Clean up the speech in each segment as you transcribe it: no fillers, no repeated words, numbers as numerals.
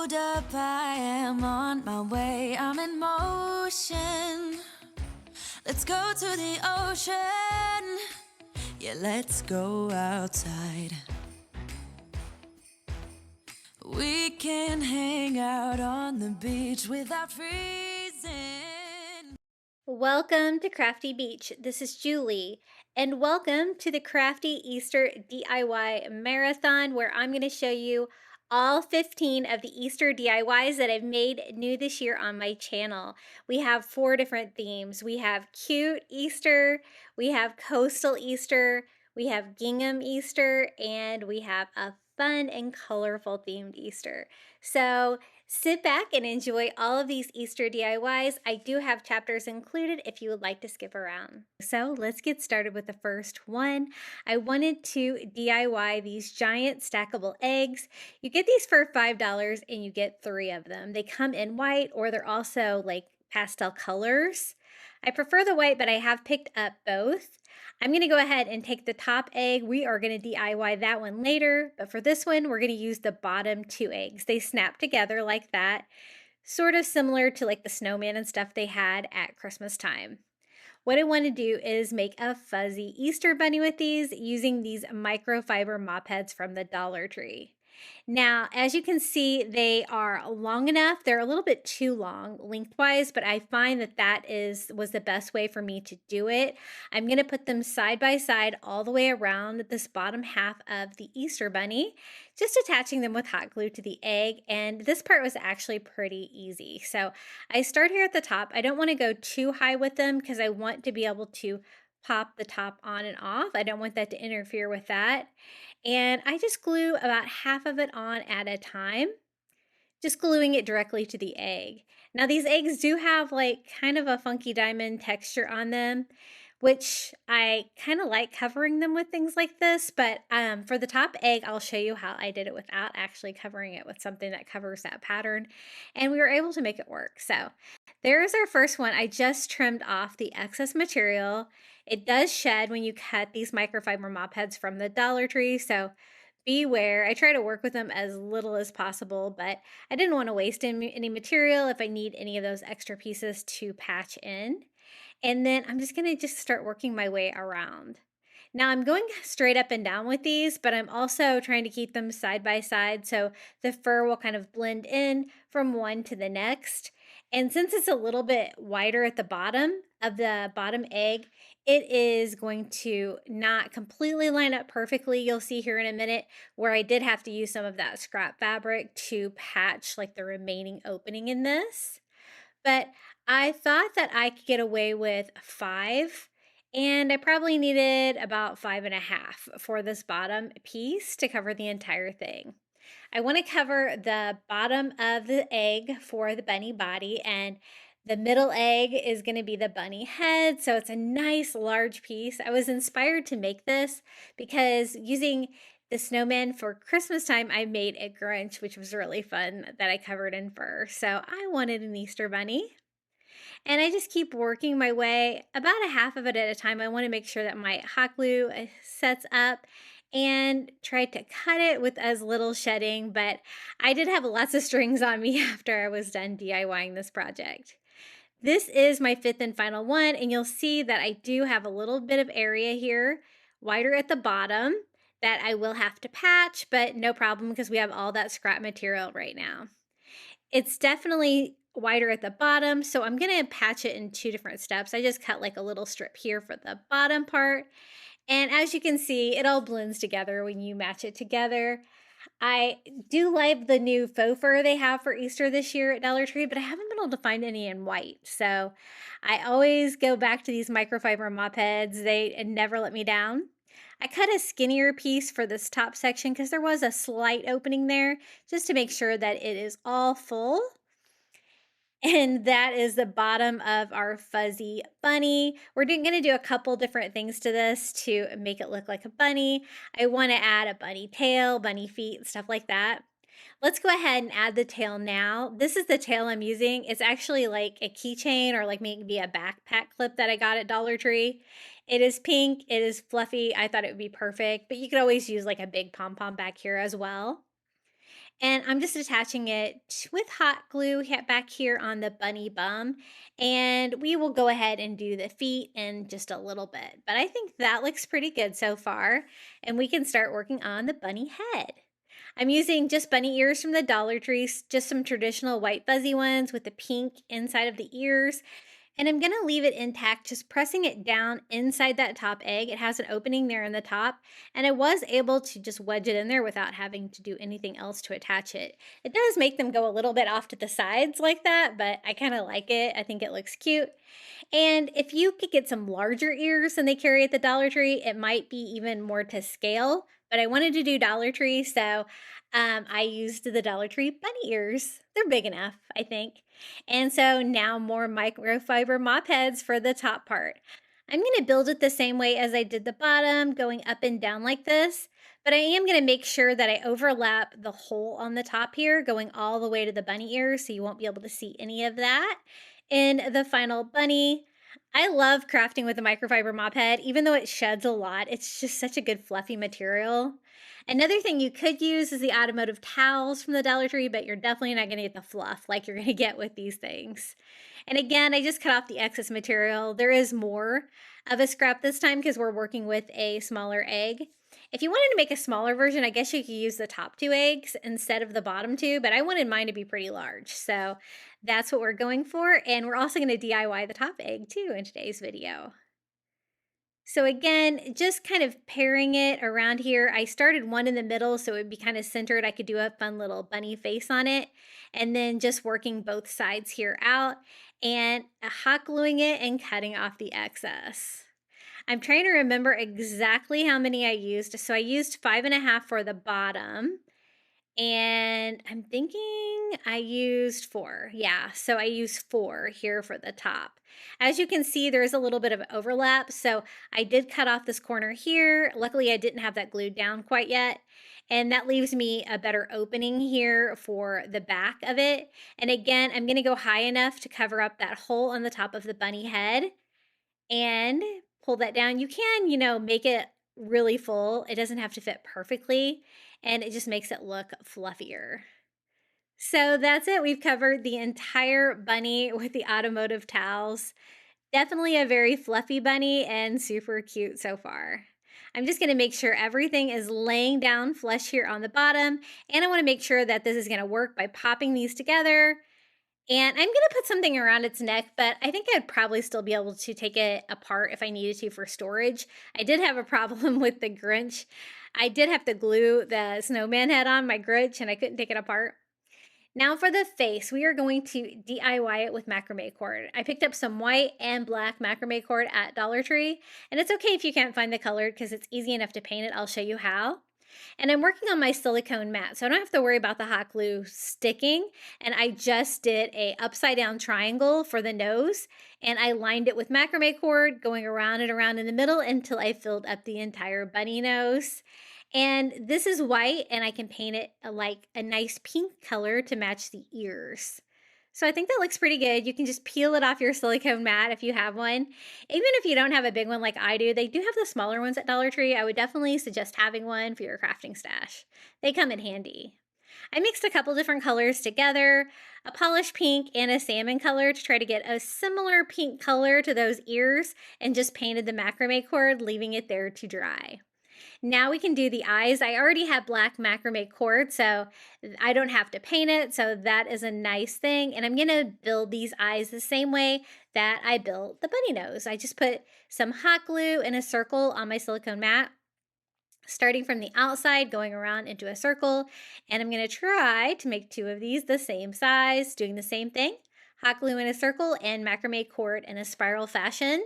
Hold up, I am on my way, I'm in motion. Let's go to the ocean. Yeah, let's go outside. We can hang out on the beach without freezing. Welcome to Crafty Beach. This is Julie, and welcome to the Crafty Easter DIY Marathon, where I'm going to show you all 15 of the Easter DIYs that I've made new this year on my channel. We have 4 different themes. We have cute Easter, we have coastal Easter, we have gingham Easter, and we have a fun and colorful themed Easter. So sit back and enjoy all of these Easter DIYs. I do have chapters included if you would like to skip around. So let's get started with the first one. I wanted to DIY these giant stackable eggs. You get these for $5 and you get 3 of them. They come in white, or they're also like pastel colors. I prefer the white, but I have picked up both. I'm going to go ahead and take the top egg. We are going to DIY that one later, but for this one, we're going to use the bottom 2 eggs. They snap together like that, sort of similar to like the snowman and stuff they had at Christmas time. What I want to do is make a fuzzy Easter bunny with these using these microfiber mop heads from the Dollar Tree. Now, as you can see, they are long enough. They're a little bit too long lengthwise, but I find that was the best way for me to do it. I'm going to put them side by side all the way around this bottom half of the Easter bunny, just attaching them with hot glue to the egg. And this part was actually pretty easy. So I start here at the top. I don't want to go too high with them because I want to be able to pop the top on and off. I don't want that to interfere with that. And I just glue about half of it on at a time, just gluing it directly to the egg. Now these eggs do have like kind of a funky diamond texture on them, which I kind of like covering them with things like this, but for the top egg, I'll show you how I did it without actually covering it with something that covers that pattern, and we were able to make it work. So there's our first one. I just trimmed off the excess material. It does shed when you cut these microfiber mop heads from the Dollar Tree, so beware. I try to work with them as little as possible, but I didn't want to waste any material if I need any of those extra pieces to patch in. And then I'm just going to start working my way around. Now I'm going straight up and down with these, but I'm also trying to keep them side by side so the fur will kind of blend in from one to the next. And since it's a little bit wider at the bottom of the bottom egg, it is going to not completely line up perfectly. You'll see here in a minute where I did have to use some of that scrap fabric to patch like the remaining opening in this. But I thought that I could get away with 5, and I probably needed about 5.5 for this bottom piece to cover the entire thing. I want to cover the bottom of the egg for the bunny body, and the middle egg is going to be the bunny head. So it's a nice large piece. I was inspired to make this because using the snowman for Christmas time, I made a Grinch, which was really fun, that I covered in fur. So I wanted an Easter bunny. And I just keep working my way about a half of it at a time. I want to make sure that my hot glue sets up, and try to cut it with as little shedding, but I did have lots of strings on me after I was done DIYing this project. This is my 5th and final one, and you'll see that I do have a little bit of area here, wider at the bottom, that I will have to patch, but no problem because we have all that scrap material right now. It's definitely wider at the bottom, so I'm going to patch it in 2 different steps. I just cut like a little strip here for the bottom part, and as you can see, it all blends together when you match it together. I do like the new faux fur they have for Easter this year at Dollar Tree, but I haven't been able to find any in white. So I always go back to these microfiber mop heads. They never let me down. I cut a skinnier piece for this top section because there was a slight opening there, just to make sure that it is all full. And that is the bottom of our fuzzy bunny. We're going to do a couple different things to this to make it look like a bunny. I want to add a bunny tail, bunny feet, stuff like that. Let's go ahead and add the tail now. This is the tail I'm using. It's actually like a keychain or like maybe a backpack clip that I got at Dollar Tree. It is pink. It is fluffy. I thought it would be perfect, but you could always use like a big pom-pom back here as well. And I'm just attaching it with hot glue back here on the bunny bum. And we will go ahead and do the feet in just a little bit. But I think that looks pretty good so far. And we can start working on the bunny head. I'm using just bunny ears from the Dollar Tree, just some traditional white fuzzy ones with the pink inside of the ears. And I'm gonna leave it intact, just pressing it down inside that top egg. It has an opening there in the top, and I was able to just wedge it in there without having to do anything else to attach it. It does make them go a little bit off to the sides like that, but I kind of like it. I think it looks cute. And if you could get some larger ears than they carry at the Dollar Tree, it might be even more to scale. But I wanted to do Dollar Tree, so I used the Dollar Tree bunny ears. They're big enough, I think. And so now more microfiber mop heads for the top part. I'm going to build it the same way as I did the bottom, going up and down like this. But I am going to make sure that I overlap the hole on the top here, going all the way to the bunny ears, so you won't be able to see any of that in the final bunny. I love crafting with the microfiber mop head, even though it sheds a lot. It's just such a good fluffy material. Another thing you could use is the automotive towels from the Dollar Tree, but you're definitely not going to get the fluff like you're going to get with these things. And again, I just cut off the excess material. There is more of a scrap this time because we're working with a smaller egg. If you wanted to make a smaller version, I guess you could use the top two eggs instead of the bottom two, but I wanted mine to be pretty large. So that's what we're going for. And we're also going to DIY the top egg too in today's video. So again, just kind of pairing it around here. I started one in the middle so it would be kind of centered. I could do a fun little bunny face on it. And then just working both sides here out and hot gluing it and cutting off the excess. I'm trying to remember exactly how many I used. So I used 5.5 for the bottom. And I'm thinking I used 4. Yeah, so I used 4 here for the top. As you can see, there's a little bit of overlap. So I did cut off this corner here. Luckily, I didn't have that glued down quite yet. And that leaves me a better opening here for the back of it. And again, I'm going to go high enough to cover up that hole on the top of the bunny head and pull that down. You can, make it really full. It doesn't have to fit perfectly, and it just makes it look fluffier. So that's it. We've covered the entire bunny with the automotive towels. Definitely a very fluffy bunny and super cute so far. I'm just going to make sure everything is laying down flush here on the bottom, and I want to make sure that this is going to work by popping these together. And I'm going to put something around its neck, but I think I'd probably still be able to take it apart if I needed to for storage. I did have a problem with the Grinch. I did have to glue the snowman head on my Grinch, and I couldn't take it apart. Now for the face, we are going to DIY it with macrame cord. I picked up some white and black macrame cord at Dollar Tree, and it's okay if you can't find the color because it's easy enough to paint it. I'll show you how. And I'm working on my silicone mat, so I don't have to worry about the hot glue sticking. And I just did a upside down triangle for the nose, and I lined it with macrame cord going around and around in the middle until I filled up the entire bunny nose. And this is white, and I can paint it like a nice pink color to match the ears. So I think that looks pretty good. You can just peel it off your silicone mat if you have one. Even if you don't have a big one like I do, they do have the smaller ones at Dollar Tree. I would definitely suggest having one for your crafting stash. They come in handy. I mixed a couple different colors together, a polished pink and a salmon color to try to get a similar pink color to those ears, and just painted the macrame cord, leaving it there to dry. Now we can do the eyes. I already have black macrame cord, so I don't have to paint it, so that is a nice thing. And I'm going to build these eyes the same way that I built the bunny nose. I just put some hot glue in a circle on my silicone mat, starting from the outside, going around into a circle. And I'm going to try to make 2 of these the same size, doing the same thing. Hot glue in a circle and macrame cord in a spiral fashion.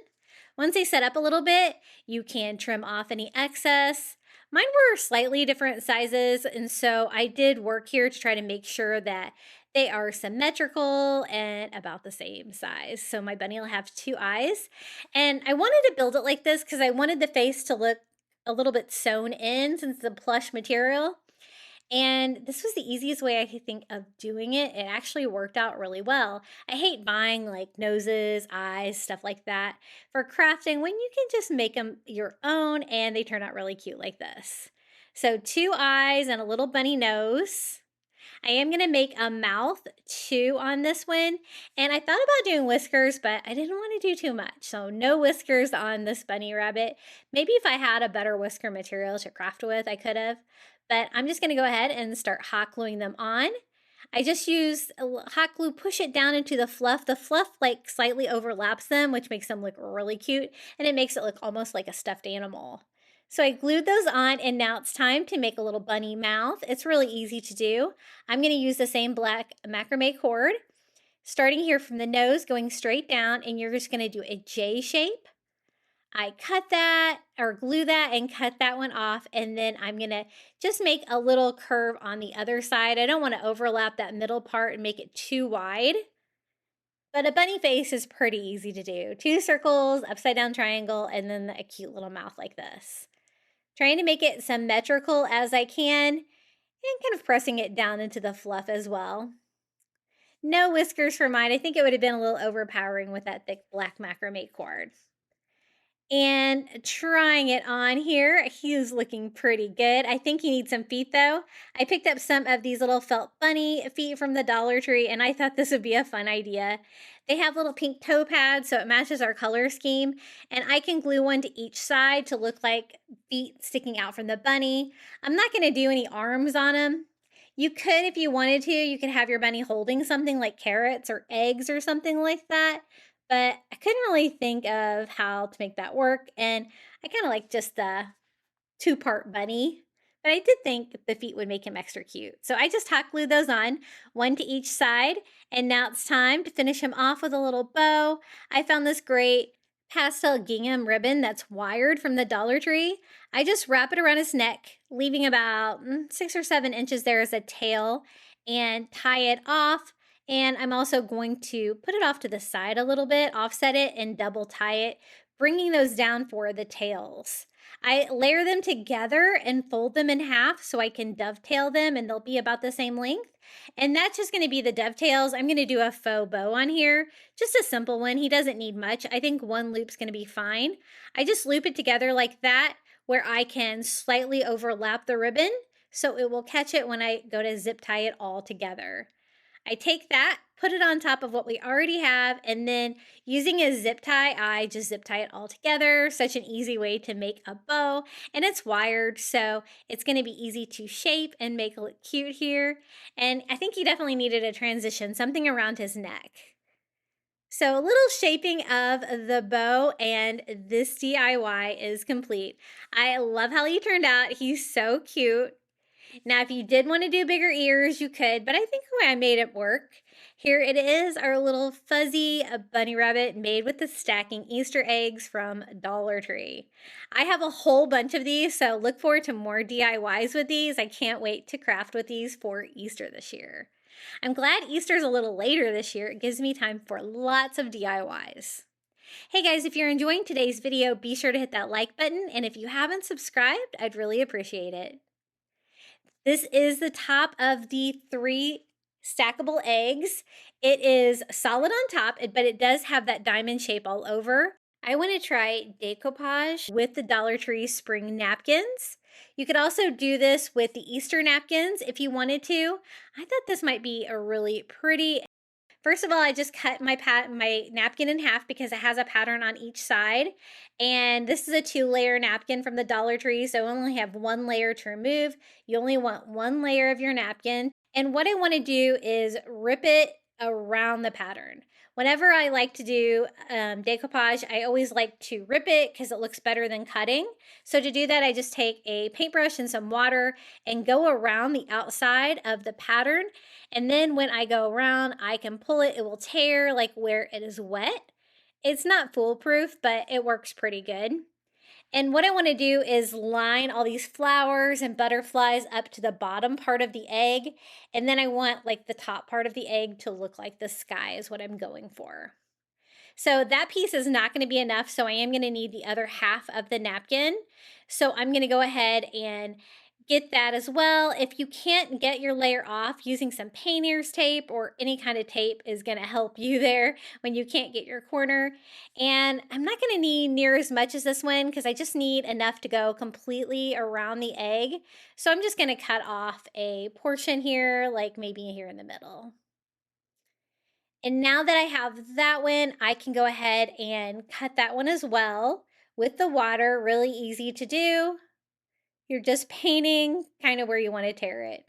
Once they set up a little bit, you can trim off any excess. Mine were slightly different sizes, and so I did work here to try to make sure that they are symmetrical and about the same size. So my bunny will have 2 eyes. And I wanted to build it like this because I wanted the face to look a little bit sewn in since it's a plush material. And this was the easiest way I could think of doing it. It actually worked out really well. I hate buying like noses, eyes, stuff like that for crafting when you can just make them your own and they turn out really cute like this. So 2 eyes and a little bunny nose. I am going to make a mouth too on this one. And I thought about doing whiskers, but I didn't want to do too much. So no whiskers on this bunny rabbit. Maybe if I had a better whisker material to craft with, I could have. But I'm just going to go ahead and start hot gluing them on. I just use hot glue, push it down into the fluff. The fluff like slightly overlaps them, which makes them look really cute. And it makes it look almost like a stuffed animal. So I glued those on, and now it's time to make a little bunny mouth. It's really easy to do. I'm going to use the same black macrame cord, starting here from the nose, going straight down, and you're just going to do a J shape. I cut that or glue that and cut that one off, and then I'm going to just make a little curve on the other side. I don't want to overlap that middle part and make it too wide. But a bunny face is pretty easy to do. 2 circles, upside down triangle, and then a cute little mouth like this. Trying to make it symmetrical as I can, and kind of pressing it down into the fluff as well. No whiskers for mine. I think it would have been a little overpowering with that thick black macrame cord. And trying it on here, he is looking pretty good. I think he needs some feet though. I picked up some of these little felt bunny feet from the Dollar Tree, and I thought this would be a fun idea. They have little pink toe pads, so it matches our color scheme, and I can glue one to each side to look like feet sticking out from the bunny. I'm not going to do any arms on them. You could, if you wanted to, you could have your bunny holding something like carrots or eggs or something like that. But I couldn't really think of how to make that work. And I kind of like just the 2-part bunny. But I did think the feet would make him extra cute. So I just hot glued those on, one to each side. And now it's time to finish him off with a little bow. I found this great pastel gingham ribbon that's wired from the Dollar Tree. I just wrap it around his neck, leaving about 6 or 7 inches there as a tail, and tie it off. And I'm also going to put it off to the side a little bit, offset it, and double tie it, bringing those down for the tails. I layer them together and fold them in half so I can dovetail them, and they'll be about the same length. And that's just going to be the dovetails. I'm going to do a faux bow on here, just a simple one. He doesn't need much. I think 1 loop's going to be fine. I just loop it together like that, where I can slightly overlap the ribbon so it will catch it when I go to zip tie it all together. I take that, put it on top of what we already have, and then using a zip tie, I just zip tie it all together. Such an easy way to make a bow, and it's wired, so it's going to be easy to shape and make it look cute here. And I think he definitely needed a transition, something around his neck. So a little shaping of the bow, and this DIY is complete. I love how he turned out. He's so cute. Now, if you did want to do bigger ears, you could, but I think the way I made it work. Here it is, our little fuzzy bunny rabbit made with the stacking Easter eggs from Dollar Tree. I have a whole bunch of these, so look forward to more DIYs with these. I can't wait to craft with these for Easter this year. I'm glad Easter's a little later this year. It gives me time for lots of DIYs. Hey guys, if you're enjoying today's video, be sure to hit that like button, and if you haven't subscribed, I'd really appreciate it. This is the top of the 3 stackable eggs. It is solid on top, but it does have that diamond shape all over. I want to try decoupage with the Dollar Tree spring napkins. You could also do this with the Easter napkins if you wanted to. I thought this might be a really pretty. First of all, I just cut my napkin in half because it has a pattern on each side. And this is a 2-layer napkin from the Dollar Tree, so I only have 1 layer to remove. You only want 1 layer of your napkin. And what I want to do is rip it around the pattern. Whenever I like to do decoupage, I always like to rip it because it looks better than cutting. So to do that, I just take a paintbrush and some water and go around the outside of the pattern. And then when I go around, I can pull it. It will tear like where it is wet. It's not foolproof, but it works pretty good. And what I want to do is line all these flowers and butterflies up to the bottom part of the egg. And then I want like the top part of the egg to look like the sky is what I'm going for. So that piece is not going to be enough, so I am going to need the other half of the napkin. So I'm going to go ahead and get that as well. If you can't get your layer off, using some painter's tape or any kind of tape is going to help you there when you can't get your corner. And I'm not going to need near as much as this one because I just need enough to go completely around the egg. So I'm just going to cut off a portion here, like maybe here in the middle. And now that I have that one, I can go ahead and cut that one as well with the water. Really easy to do. You're just painting kind of where you want to tear it.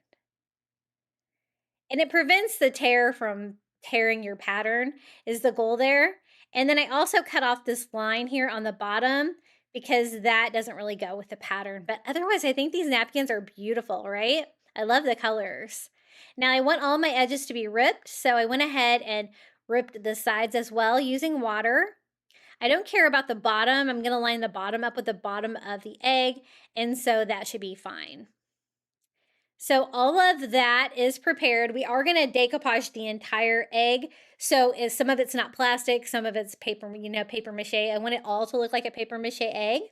And it prevents the tear from tearing your pattern is the goal there. And then I also cut off this line here on the bottom because that doesn't really go with the pattern. But otherwise, I think these napkins are beautiful, right? I love the colors. Now I want all my edges to be ripped, so I went ahead and ripped the sides as well using water. I don't care about the bottom. I'm going to line the bottom up with the bottom of the egg, and so that should be fine. So all of that is prepared. We are going to decoupage the entire egg. So some of it's not plastic, some of it's paper, paper mache. I want it all to look like a paper mache egg.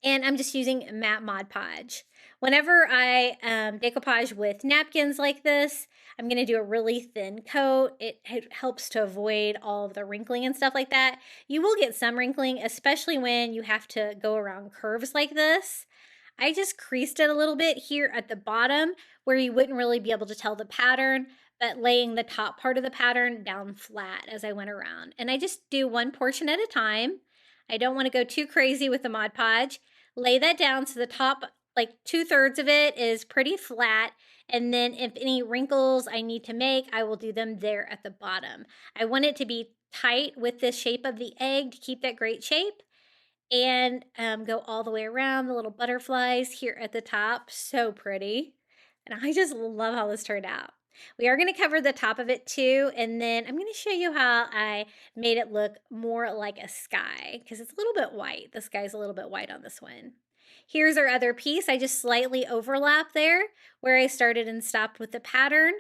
And I'm just using matte Mod Podge. Whenever I decoupage with napkins like this, I'm going to do a really thin coat. It helps to avoid all of the wrinkling and stuff like that. You will get some wrinkling, especially when you have to go around curves like this. I just creased it a little bit here at the bottom where you wouldn't really be able to tell the pattern, but laying the top part of the pattern down flat as I went around. And I just do one portion at a time. I don't want to go too crazy with the Mod Podge. Lay that down so the top, like 2/3 of it is pretty flat. And then if any wrinkles I need to make, I will do them there at the bottom. I want it to be tight with the shape of the egg to keep that great shape. And go all the way around the little butterflies here at the top. So pretty. And I just love how this turned out. We are going to cover the top of it too, and then I'm going to show you how I made it look more like a sky because it's a little bit white. The sky's a little bit white on this one. Here's our other piece. I just slightly overlap there where I started and stopped with the pattern,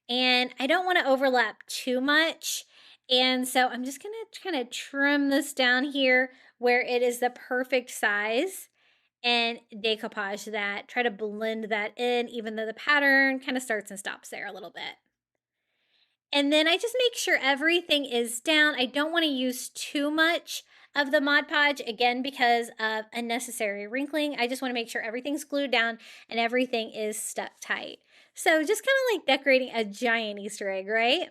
and I don't want to overlap too much. And so I'm just going to kind of trim this down here where it is the perfect size and decoupage that. Try to blend that in, even though the pattern kind of starts and stops there a little bit. And then I just make sure everything is down. I don't want to use too much of the Mod Podge, again, because of unnecessary wrinkling. I just want to make sure everything's glued down and everything is stuck tight. So just kind of like decorating a giant Easter egg, right?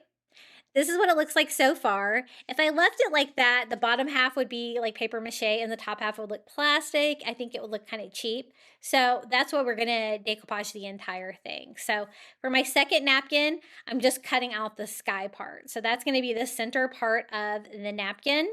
This is what it looks like so far. If I left it like that, the bottom half would be like paper mache and the top half would look plastic. I think it would look kind of cheap. So that's why we're gonna decoupage the entire thing. So for my second napkin, I'm just cutting out the sky part. So that's gonna be the center part of the napkin.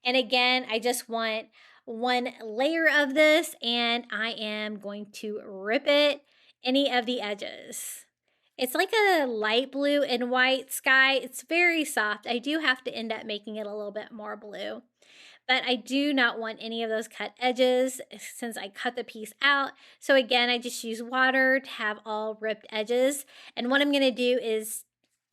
And again, I just want one layer of this and I am going to rip it any of the edges. It's like a light blue and white sky. It's very soft. I do have to end up making it a little bit more blue. But I do not want any of those cut edges since I cut the piece out. So again, I just use water to have all ripped edges. And what I'm going to do is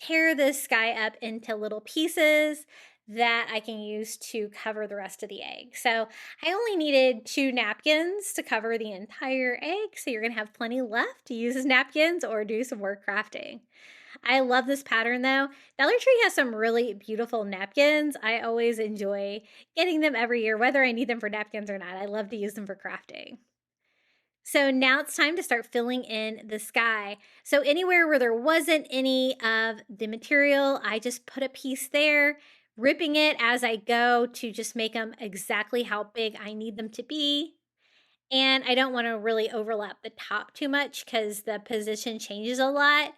tear this sky up into little pieces that I can use to cover the rest of the egg. So I only needed 2 napkins to cover the entire egg. So you're going to have plenty left to use as napkins or do some work crafting. I love this pattern though. Dollar Tree has some really beautiful napkins. I always enjoy getting them every year, whether I need them for napkins or not. I love to use them for crafting. So now it's time to start filling in the sky. So anywhere where there wasn't any of the material, I just put a piece there, ripping it as I go to just make them exactly how big I need them to be. And I don't want to really overlap the top too much because the position changes a lot.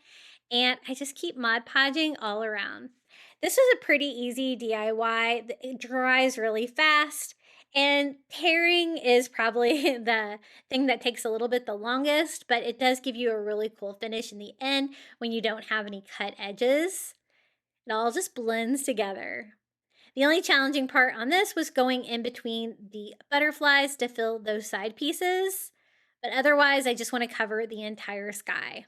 And I just keep Mod Podging all around. This is a pretty easy DIY. It dries really fast. And tearing is probably the thing that takes a little bit the longest, but it does give you a really cool finish in the end when you don't have any cut edges. It all just blends together. The only challenging part on this was going in between the butterflies to fill those side pieces, but otherwise I just want to cover the entire sky.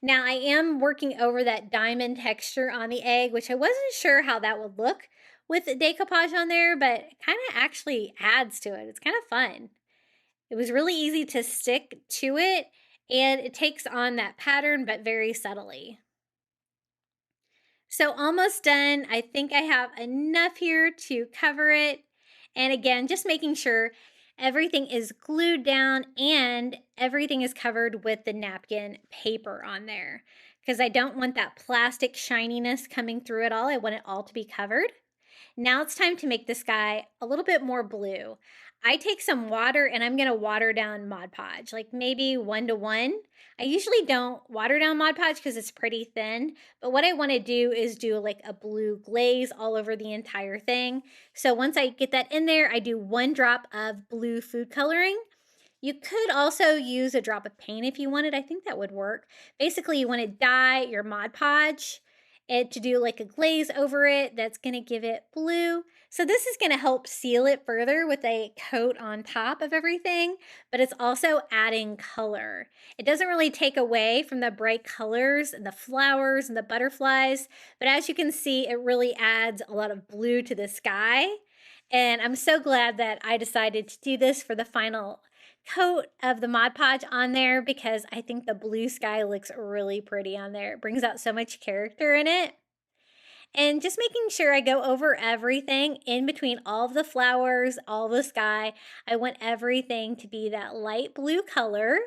Now I am working over that diamond texture on the egg, which I wasn't sure how that would look with the decoupage on there, but it kind of actually adds to it. It's kind of fun. It was really easy to stick to it, and it takes on that pattern, but very subtly. So almost done. I think I have enough here to cover it. And again, just making sure everything is glued down and everything is covered with the napkin paper on there, because I don't want that plastic shininess coming through it all. I want it all to be covered. Now it's time to make the sky a little bit more blue. I take some water and I'm going to water down Mod Podge, like maybe 1 to 1. I usually don't water down Mod Podge because it's pretty thin, but what I want to do is do like a blue glaze all over the entire thing. So once I get that in there, I do 1 drop of blue food coloring. You could also use a drop of paint if you wanted. I think that would work. Basically, you want to dye your Mod Podge and to do like a glaze over it that's going to give it blue. So this is going to help seal it further with a coat on top of everything, but it's also adding color. It doesn't really take away from the bright colors and the flowers and the butterflies, but as you can see, it really adds a lot of blue to the sky. And I'm so glad that I decided to do this for the final coat of the Mod Podge on there, because I think the blue sky looks really pretty on there. It brings out so much character in it. And just making sure I go over everything in between all of the flowers, all the sky. I want everything to be that light blue color.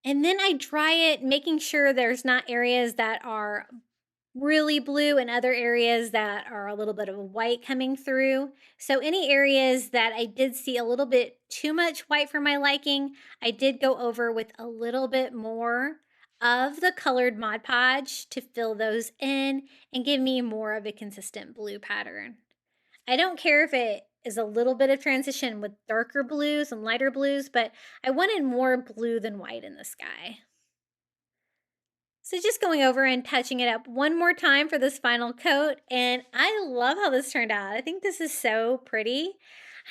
And then I dry it, making sure there's not areas that are really blue and other areas that are a little bit of white coming through. So any areas that I did see a little bit too much white for my liking, I did go over with a little bit more of the colored Mod Podge to fill those in and give me more of a consistent blue pattern. I don't care if it is a little bit of transition with darker blues and lighter blues, but I wanted more blue than white in the sky. So just going over and touching it up one more time for this final coat, and I love how this turned out. I think this is so pretty.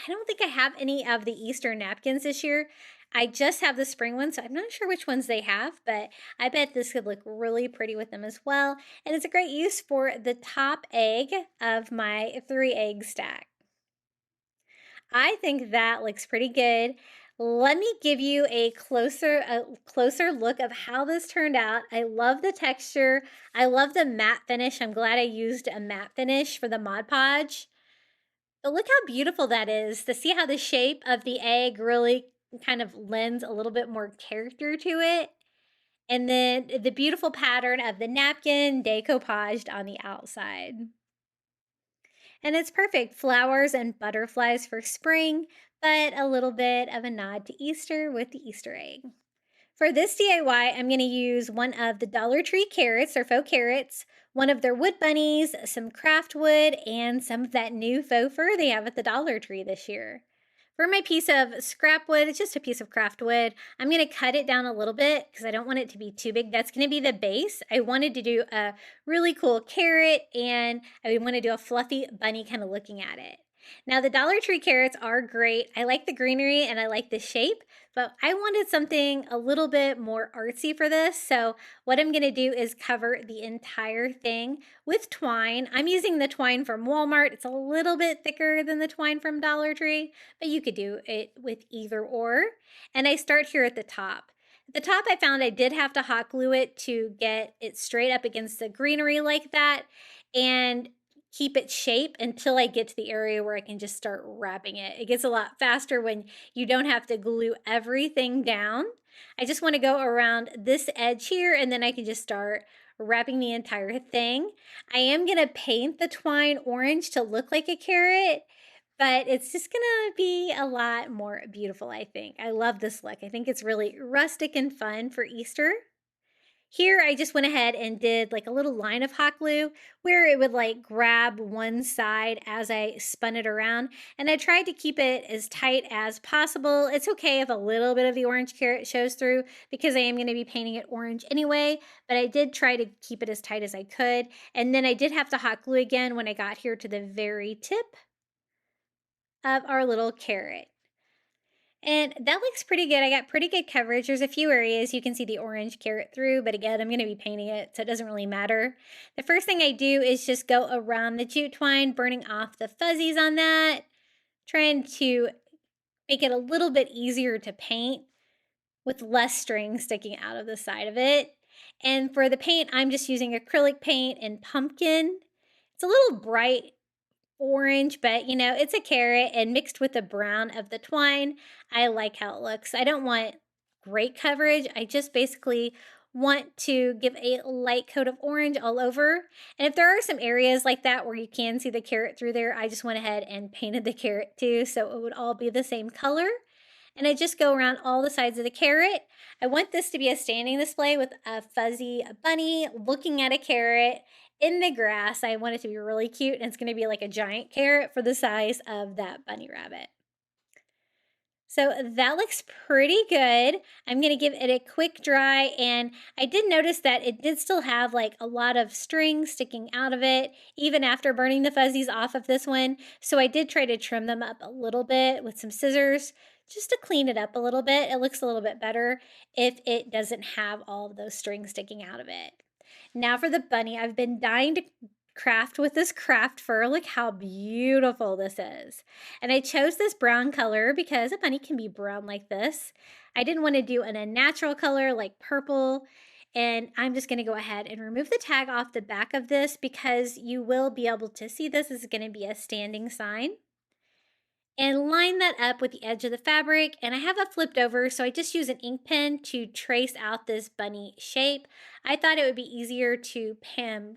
I don't think I have any of the Easter napkins this year. I just have the spring ones, so I'm not sure which ones they have, but I bet this could look really pretty with them as well. And it's a great use for the top egg of my 3-egg stack. I think that looks pretty good. Let me give you a closer look of how this turned out. I love the texture. I love the matte finish. I'm glad I used a matte finish for the Mod Podge. But look how beautiful that is, to see how the shape of the egg really kind of lends a little bit more character to it. And then the beautiful pattern of the napkin decoupaged on the outside. And it's perfect, flowers and butterflies for spring, but a little bit of a nod to Easter with the Easter egg. For this DIY, I'm going to use one of the Dollar Tree carrots or faux carrots, one of their wood bunnies, some craft wood, and some of that new faux fur they have at the Dollar Tree this year. For my piece of scrap wood, it's just a piece of craft wood. I'm going to cut it down a little bit because I don't want it to be too big. That's going to be the base. I wanted to do a really cool carrot, and I want to do a fluffy bunny kind of looking at it. Now the Dollar Tree carrots are great. I like the greenery and I like the shape, but I wanted something a little bit more artsy for this. So what I'm going to do is cover the entire thing with twine. I'm using the twine from Walmart. It's a little bit thicker than the twine from Dollar Tree, but you could do it with either or. And I start here at the top. At the top, I found I did have to hot glue it to get it straight up against the greenery like that, and keep its shape until I get to the area where I can just start wrapping it. It gets a lot faster when you don't have to glue everything down. I just want to go around this edge here, and then I can just start wrapping the entire thing. I am going to paint the twine orange to look like a carrot, but it's just going to be a lot more beautiful, I think. I love this look. I think it's really rustic and fun for Easter. Here, I just went ahead and did like a little line of hot glue where it would like grab one side as I spun it around. And I tried to keep it as tight as possible. It's okay if a little bit of the orange carrot shows through because I am going to be painting it orange anyway, but I did try to keep it as tight as I could. And then I did have to hot glue again when I got here to the very tip of our little carrot. And that looks pretty good. I got pretty good coverage. There's a few areas you can see the orange carrot through, but again, I'm going to be painting it, so it doesn't really matter. The first thing I do is just go around the jute twine, burning off the fuzzies on that, trying to make it a little bit easier to paint with less string sticking out of the side of it. And for the paint, I'm just using acrylic paint in pumpkin. It's a little bright orange, but you know, it's a carrot, and mixed with the brown of the twine, I like how it looks. I don't want great coverage. I just basically want to give a light coat of orange all over. And if there are some areas like that where you can see the carrot through there, I just went ahead and painted the carrot too, so it would all be the same color. And I just go around all the sides of the carrot. I want this to be a standing display with a fuzzy bunny looking at a carrot in the grass. I want it to be really cute, and it's going to be like a giant carrot for the size of that bunny rabbit. So that looks pretty good. I'm going to give it a quick dry, and I did notice that it did still have like a lot of string sticking out of it, even after burning the fuzzies off of this one. So I did try to trim them up a little bit with some scissors just to clean it up a little bit. It looks a little bit better if it doesn't have all of those strings sticking out of it. Now for the bunny, I've been dying to craft with this craft fur. Look how beautiful this is. And I chose this brown color because a bunny can be brown like this. I didn't want to do a natural color like purple. And I'm just going to go ahead and remove the tag off the back of this because you will be able to see this is going to be a standing sign. And line that up with the edge of the fabric, and I have it flipped over, so I just use an ink pen to trace out this bunny shape. I thought it would be easier to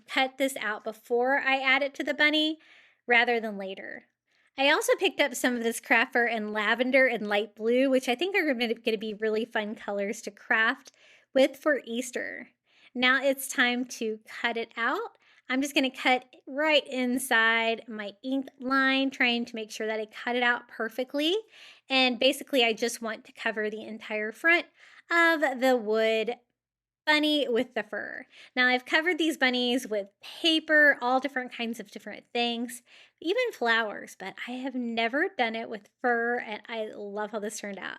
cut this out before I add it to the bunny rather than later. I also picked up some of this craft fur in lavender and light blue, which I think are going to be really fun colors to craft with for Easter. Now it's time to cut it out. I'm just going to cut right inside my ink line, trying to make sure that I cut it out perfectly. And basically, I just want to cover the entire front of the wood bunny with the fur. Now, I've covered these bunnies with paper, all different kinds of different things, even flowers, but I have never done it with fur, and I love how this turned out.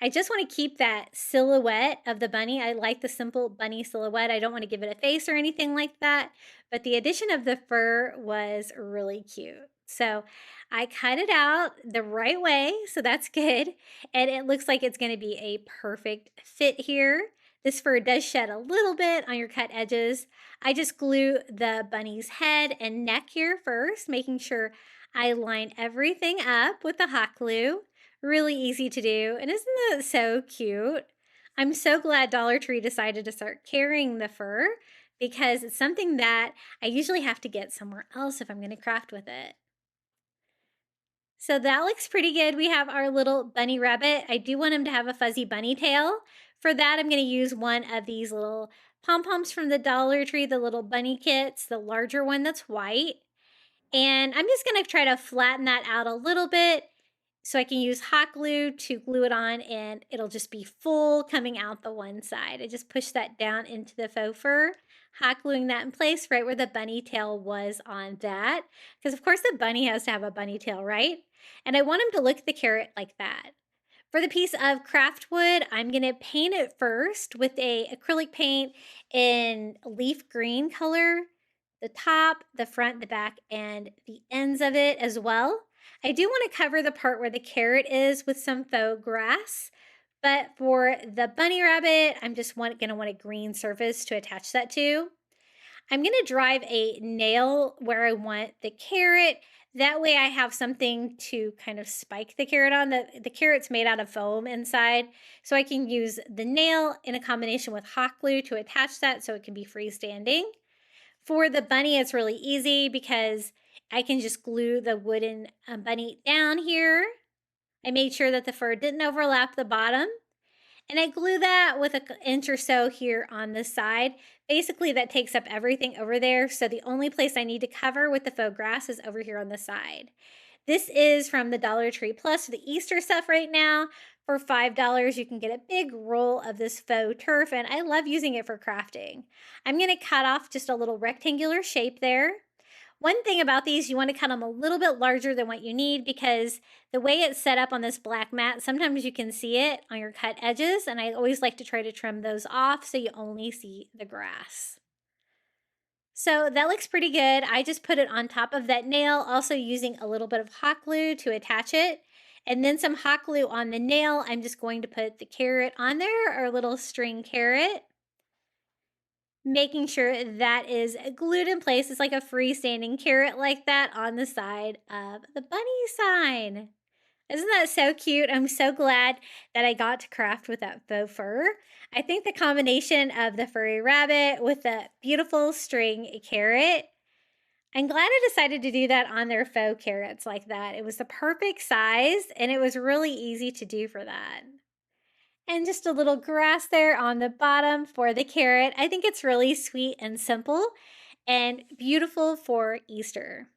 I just want to keep that silhouette of the bunny. I like the simple bunny silhouette. I don't want to give it a face or anything like that, but the addition of the fur was really cute. So I cut it out the right way, so that's good. And it looks like it's going to be a perfect fit here. This fur does shed a little bit on your cut edges. I just glue the bunny's head and neck here first, making sure I line everything up with the hot glue. Really easy to do, and isn't that so cute? I'm so glad Dollar Tree decided to start carrying the fur because it's something that I usually have to get somewhere else if I'm going to craft with it. So that looks pretty good. We have our little bunny rabbit. I do want him to have a fuzzy bunny tail. For that, I'm going to use one of these little pom-poms from the Dollar Tree, the little bunny kits, the larger one that's white. And I'm just going to try to flatten that out a little bit so I can use hot glue to glue it on, and it'll just be full coming out the one side. I just push that down into the faux fur, hot gluing that in place right where the bunny tail was on that. Because of course the bunny has to have a bunny tail, right? And I want him to look at the carrot like that. For the piece of craft wood, I'm going to paint it first with a acrylic paint in leaf green color, the top, the front, the back, and the ends of it as well. I do want to cover the part where the carrot is with some faux grass, but for the bunny rabbit, I'm just going to want a green surface to attach that to. I'm going to drive a nail where I want the carrot. That way I have something to kind of spike the carrot on. The carrot's made out of foam inside, so I can use the nail in a combination with hot glue to attach that so it can be freestanding. For the bunny, it's really easy because I can just glue the wooden bunny down here. I made sure that the fur didn't overlap the bottom. And I glue that with an inch or so here on the side. Basically, that takes up everything over there. So the only place I need to cover with the faux grass is over here on the side. This is from the Dollar Tree Plus for the Easter stuff right now. For $5, you can get a big roll of this faux turf, and I love using it for crafting. I'm going to cut off just a little rectangular shape there. One thing about these, you want to cut them a little bit larger than what you need because the way it's set up on this black mat, sometimes you can see it on your cut edges, and I always like to try to trim those off so you only see the grass. So that looks pretty good. I just put it on top of that nail, also using a little bit of hot glue to attach it. And then some hot glue on the nail. I'm just going to put the carrot on there, our little string carrot, making sure that is glued in place. It's like a freestanding carrot like that on the side of the bunny sign. Isn't that so cute? I'm so glad that I got to craft with that faux fur. I think the combination of the furry rabbit with the beautiful string carrot, I'm glad I decided to do that on their faux carrots like that. It was the perfect size and it was really easy to do for that. And just a little grass there on the bottom for the carrot. I think it's really sweet and simple and beautiful for Easter.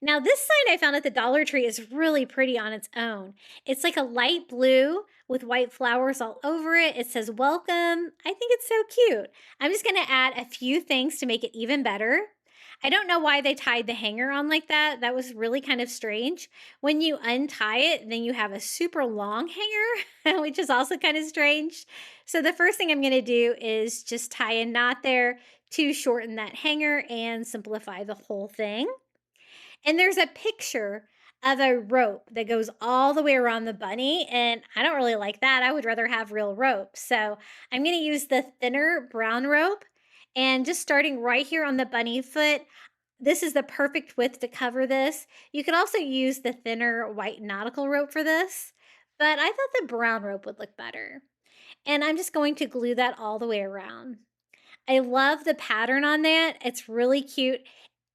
Now, this sign I found at the Dollar Tree is really pretty on its own. It's like a light blue with white flowers all over it. It says welcome. I think it's so cute. I'm just going to add a few things to make it even better. I don't know why they tied the hanger on like that. That was really kind of strange. When you untie it, then you have a super long hanger, which is also kind of strange. So the first thing I'm going to do is just tie a knot there to shorten that hanger and simplify the whole thing. And there's a picture of a rope that goes all the way around the bunny, and I don't really like that. I would rather have real rope. So I'm going to use the thinner brown rope, and just starting right here on the bunny foot, this is the perfect width to cover this. You could also use the thinner white nautical rope for this, but I thought the brown rope would look better. And I'm just going to glue that all the way around. I love the pattern on that. It's really cute.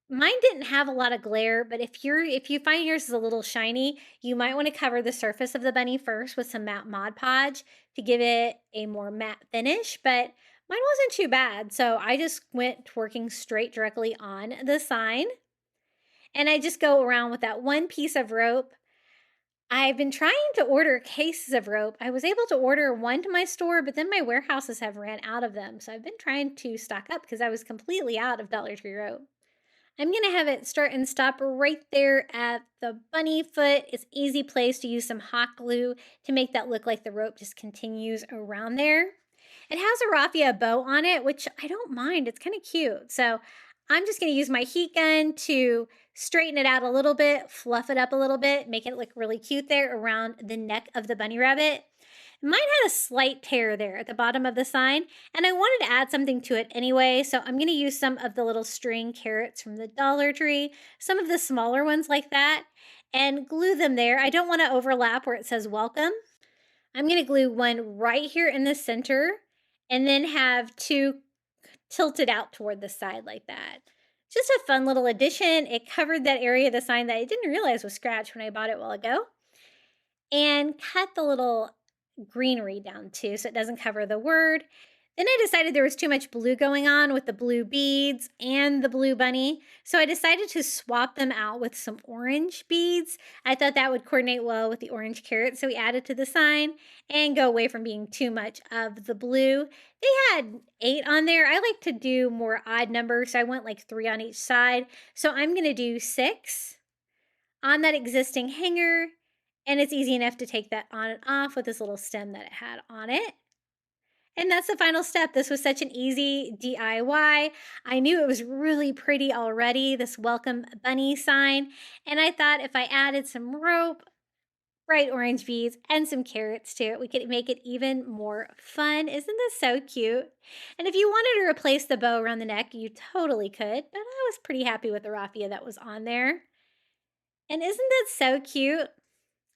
Mine didn't have a lot of glare, but if you find yours is a little shiny, you might want to cover the surface of the bunny first with some matte Mod Podge to give it a more matte finish, but mine wasn't too bad. So I just went working straight directly on the sign. And I just go around with that one piece of rope. I've been trying to order cases of rope. I was able to order one to my store, but then my warehouses have ran out of them. So I've been trying to stock up because I was completely out of Dollar Tree rope. I'm going to have it start and stop right there at the bunny foot. It's an easy place to use some hot glue to make that look like the rope just continues around there. It has a raffia bow on it, which I don't mind. It's kind of cute. So I'm just going to use my heat gun to straighten it out a little bit, fluff it up a little bit, make it look really cute there around the neck of the bunny rabbit. Mine had a slight tear there at the bottom of the sign, and I wanted to add something to it anyway, so I'm going to use some of the little string carrots from the Dollar Tree, some of the smaller ones like that, and glue them there. I don't want to overlap where it says welcome. I'm going to glue one right here in the center, and then have two tilted out toward the side like that. Just a fun little addition. It covered that area of the sign that I didn't realize was scratched when I bought it a while ago. And cut the little greenery down too so it doesn't cover the word. Then I decided there was too much blue going on with the blue beads and the blue bunny, so I decided to swap them out with some orange beads. I thought that would coordinate well with the orange carrot, so we added to the sign and go away from being too much of the blue. They had 8 on there. I like to do more odd numbers, so I went like 3 on each side. So I'm going to do 6 on that existing hanger. And it's easy enough to take that on and off with this little stem that it had on it. And that's the final step. This was such an easy DIY. I knew it was really pretty already, this welcome bunny sign. And I thought if I added some rope, bright orange beads, and some carrots to it, we could make it even more fun. Isn't this so cute? And if you wanted to replace the bow around the neck, you totally could. But I was pretty happy with the raffia that was on there. And isn't that so cute?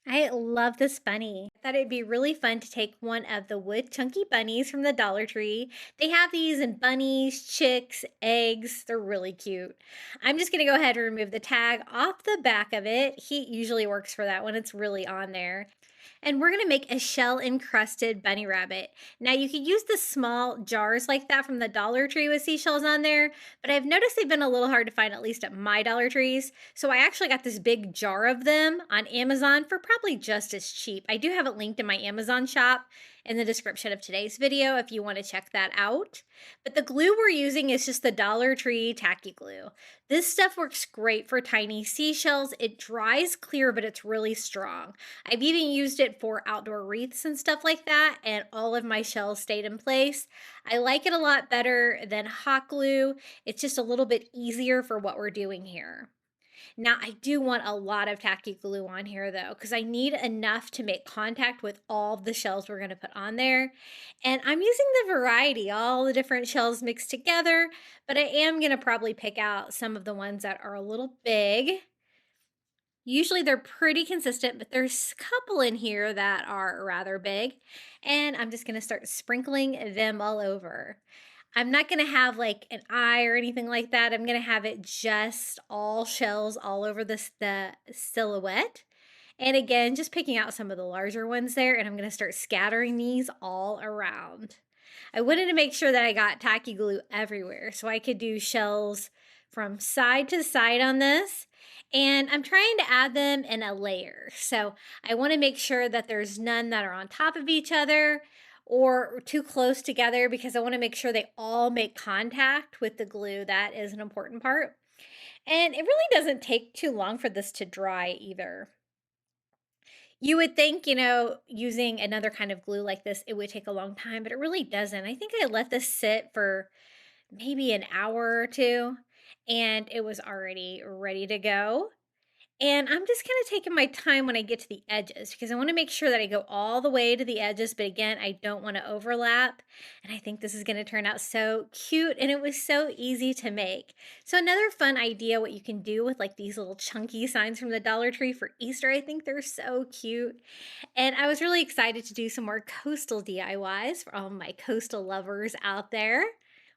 I love this bunny. I thought it'd be really fun to take one of the wood chunky bunnies from the Dollar Tree. They have these in bunnies, chicks, eggs. They're really cute. I'm just going to go ahead and remove the tag off the back of it. Heat usually works for that when it's really on there. And we're going to make a shell encrusted bunny rabbit. Now you could use the small jars like that from the Dollar Tree with seashells on there, but I've noticed they've been a little hard to find, at least at my Dollar Trees. So I actually got this big jar of them on Amazon for probably just as cheap. I do have it linked in my Amazon shop in the description of today's video if you want to check that out. But the glue we're using is just the Dollar Tree tacky glue. This stuff works great for tiny seashells. It dries clear, but it's really strong. I've even used it for outdoor wreaths and stuff like that, and all of my shells stayed in place. I like it a lot better than hot glue. It's just a little bit easier for what we're doing here. Now, I do want a lot of tacky glue on here though, because I need enough to make contact with all the shells we're going to put on there. And I'm using the variety, all the different shells mixed together, but I am going to probably pick out some of the ones that are a little big. Usually they're pretty consistent, but there's a couple in here that are rather big. And I'm just going to start sprinkling them all over. I'm not going to have like an eye or anything like that. I'm going to have it just all shells all over the silhouette. And again, just picking out some of the larger ones there, and I'm going to start scattering these all around. I wanted to make sure that I got tacky glue everywhere so I could do shells from side to side on this. And I'm trying to add them in a layer. So I want to make sure that there's none that are on top of each other or too close together, because I want to make sure they all make contact with the glue. That is an important part. And it really doesn't take too long for this to dry either. You would think, using another kind of glue like this, it would take a long time, but it really doesn't. I think I let this sit for maybe an hour or two, and it was already ready to go. And I'm just kind of taking my time when I get to the edges, because I want to make sure that I go all the way to the edges, but again, I don't want to overlap. And I think this is going to turn out so cute, and it was so easy to make. So another fun idea, what you can do with like these little chunky signs from the Dollar Tree for Easter, I think they're so cute. And I was really excited to do some more coastal DIYs for all my coastal lovers out there.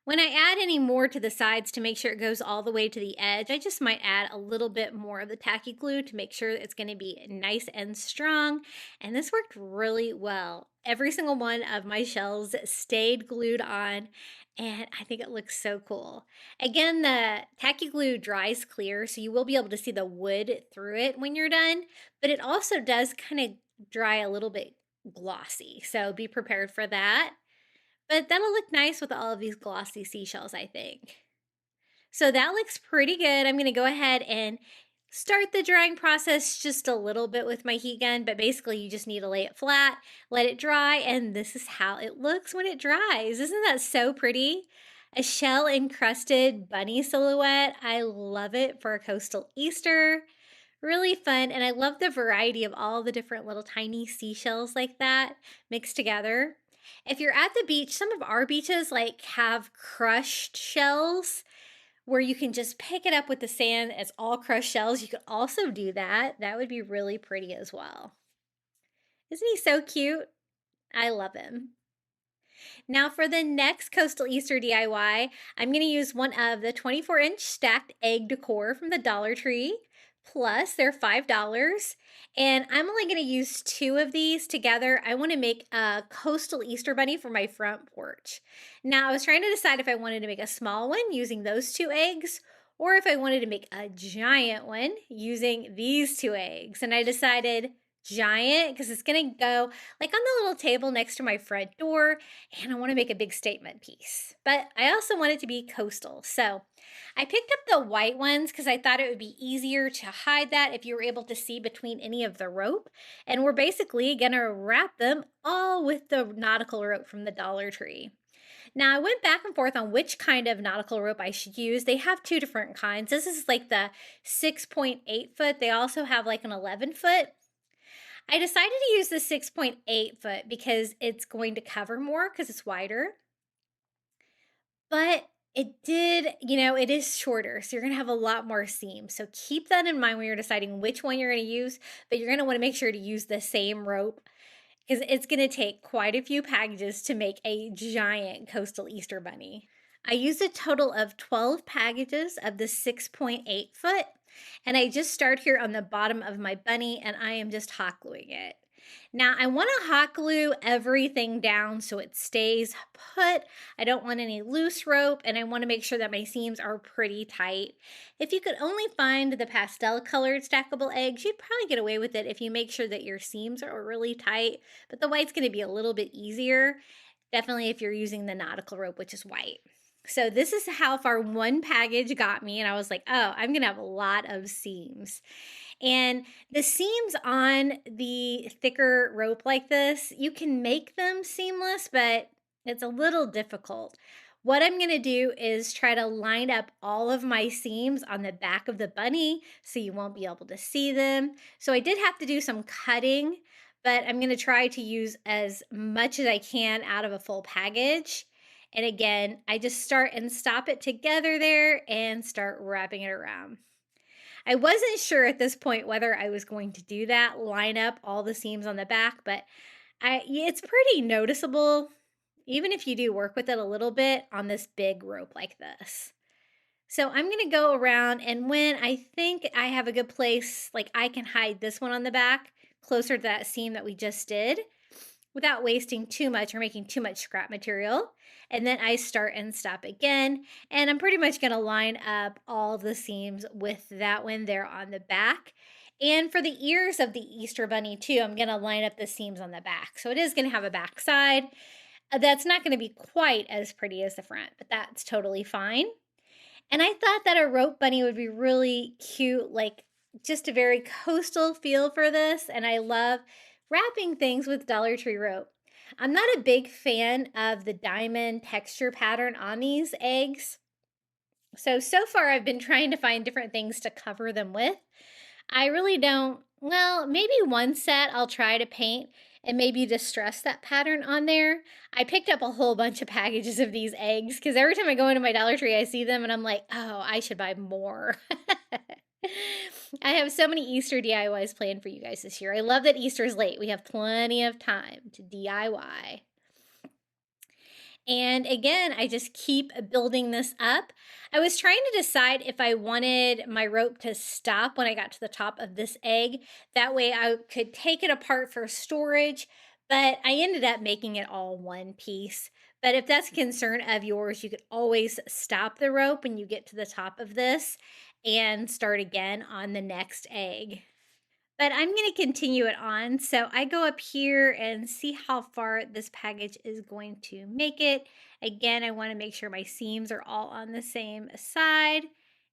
When I add any more to the sides to make sure it goes all the way to the edge, I just might add a little bit more of the tacky glue to make sure it's going to be nice and strong. And this worked really well. Every single one of my shells stayed glued on, and I think it looks so cool. Again, the tacky glue dries clear, so you will be able to see the wood through it when you're done, but it also does kind of dry a little bit glossy, so be prepared for that. But that'll look nice with all of these glossy seashells, I think. So that looks pretty good. I'm going to go ahead and start the drying process just a little bit with my heat gun, but basically you just need to lay it flat, let it dry, and this is how it looks when it dries. Isn't that so pretty? A shell encrusted bunny silhouette. I love it for a coastal Easter. Really fun, and I love the variety of all the different little tiny seashells like that mixed together. If you're at the beach, some of our beaches like have crushed shells where you can just pick it up with the sand as all crushed shells. You could also do that. That would be really pretty as well. Isn't he so cute? I love him. Now for the next coastal Easter DIY, I'm going to use one of the 24-inch stacked egg decor from the Dollar Tree. Plus, they're $5. And I'm only going to use 2 of these together. I want to make a coastal Easter bunny for my front porch. Now, I was trying to decide if I wanted to make a small one using those 2 eggs, or if I wanted to make a giant one using these 2 eggs. And I decided giant because it's going to go like on the little table next to my front door, and I want to make a big statement piece. But I also want it to be coastal. So I picked up the white ones because I thought it would be easier to hide that if you were able to see between any of the rope. And we're basically going to wrap them all with the nautical rope from the Dollar Tree. Now, I went back and forth on which kind of nautical rope I should use. They have 2 different kinds. This is like the 6.8 foot. They also have like an 11 foot. I decided to use the 6.8 foot because it's going to cover more because it's wider. But it is shorter, so you're going to have a lot more seam. So keep that in mind when you're deciding which one you're going to use, but you're going to want to make sure to use the same rope because it's going to take quite a few packages to make a giant coastal Easter bunny. I used a total of 12 packages of the 6.8 foot, and I just start here on the bottom of my bunny, and I am just hot gluing it. Now, I want to hot glue everything down so it stays put. I don't want any loose rope, and I want to make sure that my seams are pretty tight. If you could only find the pastel colored stackable eggs, you'd probably get away with it if you make sure that your seams are really tight, but the white's going to be a little bit easier, definitely if you're using the nautical rope, which is white. So this is how far one package got me, and I was like, oh, I'm going to have a lot of seams. And the seams on the thicker rope like this, you can make them seamless, but it's a little difficult. What I'm gonna do is try to line up all of my seams on the back of the bunny so you won't be able to see them. So I did have to do some cutting, but I'm gonna try to use as much as I can out of a full package. And again, I just start and stop it together there and start wrapping it around. I wasn't sure at this point whether I was going to do that, line up all the seams on the back, but it's pretty noticeable, even if you do work with it a little bit on this big rope like this. So I'm going to go around, and when I think I have a good place, like I can hide this one on the back closer to that seam that we just did without wasting too much or making too much scrap material. And then I start and stop again. And I'm pretty much going to line up all the seams with that one there on the back. And for the ears of the Easter Bunny too, I'm going to line up the seams on the back. So it is going to have a back side. That's not going to be quite as pretty as the front, but that's totally fine. And I thought that a rope bunny would be really cute, like just a very coastal feel for this. And I love wrapping things with Dollar Tree rope. I'm not a big fan of the diamond texture pattern on these eggs. So far I've been trying to find different things to cover them with. I really don't, well, maybe one set I'll try to paint and maybe distress that pattern on there. I picked up a whole bunch of packages of these eggs because every time I go into my Dollar Tree, I see them and I'm like, oh, I should buy more. I have so many Easter DIYs planned for you guys this year. I love that Easter's late. We have plenty of time to DIY. And again, I just keep building this up. I was trying to decide if I wanted my rope to stop when I got to the top of this egg. That way I could take it apart for storage, but I ended up making it all one piece. But if that's a concern of yours, you could always stop the rope when you get to the top of this and start again on the next egg. But I'm going to continue it on. So I go up here and see how far this package is going to make it. Again, I want to make sure my seams are all on the same side.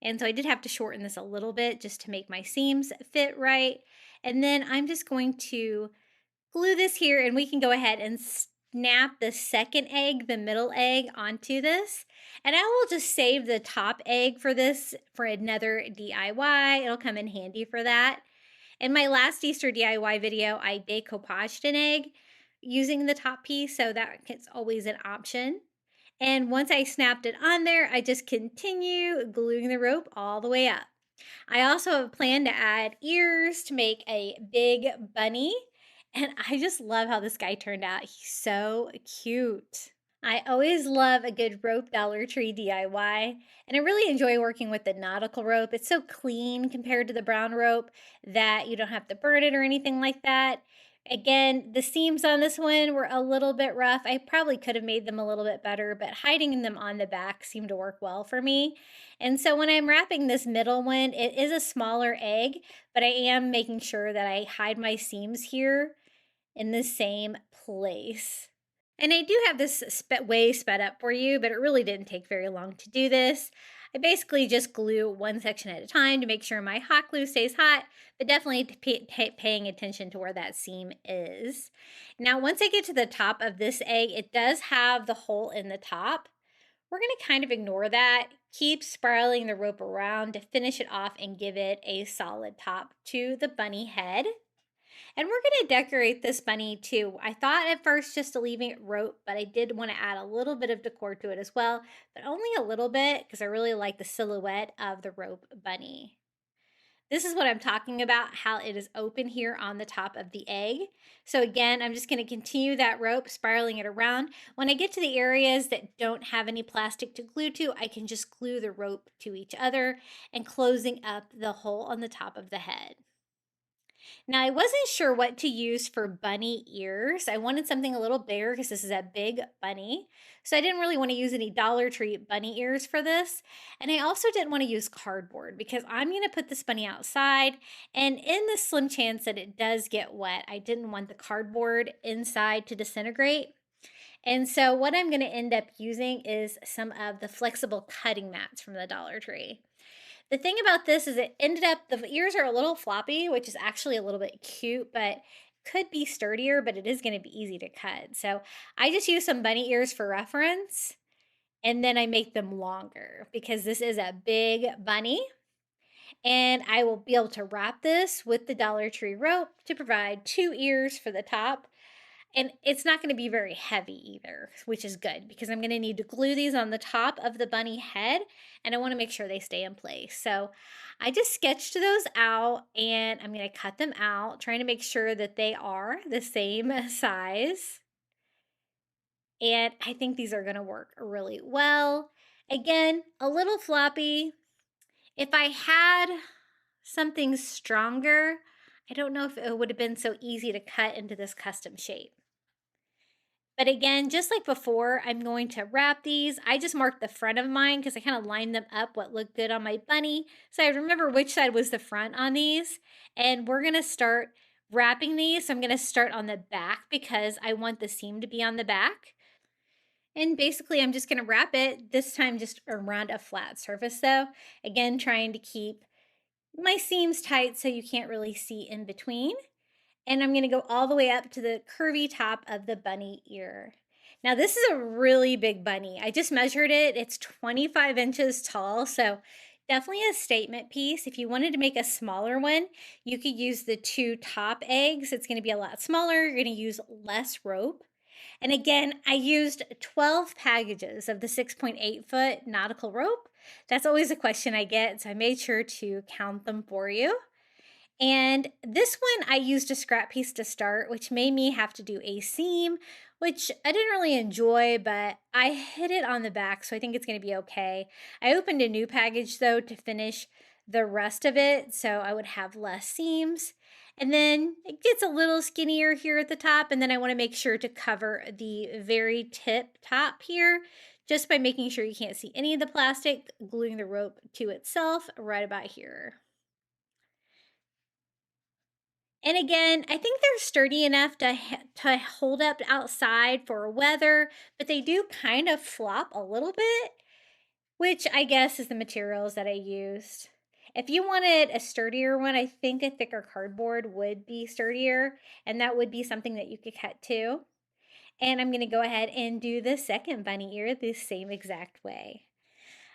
And so I did have to shorten this a little bit just to make my seams fit right. And then I'm just going to glue this here, and we can go ahead and snap the second egg, the middle egg, onto this. And I will just save the top egg for this for another DIY. It'll come in handy for that. In my last Easter DIY video, I decoupaged an egg using the top piece, so that's always an option. And once I snapped it on there, I just continue gluing the rope all the way up. I also have planned to add ears to make a big bunny, and I just love how this guy turned out. He's so cute. I always love a good rope Dollar Tree DIY, and I really enjoy working with the nautical rope. It's so clean compared to the brown rope that you don't have to burn it or anything like that. Again, the seams on this one were a little bit rough. I probably could have made them a little bit better, but hiding them on the back seemed to work well for me. And so when I'm wrapping this middle one, it is a smaller egg, but I am making sure that I hide my seams here in the same place. And I do have this way sped up for you, but it really didn't take very long to do this. I basically just glue one section at a time to make sure my hot glue stays hot, but definitely paying attention to where that seam is. Now, once I get to the top of this egg, it does have the hole in the top. We're going to kind of ignore that. Keep spiraling the rope around to finish it off and give it a solid top to the bunny head. And we're going to decorate this bunny too. I thought at first just to leaving it rope, but I did want to add a little bit of decor to it as well, but only a little bit because I really like the silhouette of the rope bunny. This is what I'm talking about, how it is open here on the top of the egg. So again, I'm just going to continue that rope, spiraling it around. When I get to the areas that don't have any plastic to glue to, I can just glue the rope to each other and closing up the hole on the top of the head. Now, I wasn't sure what to use for bunny ears. I wanted something a little bigger because this is a big bunny. So I didn't really want to use any Dollar Tree bunny ears for this. And I also didn't want to use cardboard because I'm going to put this bunny outside. And in the slim chance that it does get wet, I didn't want the cardboard inside to disintegrate. And so what I'm going to end up using is some of the flexible cutting mats from the Dollar Tree. The thing about this is it ended up, the ears are a little floppy, which is actually a little bit cute, but could be sturdier, but it is going to be easy to cut. So I just used some bunny ears for reference. and then I make them longer because this is a big bunny. And I will be able to wrap this with the Dollar Tree rope to provide 2 ears for the top. And it's not going to be very heavy either, which is good because I'm going to need to glue these on the top of the bunny head, and I want to make sure they stay in place. So I just sketched those out, and I'm going to cut them out, trying to make sure that they are the same size. And I think these are going to work really well. Again, a little floppy. If I had something stronger, I don't know if it would have been so easy to cut into this custom shape. But again, just like before, I'm going to wrap these. I just marked the front of mine because I kind of lined them up what looked good on my bunny. So I remember which side was the front on these. And we're going to start wrapping these. So I'm going to start on the back because I want the seam to be on the back. And basically, I'm just going to wrap it, this time just around a flat surface though. Again, trying to keep my seams tight so you can't really see in between. And I'm going to go all the way up to the curvy top of the bunny ear. Now this is a really big bunny. I just measured it. It's 25 inches tall, so definitely a statement piece. If you wanted to make a smaller one, you could use the 2 top eggs. It's going to be a lot smaller. You're going to use less rope. And again, I used 12 packages of the 6.8 foot nautical rope. That's always a question I get, so I made sure to count them for you. And this one I used a scrap piece to start, which made me have to do a seam, which I didn't really enjoy, but I hit it on the back, so I think it's going to be okay. I opened a new package though to finish the rest of it, so I would have less seams. And then it gets a little skinnier here at the top, and then I want to make sure to cover the very tip top here just by making sure you can't see any of the plastic, gluing the rope to itself right about here. And again, I think they're sturdy enough to hold up outside for weather, but they do kind of flop a little bit, which I guess is the materials that I used. If you wanted a sturdier one, I think a thicker cardboard would be sturdier, and that would be something that you could cut too. And I'm going to go ahead and do the second bunny ear the same exact way.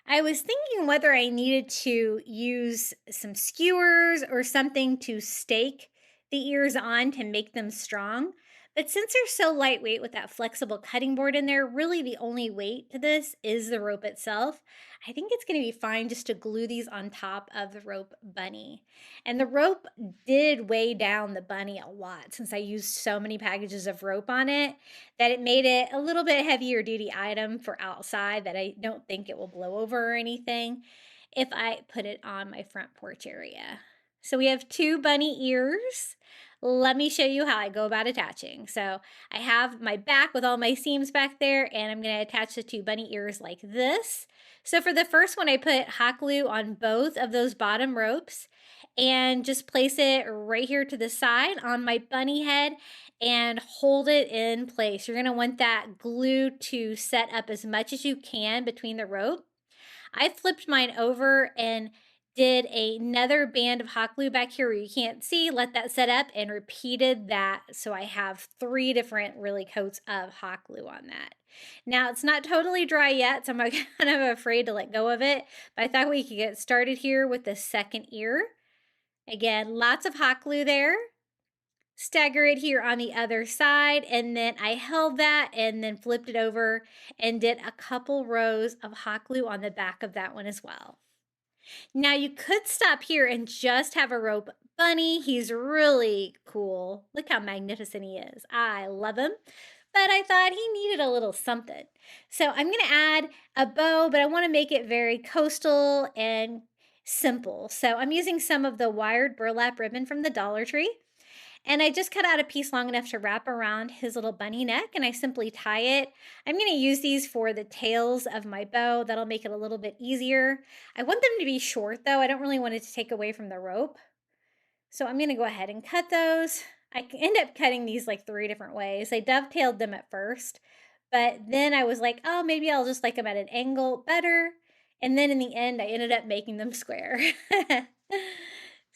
I was thinking whether I needed to use some skewers or something to stake the ears on to make them strong. But since they're so lightweight with that flexible cutting board in there, really the only weight to this is the rope itself. I think it's going to be fine just to glue these on top of the rope bunny. And the rope did weigh down the bunny a lot since I used so many packages of rope on it that it made it a little bit heavier duty item for outside that I don't think it will blow over or anything if I put it on my front porch area. So we have 2 bunny ears. Let me show you how I go about attaching. So I have my back with all my seams back there, and I'm going to attach the 2 bunny ears like this. So for the first one, I put hot glue on both of those bottom ropes and just place it right here to the side on my bunny head and hold it in place. You're going to want that glue to set up as much as you can between the rope. I flipped mine over and did another band of hot glue back here where you can't see, let that set up, and repeated that. So I have 3 different really coats of hot glue on that. Now it's not totally dry yet, so I'm kind of afraid to let go of it, but I thought we could get started here with the second ear. Again, lots of hot glue there. Stagger it here on the other side, and then I held that and then flipped it over and did a couple rows of hot glue on the back of that one as well. Now you could stop here and just have a rope bunny. He's really cool. Look how magnificent he is. I love him. But I thought he needed a little something. So I'm going to add a bow, but I want to make it very coastal and simple. So I'm using some of the wired burlap ribbon from the Dollar Tree. And I just cut out a piece long enough to wrap around his little bunny neck, and I simply tie it. I'm going to use these for the tails of my bow. That'll make it a little bit easier. I want them to be short though. I don't really want it to take away from the rope. So I'm going to go ahead and cut those. I end up cutting these like 3 different ways. I dovetailed them at first, but then I was like, oh, maybe I'll just like them at an angle better. And then in the end, I ended up making them square.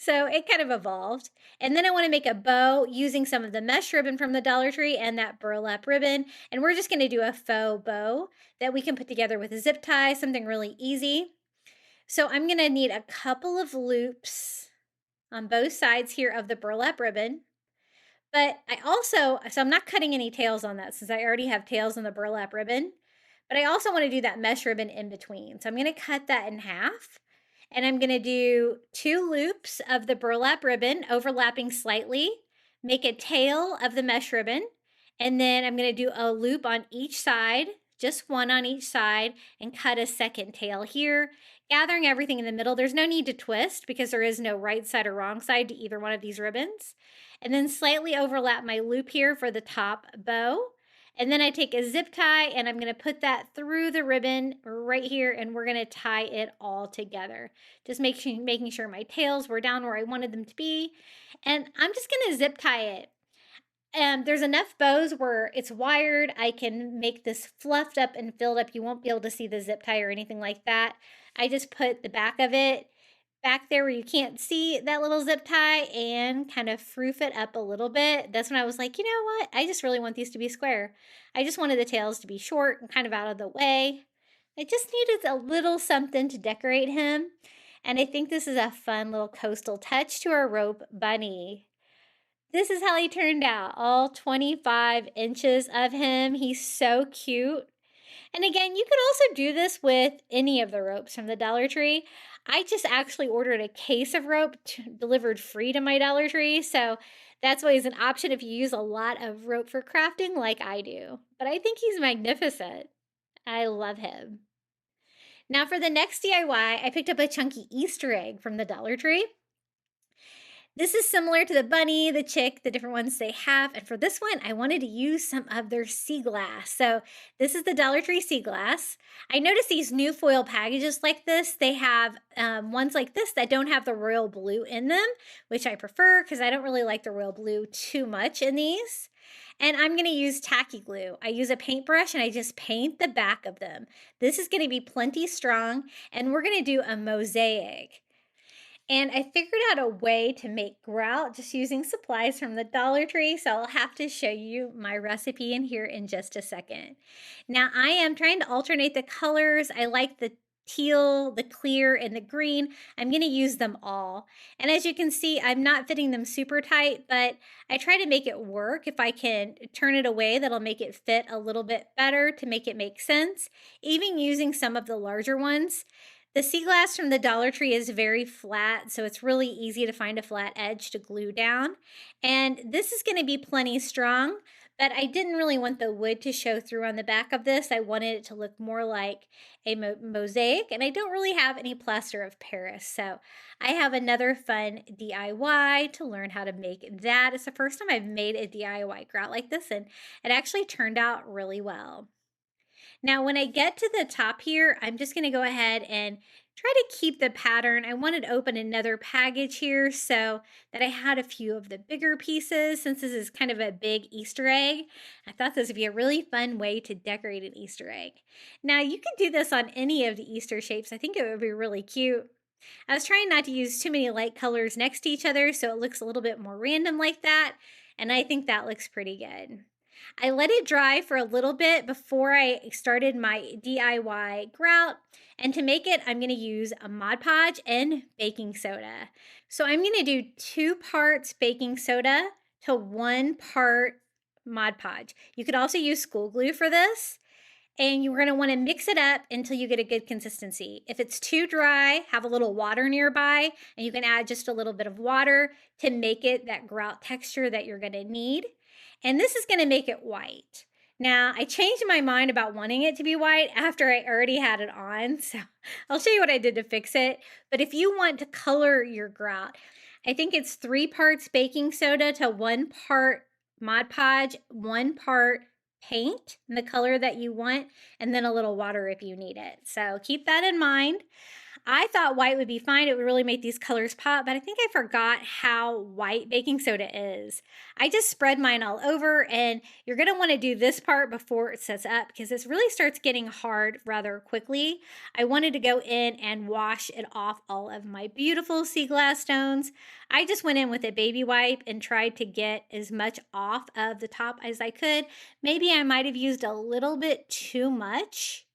So it kind of evolved. And then I want to make a bow using some of the mesh ribbon from the Dollar Tree and that burlap ribbon. And we're just going to do a faux bow that we can put together with a zip tie, something really easy. So I'm going to need a couple of loops on both sides here of the burlap ribbon. But so I'm not cutting any tails on that since I already have tails on the burlap ribbon. But I also want to do that mesh ribbon in between. So I'm going to cut that in half. And I'm going to do 2 loops of the burlap ribbon overlapping slightly, make a tail of the mesh ribbon, and then I'm going to do a loop on each side, just one on each side, and cut a second tail here, gathering everything in the middle. There's no need to twist because there is no right side or wrong side to either one of these ribbons. And then slightly overlap my loop here for the top bow. And then I take a zip tie and I'm going to put that through the ribbon right here, and we're going to tie it all together. Just making sure my tails were down where I wanted them to be. And I'm just going to zip tie it. There's enough bows where it's wired. I can make this fluffed up and filled up. You won't be able to see the zip tie or anything like that. I just put the back of it back there where you can't see that little zip tie and kind of froof it up a little bit. That's when I was like, you know what? I just really want these to be square. I just wanted the tails to be short and kind of out of the way. I just needed a little something to decorate him. And I think this is a fun little coastal touch to our robe bunny. This is how he turned out, all 25 inches of him. He's so cute. And again, you could also do this with any of the ropes from the Dollar Tree. I just actually ordered a case of rope delivered free to my Dollar Tree. So that's always an option if you use a lot of rope for crafting like I do. But I think he's magnificent. I love him. Now for the next DIY, I picked up a chunky Easter egg from the Dollar Tree. This is similar to the bunny, the chick, the different ones they have. And for this one, I wanted to use some of their sea glass. So this is the Dollar Tree sea glass. I noticed these new foil packages like this, they have ones like this that don't have the royal blue in them, which I prefer because I don't really like the royal blue too much in these. And I'm going to use tacky glue. I use a paintbrush and I just paint the back of them. This is going to be plenty strong, and we're going to do a mosaic. And I figured out a way to make grout just using supplies from the Dollar Tree, so I'll have to show you my recipe in here in just a second. Now I am trying to alternate the colors. I like the teal, the clear, and the green. I'm going to use them all. And as you can see, I'm not fitting them super tight, but I try to make it work. If I can turn it away, that'll make it fit a little bit better to make it make sense, even using some of the larger ones. The sea glass from the Dollar Tree is very flat, so it's really easy to find a flat edge to glue down. And this is going to be plenty strong, but I didn't really want the wood to show through on the back of this. I wanted it to look more like a mosaic, and I don't really have any plaster of Paris. So I have another fun DIY to learn how to make that. It's the first time I've made a DIY grout like this, and it actually turned out really well. Now, when I get to the top here, I'm just going to go ahead and try to keep the pattern. I wanted to open another package here so that I had a few of the bigger pieces. Since this is kind of a big Easter egg, I thought this would be a really fun way to decorate an Easter egg. Now, you can do this on any of the Easter shapes. I think it would be really cute. I was trying not to use too many light colors next to each other so it looks a little bit more random like that, and I think that looks pretty good. I let it dry for a little bit before I started my DIY grout. And to make it, I'm going to use a Mod Podge and baking soda. So I'm going to do 2 parts baking soda to 1 part Mod Podge. You could also use school glue for this. And you're going to want to mix it up until you get a good consistency. If it's too dry, have a little water nearby, and you can add just a little bit of water to make it that grout texture that you're going to need. And this is going to make it white. Now, I changed my mind about wanting it to be white after I already had it on, so I'll show you what I did to fix it. But if you want to color your grout, I think it's 3 parts baking soda to 1 part Mod Podge, 1 part paint in the color that you want, and then a little water if you need it. So keep that in mind. I thought white would be fine. It would really make these colors pop, but I think I forgot how white baking soda is. I just spread mine all over, and you're going to want to do this part before it sets up because this really starts getting hard rather quickly. I wanted to go in and wash it off all of my beautiful sea glass stones. I just went in with a baby wipe and tried to get as much off of the top as I could. Maybe I might have used a little bit too much.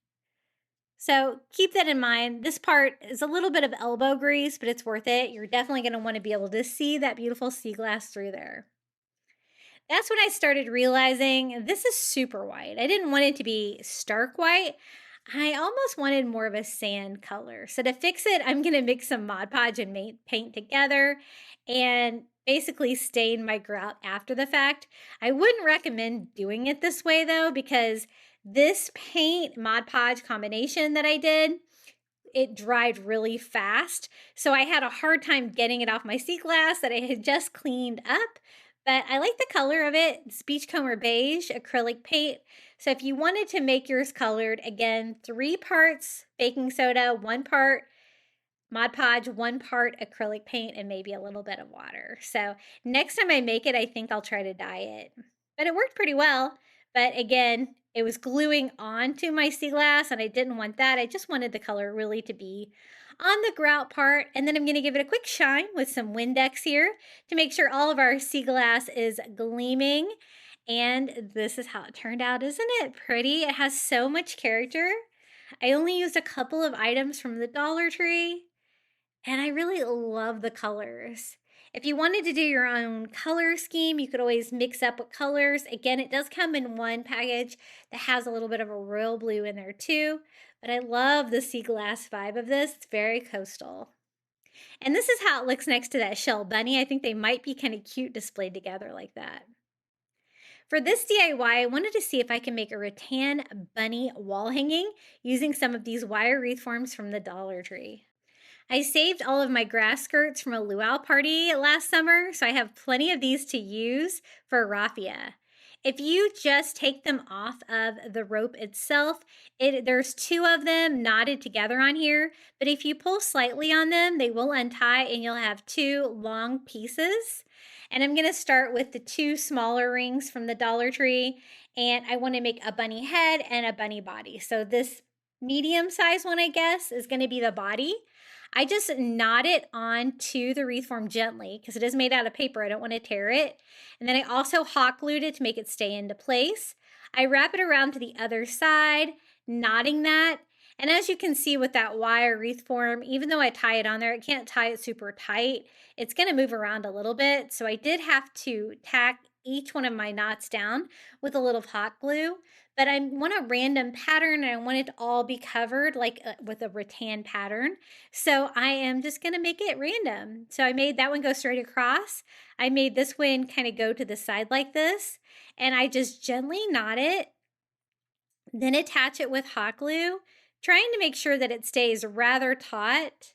So keep that in mind. This part is a little bit of elbow grease, but it's worth it. You're definitely going to want to be able to see that beautiful sea glass through there. That's when I started realizing this is super white. I didn't want it to be stark white. I almost wanted more of a sand color. So to fix it, I'm going to mix some Mod Podge and paint together and basically stain my grout after the fact. I wouldn't recommend doing it this way though, because this paint Mod Podge combination that I did, it dried really fast. So I had a hard time getting it off my sea glass that I had just cleaned up. But I like the color of it. It's Beachcomber Beige acrylic paint. So if you wanted to make yours colored, again, 3 parts baking soda, 1 part Mod Podge, 1 part acrylic paint, and maybe a little bit of water. So next time I make it, I think I'll try to dye it. But it worked pretty well. But again, it was gluing onto my sea glass, and I didn't want that. I just wanted the color really to be on the grout part. And then I'm going to give it a quick shine with some Windex here to make sure all of our sea glass is gleaming. And this is how it turned out. Isn't it pretty? It has so much character. I only used a couple of items from the Dollar Tree, and I really love the colors. If you wanted to do your own color scheme, you could always mix up with colors. Again, it does come in one package that has a little bit of a royal blue in there too. But I love the sea glass vibe of this. It's very coastal. And this is how it looks next to that shell bunny. I think they might be kind of cute displayed together like that. For this DIY, I wanted to see if I can make a rattan bunny wall hanging using some of these wire wreath forms from the Dollar Tree. I saved all of my grass skirts from a luau party last summer, so I have plenty of these to use for raffia. If you just take them off of the rope itself, there's 2 of them knotted together on here, but if you pull slightly on them, they will untie and you'll have 2 long pieces. And I'm going to start with the 2 smaller rings from the Dollar Tree, and I want to make a bunny head and a bunny body. So this medium size one, I guess, is going to be the body. I just knot it onto the wreath form gently because it is made out of paper. I don't want to tear it. And then I also hot glued it to make it stay into place. I wrap it around to the other side, knotting that. And as you can see with that wire wreath form, even though I tie it on there, I can't tie it super tight. It's going to move around a little bit. So I did have to tack each one of my knots down with a little hot glue. But I want a random pattern and I want it to all be covered like with a rattan pattern. So I am just going to make it random. So I made that one go straight across. I made this one kind of go to the side like this. And I just gently knot it, then attach it with hot glue, trying to make sure that it stays rather taut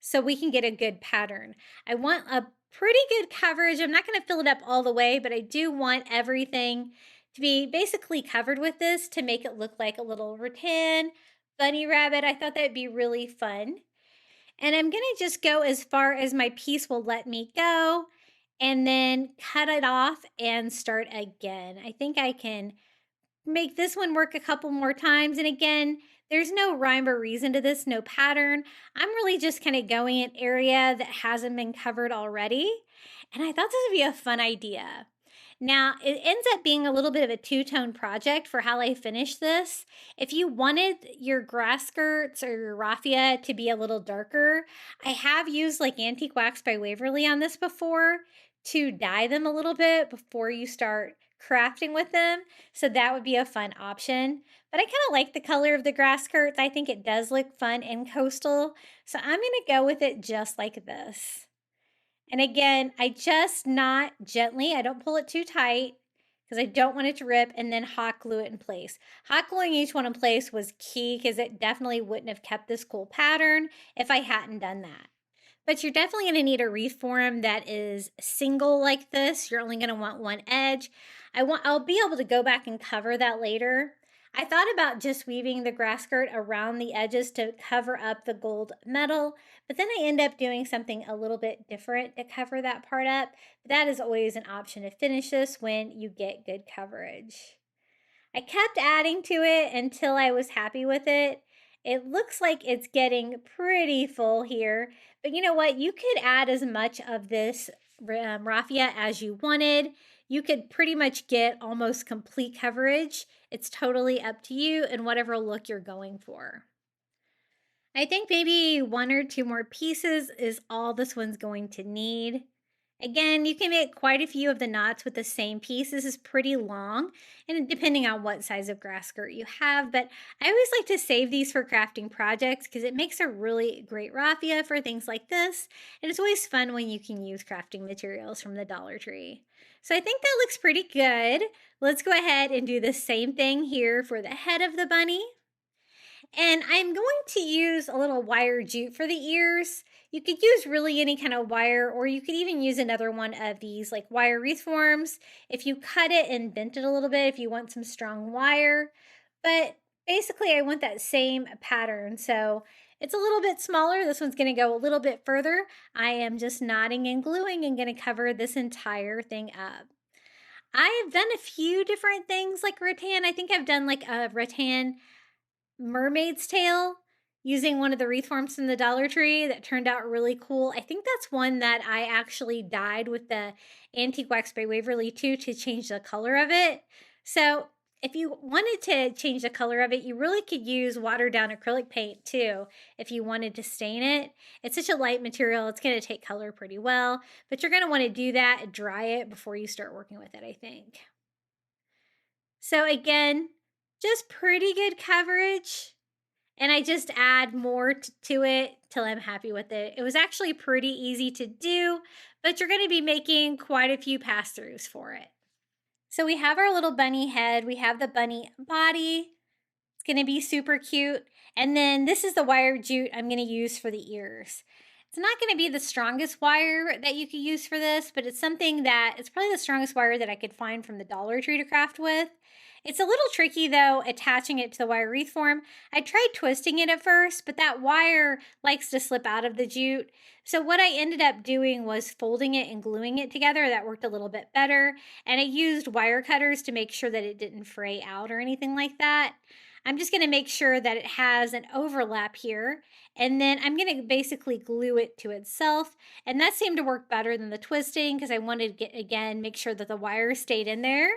so we can get a good pattern. I want a pretty good coverage. I'm not going to fill it up all the way, but I do want everything to be basically covered with this to make it look like a little rattan bunny rabbit. I thought that would be really fun. And I'm going to just go as far as my piece will let me go and then cut it off and start again. I think I can make this one work a couple more times. And again, there's no rhyme or reason to this, no pattern. I'm really just kind of going an area that hasn't been covered already. And I thought this would be a fun idea. Now, it ends up being a little bit of a 2-tone project for how I finish this. If you wanted your grass skirts or your raffia to be a little darker, I have used like Antique Wax by Waverly on this before to dye them a little bit before you start crafting with them. So that would be a fun option. But I kind of like the color of the grass skirts. I think it does look fun and coastal. So I'm going to go with it just like this. And again, I just knot gently. I don't pull it too tight because I don't want it to rip, and then hot glue it in place. Hot gluing each one in place was key because it definitely wouldn't have kept this cool pattern if I hadn't done that. But you're definitely going to need a wreath form that is single like this. You're only going to want one edge. I'll be able to go back and cover that later. I thought about just weaving the grass skirt around the edges to cover up the gold metal, but then I end up doing something a little bit different to cover that part up. But that is always an option to finish this when you get good coverage. I kept adding to it until I was happy with it. It looks like it's getting pretty full here, but you know what? You could add as much of this raffia as you wanted. You could pretty much get almost complete coverage. It's totally up to you and whatever look you're going for. I think maybe one or two more pieces is all this one's going to need. Again, you can make quite a few of the knots with the same piece. This is pretty long, and depending on what size of grass skirt you have, but I always like to save these for crafting projects because it makes a really great raffia for things like this, and it's always fun when you can use crafting materials from the Dollar Tree. So I think that looks pretty good. Let's go ahead and do the same thing here for the head of the bunny. And I'm going to use a little wire jute for the ears. You could use really any kind of wire, or you could even use another one of these like wire wreath forms if you cut it and bent it a little bit if you want some strong wire. But basically I want that same pattern. So it's a little bit smaller. This one's going to go a little bit further. I am just knotting and gluing and going to cover this entire thing up. I have done a few different things like rattan. I think I've done like a rattan mermaid's tail using one of the wreath forms from the Dollar Tree that turned out really cool. I think that's one that I actually dyed with the Antique Wax by Waverly too to change the color of it. So if you wanted to change the color of it, you really could use watered down acrylic paint too if you wanted to stain it. It's such a light material, it's going to take color pretty well, but you're going to want to do that and dry it before you start working with it, I think. So again, just pretty good coverage. And I just add more to it till I'm happy with it. It was actually pretty easy to do, but you're going to be making quite a few pass-throughs for it. So we have our little bunny head. We have the bunny body. It's going to be super cute. And then this is the wire jute I'm going to use for the ears. It's not going to be the strongest wire that you could use for this, but it's something that it's probably the strongest wire that I could find from the Dollar Tree to craft with. It's a little tricky though, attaching it to the wire wreath form. I tried twisting it at first, but that wire likes to slip out of the jute. So what I ended up doing was folding it and gluing it together. That worked a little bit better. And I used wire cutters to make sure that it didn't fray out or anything like that. I'm just going to make sure that it has an overlap here. And then I'm going to basically glue it to itself. And that seemed to work better than the twisting because I wanted to, again, make sure that the wire stayed in there.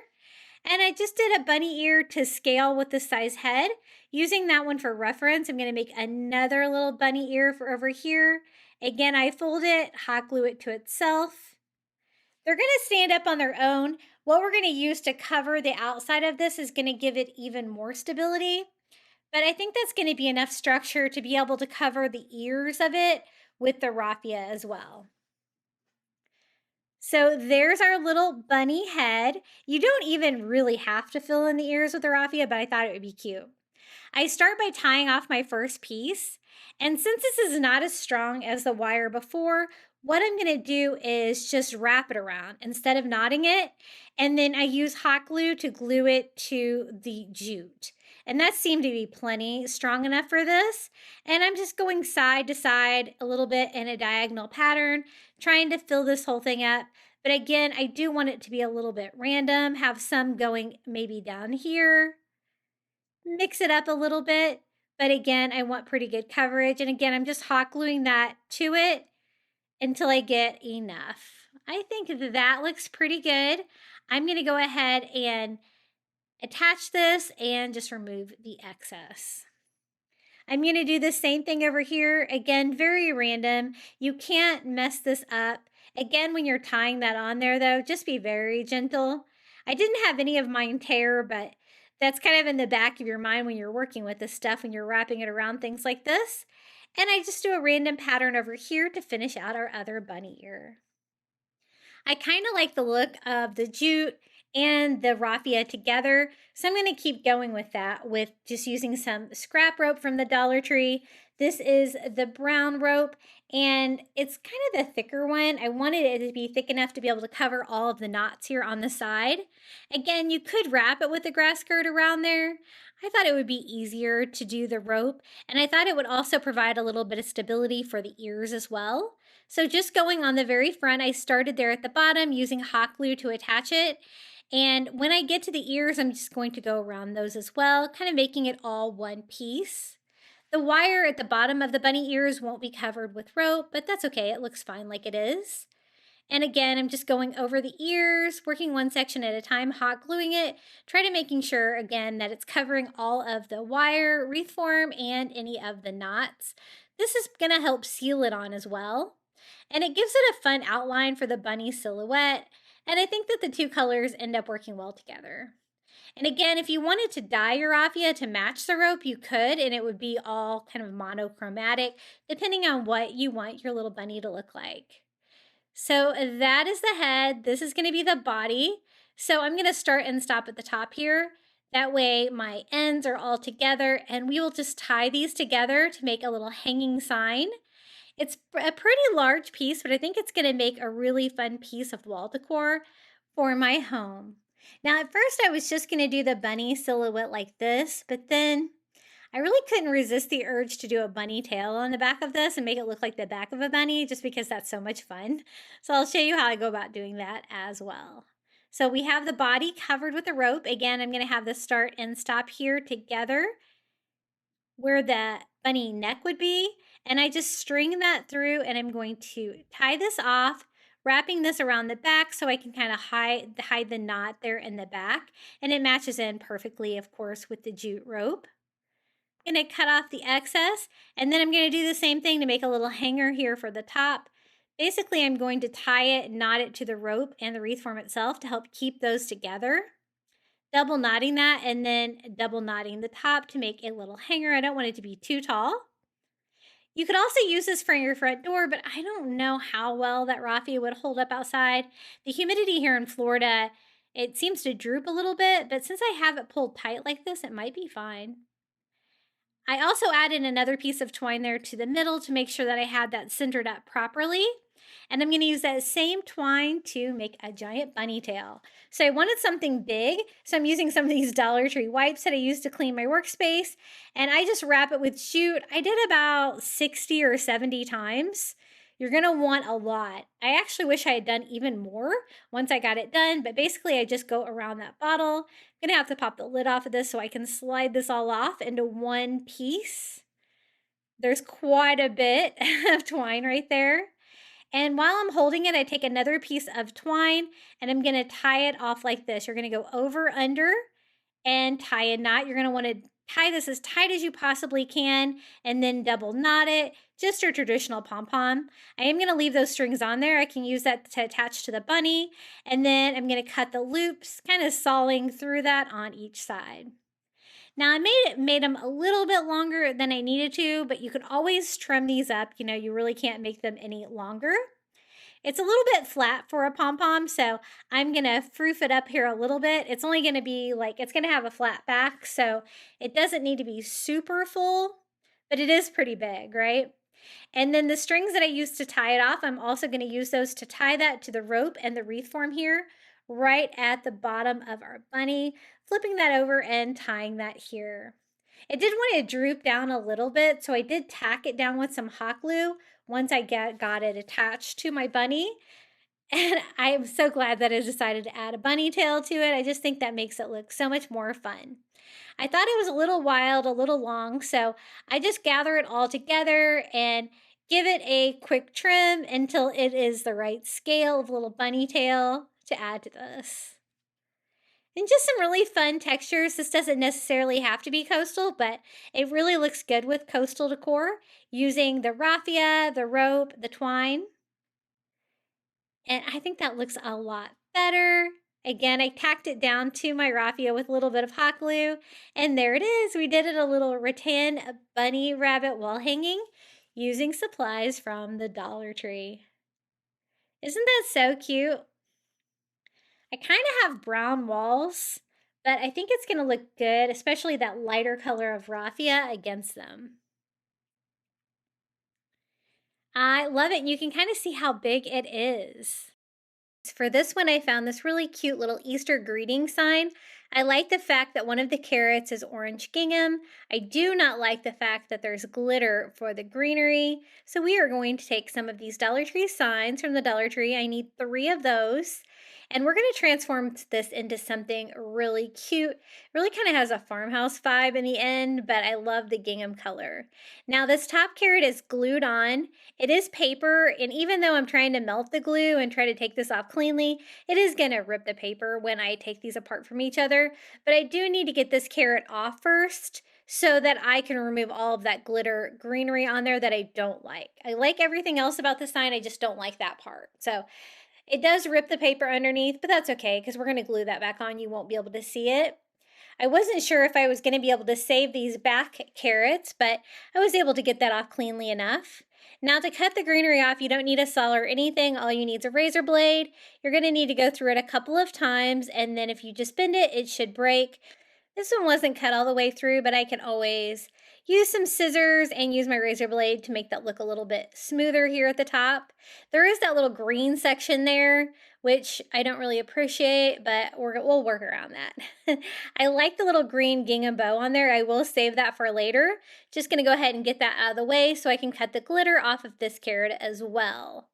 And I just did a bunny ear to scale with the size head. Using that one for reference, I'm going to make another little bunny ear for over here. Again, I fold it, hot glue it to itself. They're going to stand up on their own. What we're going to use to cover the outside of this is going to give it even more stability. But I think that's going to be enough structure to be able to cover the ears of it with the raffia as well. So there's our little bunny head. You don't even really have to fill in the ears with the raffia, but I thought it would be cute. I start by tying off my first piece. And since this is not as strong as the wire before, what I'm going to do is just wrap it around instead of knotting it. And then I use hot glue to glue it to the jute. And that seemed to be plenty strong enough for this. And I'm just going side to side a little bit in a diagonal pattern, trying to fill this whole thing up. But again, I do want it to be a little bit random, have some going maybe down here, mix it up a little bit. But again, I want pretty good coverage. And again, I'm just hot gluing that to it until I get enough. I think that looks pretty good. I'm going to go ahead and attach this and just remove the excess. I'm going to do the same thing over here. Again, very random. You can't mess this up. Again, when you're tying that on there though, just be very gentle. I didn't have any of mine tear, but that's kind of in the back of your mind when you're working with this stuff, when you're wrapping it around things like this. And I just do a random pattern over here to finish out our other bunny ear. I kind of like the look of the jute and the raffia together, so I'm going to keep going with that with just using some scrap rope from the Dollar Tree. This is the brown rope, And it's kind of the thicker one. I wanted it to be thick enough to be able to cover all of the knots here on the side. Again, you could wrap it with the grass skirt around there. I thought it would be easier to do the rope, and I thought it would also provide a little bit of stability for the ears as well. So just going on the very front, I started there at the bottom using hot glue to attach it. And when I get to the ears, I'm just going to go around those as well, kind of making it all one piece. The wire at the bottom of the bunny ears won't be covered with rope, but that's okay. It looks fine like it is. And again, I'm just going over the ears, working one section at a time, hot gluing it, try to making sure, again, that it's covering all of the wire, wreath form, and any of the knots. This is going to help seal it on as well. And it gives it a fun outline for the bunny silhouette. And I think that the two colors end up working well together. And again, if you wanted to dye your raffia to match the rope, you could, and it would be all kind of monochromatic, depending on what you want your little bunny to look like. So that is the head. This is going to be the body. So I'm going to start and stop at the top here. That way my ends are all together, and we will just tie these together to make a little hanging sign. It's a pretty large piece, but I think it's going to make a really fun piece of wall decor for my home. Now, at first I was just going to do the bunny silhouette like this, but then I really couldn't resist the urge to do a bunny tail on the back of this and make it look like the back of a bunny, just because that's so much fun. So I'll show you how I go about doing that as well. So we have the body covered with a rope. Again, I'm going to have the start and stop here together where the bunny neck would be. And I just string that through, and I'm going to tie this off, wrapping this around the back so I can kind of hide the knot there in the back. And it matches in perfectly, of course, with the jute rope. I'm going to cut off the excess, and then I'm going to do the same thing to make a little hanger here for the top. Basically, I'm going to tie it, knot it to the rope and the wreath form itself to help keep those together. Double knotting that, and then double knotting the top to make a little hanger. I don't want it to be too tall. You could also use this for your front door, but I don't know how well that raffia would hold up outside. The humidity here in Florida, it seems to droop a little bit, but since I have it pulled tight like this, it might be fine. I also added another piece of twine there to the middle to make sure that I had that centered up properly. And I'm going to use that same twine to make a giant bunny tail. So I wanted something big, so I'm using some of these Dollar Tree wipes that I used to clean my workspace, and I just wrap it with jute. I did about 60 or 70 times. You're going to want a lot. I actually wish I had done even more once I got it done, but basically I just go around that bottle. I'm going to have to pop the lid off of this so I can slide this all off into one piece. There's quite a bit of twine right there. And while I'm holding it, I take another piece of twine and I'm going to tie it off like this. You're going to go over, under, and tie a knot. You're going to want to tie this as tight as you possibly can and then double knot it, just a traditional pom-pom. I am going to leave those strings on there. I can use that to attach to the bunny. And then I'm going to cut the loops, kind of sawing through that on each side. Now I made them a little bit longer than I needed to, but you can always trim these up. You know, you really can't make them any longer. It's a little bit flat for a pom-pom, so I'm gonna froof it up here a little bit. It's only gonna be like, it's gonna have a flat back, so it doesn't need to be super full, but it is pretty big, right? And then the strings that I used to tie it off, I'm also gonna use those to tie that to the rope and the wreath form here, right at the bottom of our bunny, flipping that over and tying that here. It did want to droop down a little bit, so I did tack it down with some hot glue once I got it attached to my bunny. And I'm so glad that I decided to add a bunny tail to it. I just think that makes it look so much more fun. I thought it was a little wild, a little long, so I just gather it all together and give it a quick trim until it is the right scale of little bunny tail to add to this. And just some really fun textures. This doesn't necessarily have to be coastal, but it really looks good with coastal decor using the raffia, the rope, the twine. And I think that looks a lot better. Again, I tacked it down to my raffia with a little bit of hot glue, and there it is. We did it a little rattan bunny rabbit wall hanging using supplies from the Dollar Tree. Isn't that so cute? I kind of have brown walls, but I think it's going to look good, especially that lighter color of raffia against them. I love it. And you can kind of see how big it is. For this one, I found this really cute little Easter greeting sign. I like the fact that one of the carrots is orange gingham. I do not like the fact that there's glitter for the greenery. So we are going to take some of these Dollar Tree signs from the Dollar Tree. I need 3 of those. And we're going to transform this into something really cute. Really kind of has a farmhouse vibe in the end, but I love the gingham color. Now this top carrot is glued on. It is paper, and even though I'm trying to melt the glue and try to take this off cleanly, it is going to rip the paper when I take these apart from each other. But I do need to get this carrot off first so that I can remove all of that glitter greenery on there that I don't like. I like everything else about the sign, I just don't like that part. So it does rip the paper underneath, but that's okay because we're going to glue that back on. You won't be able to see it. I wasn't sure if I was going to be able to save these back carrots, but I was able to get that off cleanly enough. Now to cut the greenery off, you don't need a saw or anything. All you need is a razor blade. You're going to need to go through it a couple of times, and then if you just bend it, it should break. This one wasn't cut all the way through, but I can always use some scissors and use my razor blade to make that look a little bit smoother here at the top. There is that little green section there, which I don't really appreciate, but we'll work around that. I like the little green gingham bow on there. I will save that for later. Just gonna go ahead and get that out of the way so I can cut the glitter off of this carrot as well.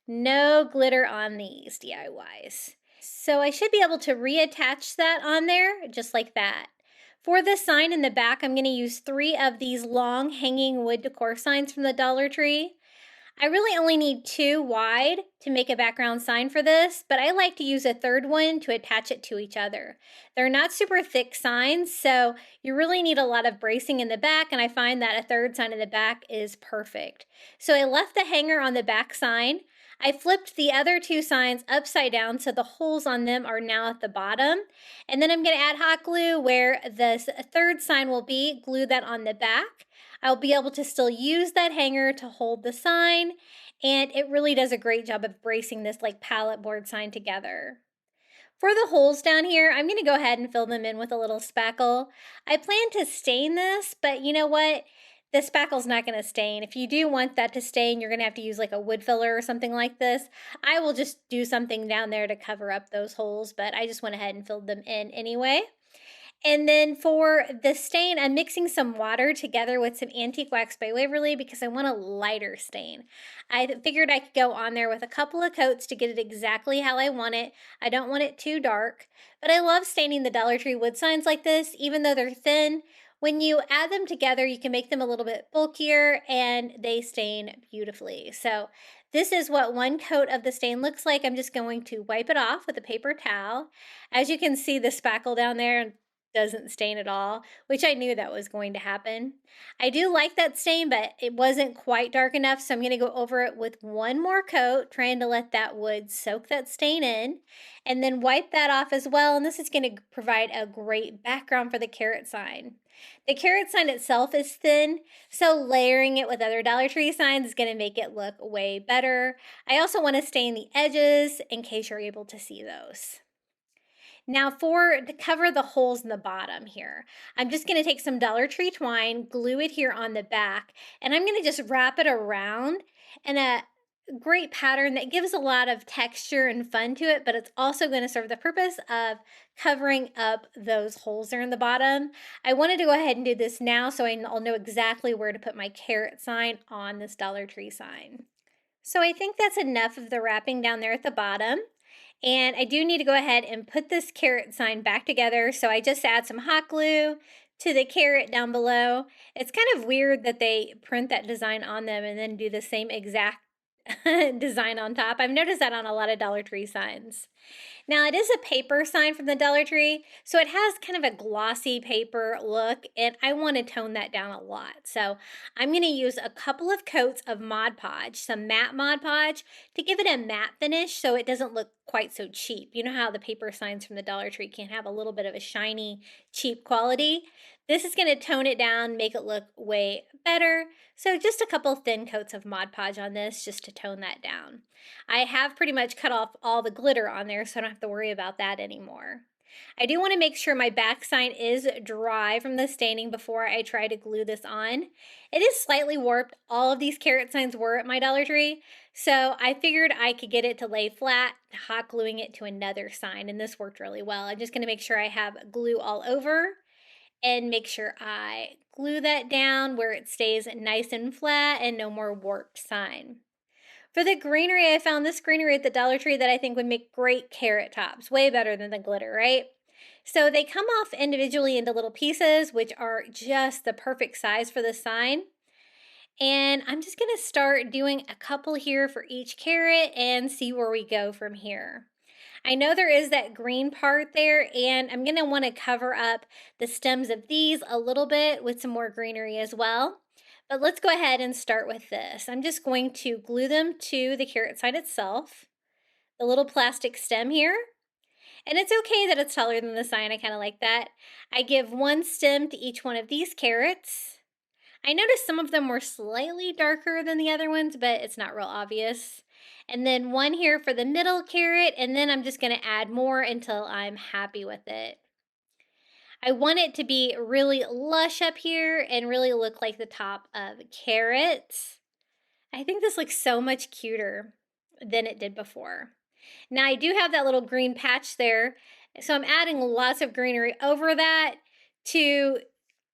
No glitter on these DIYs. So I should be able to reattach that on there just like that. For the sign in the back, I'm going to use 3 of these long hanging wood decor signs from the Dollar Tree. I really only need 2 wide to make a background sign for this, but I like to use a 3rd one to attach it to each other. They're not super thick signs, so you really need a lot of bracing in the back, and I find that a 3rd sign in the back is perfect. So I left the hanger on the back sign. I flipped the other 2 signs upside down so the holes on them are now at the bottom. And then I'm going to add hot glue where the 3rd sign will be, glue that on the back. I'll be able to still use that hanger to hold the sign, and it really does a great job of bracing this like pallet board sign together. For the holes down here, I'm going to go ahead and fill them in with a little spackle. I plan to stain this, but you know what? The spackle's not going to stain. If you do want that to stain, you're going to have to use like a wood filler or something like this. I will just do something down there to cover up those holes, but I just went ahead and filled them in anyway. And then for the stain, I'm mixing some water together with some Antique Wax by Waverly because I want a lighter stain. I figured I could go on there with a couple of coats to get it exactly how I want it. I don't want it too dark, but I love staining the Dollar Tree wood signs like this, even though they're thin. When you add them together, you can make them a little bit bulkier and they stain beautifully. So this is what 1 coat of the stain looks like. I'm just going to wipe it off with a paper towel. As you can see, the spackle down there doesn't stain at all, which I knew that was going to happen. I do like that stain, but it wasn't quite dark enough, so I'm going to go over it with 1 more coat, trying to let that wood soak that stain in, and then wipe that off as well, and this is going to provide a great background for the carrot sign. The carrot sign itself is thin, so layering it with other Dollar Tree signs is going to make it look way better. I also want to stain the edges in case you're able to see those. Now to cover the holes in the bottom here, I'm just going to take some Dollar Tree twine, glue it here on the back, and I'm going to just wrap it around in a great pattern that gives a lot of texture and fun to it, but it's also going to serve the purpose of covering up those holes there in the bottom. I wanted to go ahead and do this now so I'll know exactly where to put my carrot sign on this Dollar Tree sign. So I think that's enough of the wrapping down there at the bottom. And I do need to go ahead and put this carrot sign back together. So I just add some hot glue to the carrot down below. It's kind of weird that they print that design on them and then do the same exact design on top. I've noticed that on a lot of Dollar Tree signs. Now it is a paper sign from the Dollar Tree, so it has kind of a glossy paper look, and I want to tone that down a lot. So I'm going to use a couple of coats of Mod Podge, some matte Mod Podge, to give it a matte finish so it doesn't look quite so cheap. You know how the paper signs from the Dollar Tree can have a little bit of a shiny, cheap quality? This is going to tone it down, make it look way better. So just a couple thin coats of Mod Podge on this just to tone that down. I have pretty much cut off all the glitter on there, so I don't have to worry about that anymore. I do want to make sure my back sign is dry from the staining before I try to glue this on. It is slightly warped. All of these carrot signs were at my Dollar Tree, so I figured I could get it to lay flat, hot gluing it to another sign, and this worked really well. I'm just going to make sure I have glue all over and make sure I glue that down where it stays nice and flat and no more warped sign. For the greenery, I found this greenery at the Dollar Tree that I think would make great carrot tops, way better than the glitter, right? So they come off individually into little pieces, which are just the perfect size for the sign. And I'm just gonna start doing a couple here for each carrot and see where we go from here. I know there is that green part there, and I'm gonna wanna cover up the stems of these a little bit with some more greenery as well. But let's go ahead and start with this. I'm just going to glue them to the carrot sign itself, the little plastic stem here. And it's okay that it's taller than the sign, I kind of like that. I give one stem to each one of these carrots. I noticed some of them were slightly darker than the other ones, but it's not real obvious. And then one here for the middle carrot, and then I'm just gonna add more until I'm happy with it. I want it to be really lush up here and really look like the top of carrots. I think this looks so much cuter than it did before. Now I do have that little green patch there, so I'm adding lots of greenery over that to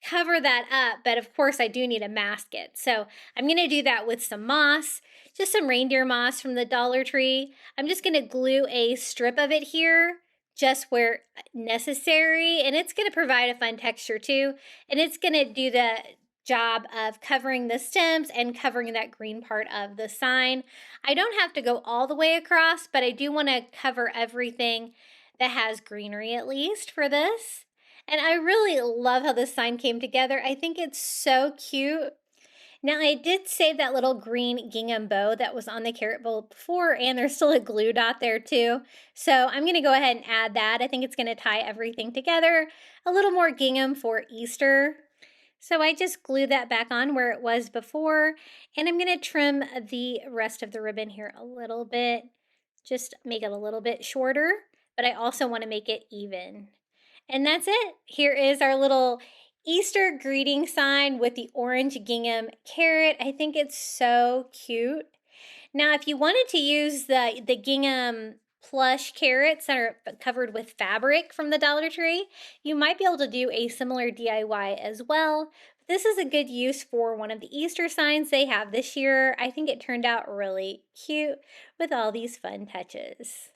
cover that up, but of course I do need to mask it. So I'm gonna do that with some moss, just some reindeer moss from the Dollar Tree. I'm just gonna glue a strip of it here just where necessary, and it's going to provide a fun texture too, and it's going to do the job of covering the stems and covering that green part of the sign. I don't have to go all the way across, but I do want to cover everything that has greenery at least for this. And I really love how this sign came together. I think it's so cute. Now I did save that little green gingham bow that was on the carrot bowl before, and there's still a glue dot there too. So I'm gonna go ahead and add that. I think it's gonna tie everything together. A little more gingham for Easter. So I just glued that back on where it was before, and I'm gonna trim the rest of the ribbon here a little bit, just make it a little bit shorter, but I also wanna make it even. And that's it. Here is our little Easter greeting sign with the orange gingham carrot. I think it's so cute. Now, if you wanted to use the gingham plush carrots that are covered with fabric from the Dollar Tree, you might be able to do a similar DIY as well. This is a good use for one of the Easter signs they have this year. I think it turned out really cute with all these fun touches.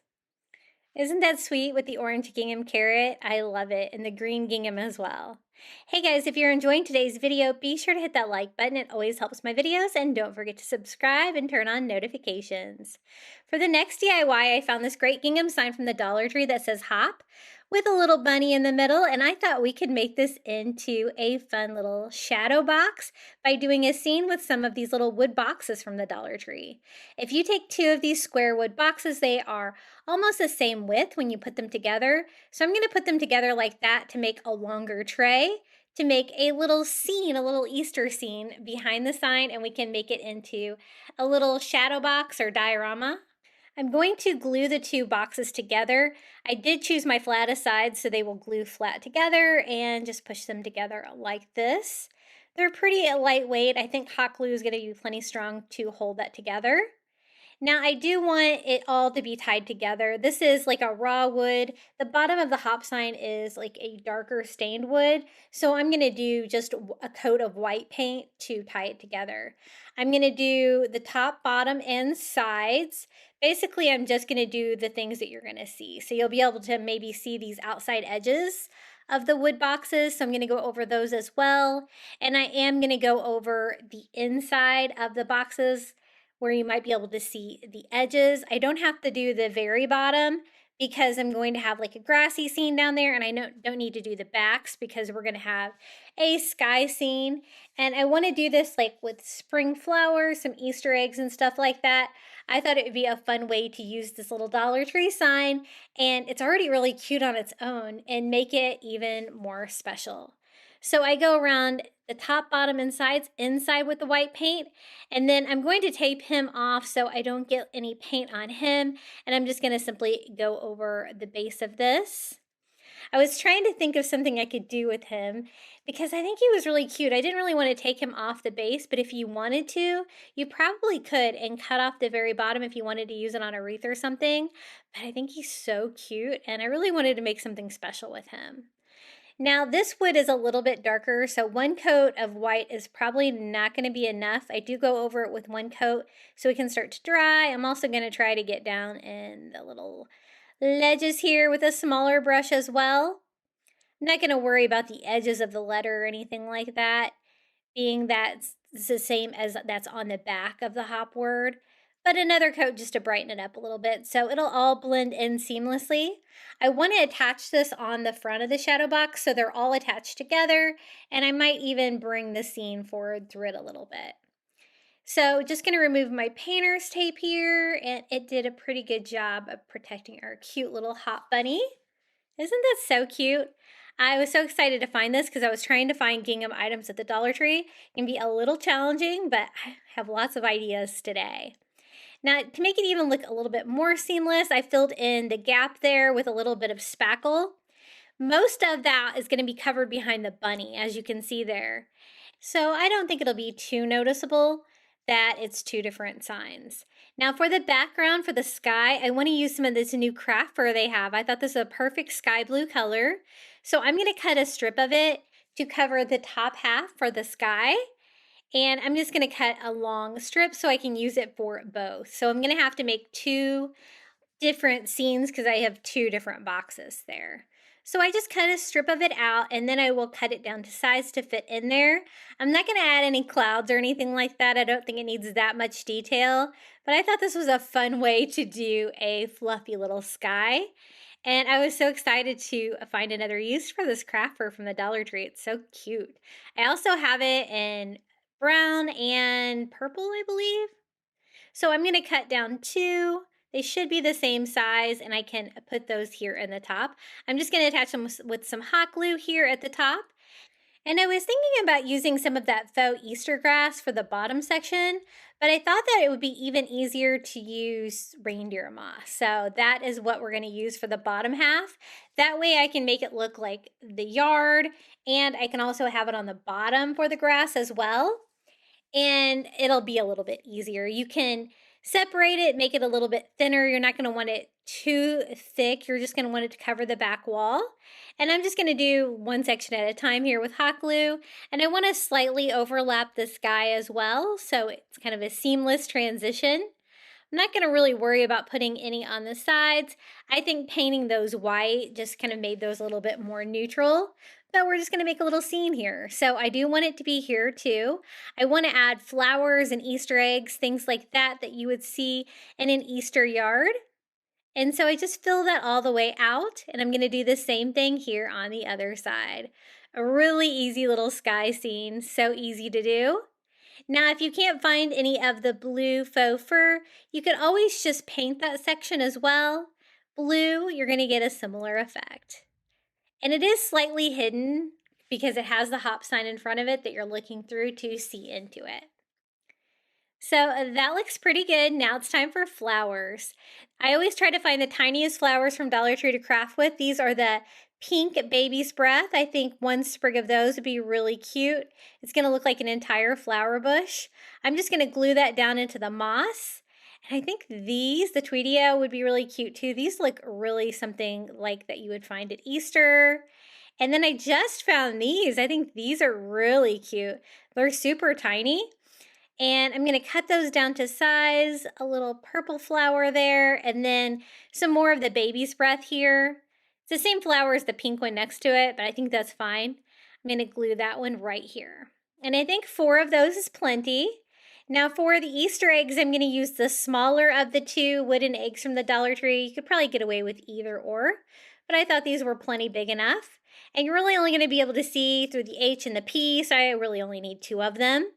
Isn't that sweet with the orange gingham carrot? I love it, and the green gingham as well. Hey guys, if you're enjoying today's video, be sure to hit that like button. It always helps my videos, and don't forget to subscribe and turn on notifications. For the next DIY, I found this great gingham sign from the Dollar Tree that says hop with a little bunny in the middle, and I thought we could make this into a fun little shadow box by doing a scene with some of these little wood boxes from the Dollar Tree. If you take two of these square wood boxes, they are almost the same width when you put them together. So I'm going to put them together like that to make a longer tray, to make a little scene, a little Easter scene behind the sign, and we can make it into a little shadow box or diorama. I'm going to glue the two boxes together. I did choose my flattest sides so they will glue flat together, and just push them together like this. They're pretty lightweight. I think hot glue is going to be plenty strong to hold that together. Now I do want it all to be tied together. This is like a raw wood. The bottom of the hop sign is like a darker stained wood. So I'm gonna do just a coat of white paint to tie it together. I'm gonna do the top, bottom, and sides. Basically, I'm just gonna do the things that you're gonna see. So you'll be able to maybe see these outside edges of the wood boxes. So I'm gonna go over those as well. And I am gonna go over the inside of the boxes where you might be able to see the edges. I don't have to do the very bottom because I'm going to have like a grassy scene down there, and I don't need to do the backs because we're gonna have a sky scene. And I wanna do this like with spring flowers, some Easter eggs and stuff like that. I thought it would be a fun way to use this little Dollar Tree sign, and it's already really cute on its own, and make it even more special. So I go around the top, bottom, and sides inside with the white paint, and then I'm going to tape him off so I don't get any paint on him, and I'm just going to simply go over the base of this. I was trying to think of something I could do with him because I think he was really cute. I didn't really want to take him off the base, but if you wanted to, you probably could and cut off the very bottom if you wanted to use it on a wreath or something. But I think he's so cute, and I really wanted to make something special with him. Now, this wood is a little bit darker, so one coat of white is probably not going to be enough. I do go over it with one coat so it can start to dry. I'm also going to try to get down in the little ledges here with a smaller brush as well. I'm not going to worry about the edges of the letter or anything like that, being that it's the same as that's on the back of the hop word, but another coat just to brighten it up a little bit so it'll all blend in seamlessly. I want to attach this on the front of the shadow box so they're all attached together, and I might even bring the scene forward through it a little bit. So just going to remove my painter's tape here, and it did a pretty good job of protecting our cute little hop bunny. Isn't that so cute? I was so excited to find this because I was trying to find gingham items at the Dollar Tree. It can be a little challenging, but I have lots of ideas today. Now, to make it even look a little bit more seamless, I filled in the gap there with a little bit of spackle. Most of that is going to be covered behind the bunny, as you can see there. So I don't think it'll be too noticeable that it's two different signs. Now for the background for the sky, I want to use some of this new craft fur they have. I thought this was a perfect sky blue color. So I'm going to cut a strip of it to cover the top half for the sky. And I'm just going to cut a long strip so I can use it for both. So I'm going to have to make two different scenes because I have two different boxes there. So I just cut a strip of it out, and then I will cut it down to size to fit in there. I'm not going to add any clouds or anything like that. I don't think it needs that much detail, but I thought this was a fun way to do a fluffy little sky. And I was so excited to find another use for this craft fur from the Dollar Tree. It's so cute. I also have it in brown and purple, I believe. So I'm going to cut down two. They should be the same size, and I can put those here in the top. I'm just going to attach them with some hot glue here at the top. And I was thinking about using some of that faux Easter grass for the bottom section, but I thought that it would be even easier to use reindeer moss. So that is what we're going to use for the bottom half. That way I can make it look like the yard, and I can also have it on the bottom for the grass as well. And it'll be a little bit easier. You can separate it, make it a little bit thinner. You're not going to want it too thick. You're just going to want it to cover the back wall. And I'm just going to do one section at a time here with hot glue. And I want to slightly overlap the sky as well, so it's kind of a seamless transition. I'm not going to really worry about putting any on the sides. I think painting those white just kind of made those a little bit more neutral. But we're just going to make a little scene here. So I do want it to be here too. I want to add flowers and Easter eggs, things like that that you would see in an Easter yard. And so I just fill that all the way out, and I'm going to do the same thing here on the other side. A really easy little sky scene, so easy to do. Now, if you can't find any of the blue faux fur, you can always just paint that section as well. Blue, you're going to get a similar effect. And it is slightly hidden because it has the hop sign in front of it that you're looking through to see into it. So that looks pretty good. Now it's time for flowers. I always try to find the tiniest flowers from Dollar Tree to craft with. These are the pink baby's breath. I think one sprig of those would be really cute. It's going to look like an entire flower bush. I'm just going to glue that down into the moss. And I think these, the Tweedio, would be really cute too. These look really something like that you would find at Easter. And then I just found these. I think these are really cute. They're super tiny. And I'm going to cut those down to size, a little purple flower there, and then some more of the baby's breath here. It's the same flower as the pink one next to it, but I think that's fine. I'm going to glue that one right here. And I think 4 of those is plenty. Now for the Easter eggs, I'm going to use the smaller of the 2 wooden eggs from the Dollar Tree. You could probably get away with either or, but I thought these were plenty big enough. And you're really only going to be able to see through the H and the P, so I really only need 2 of them.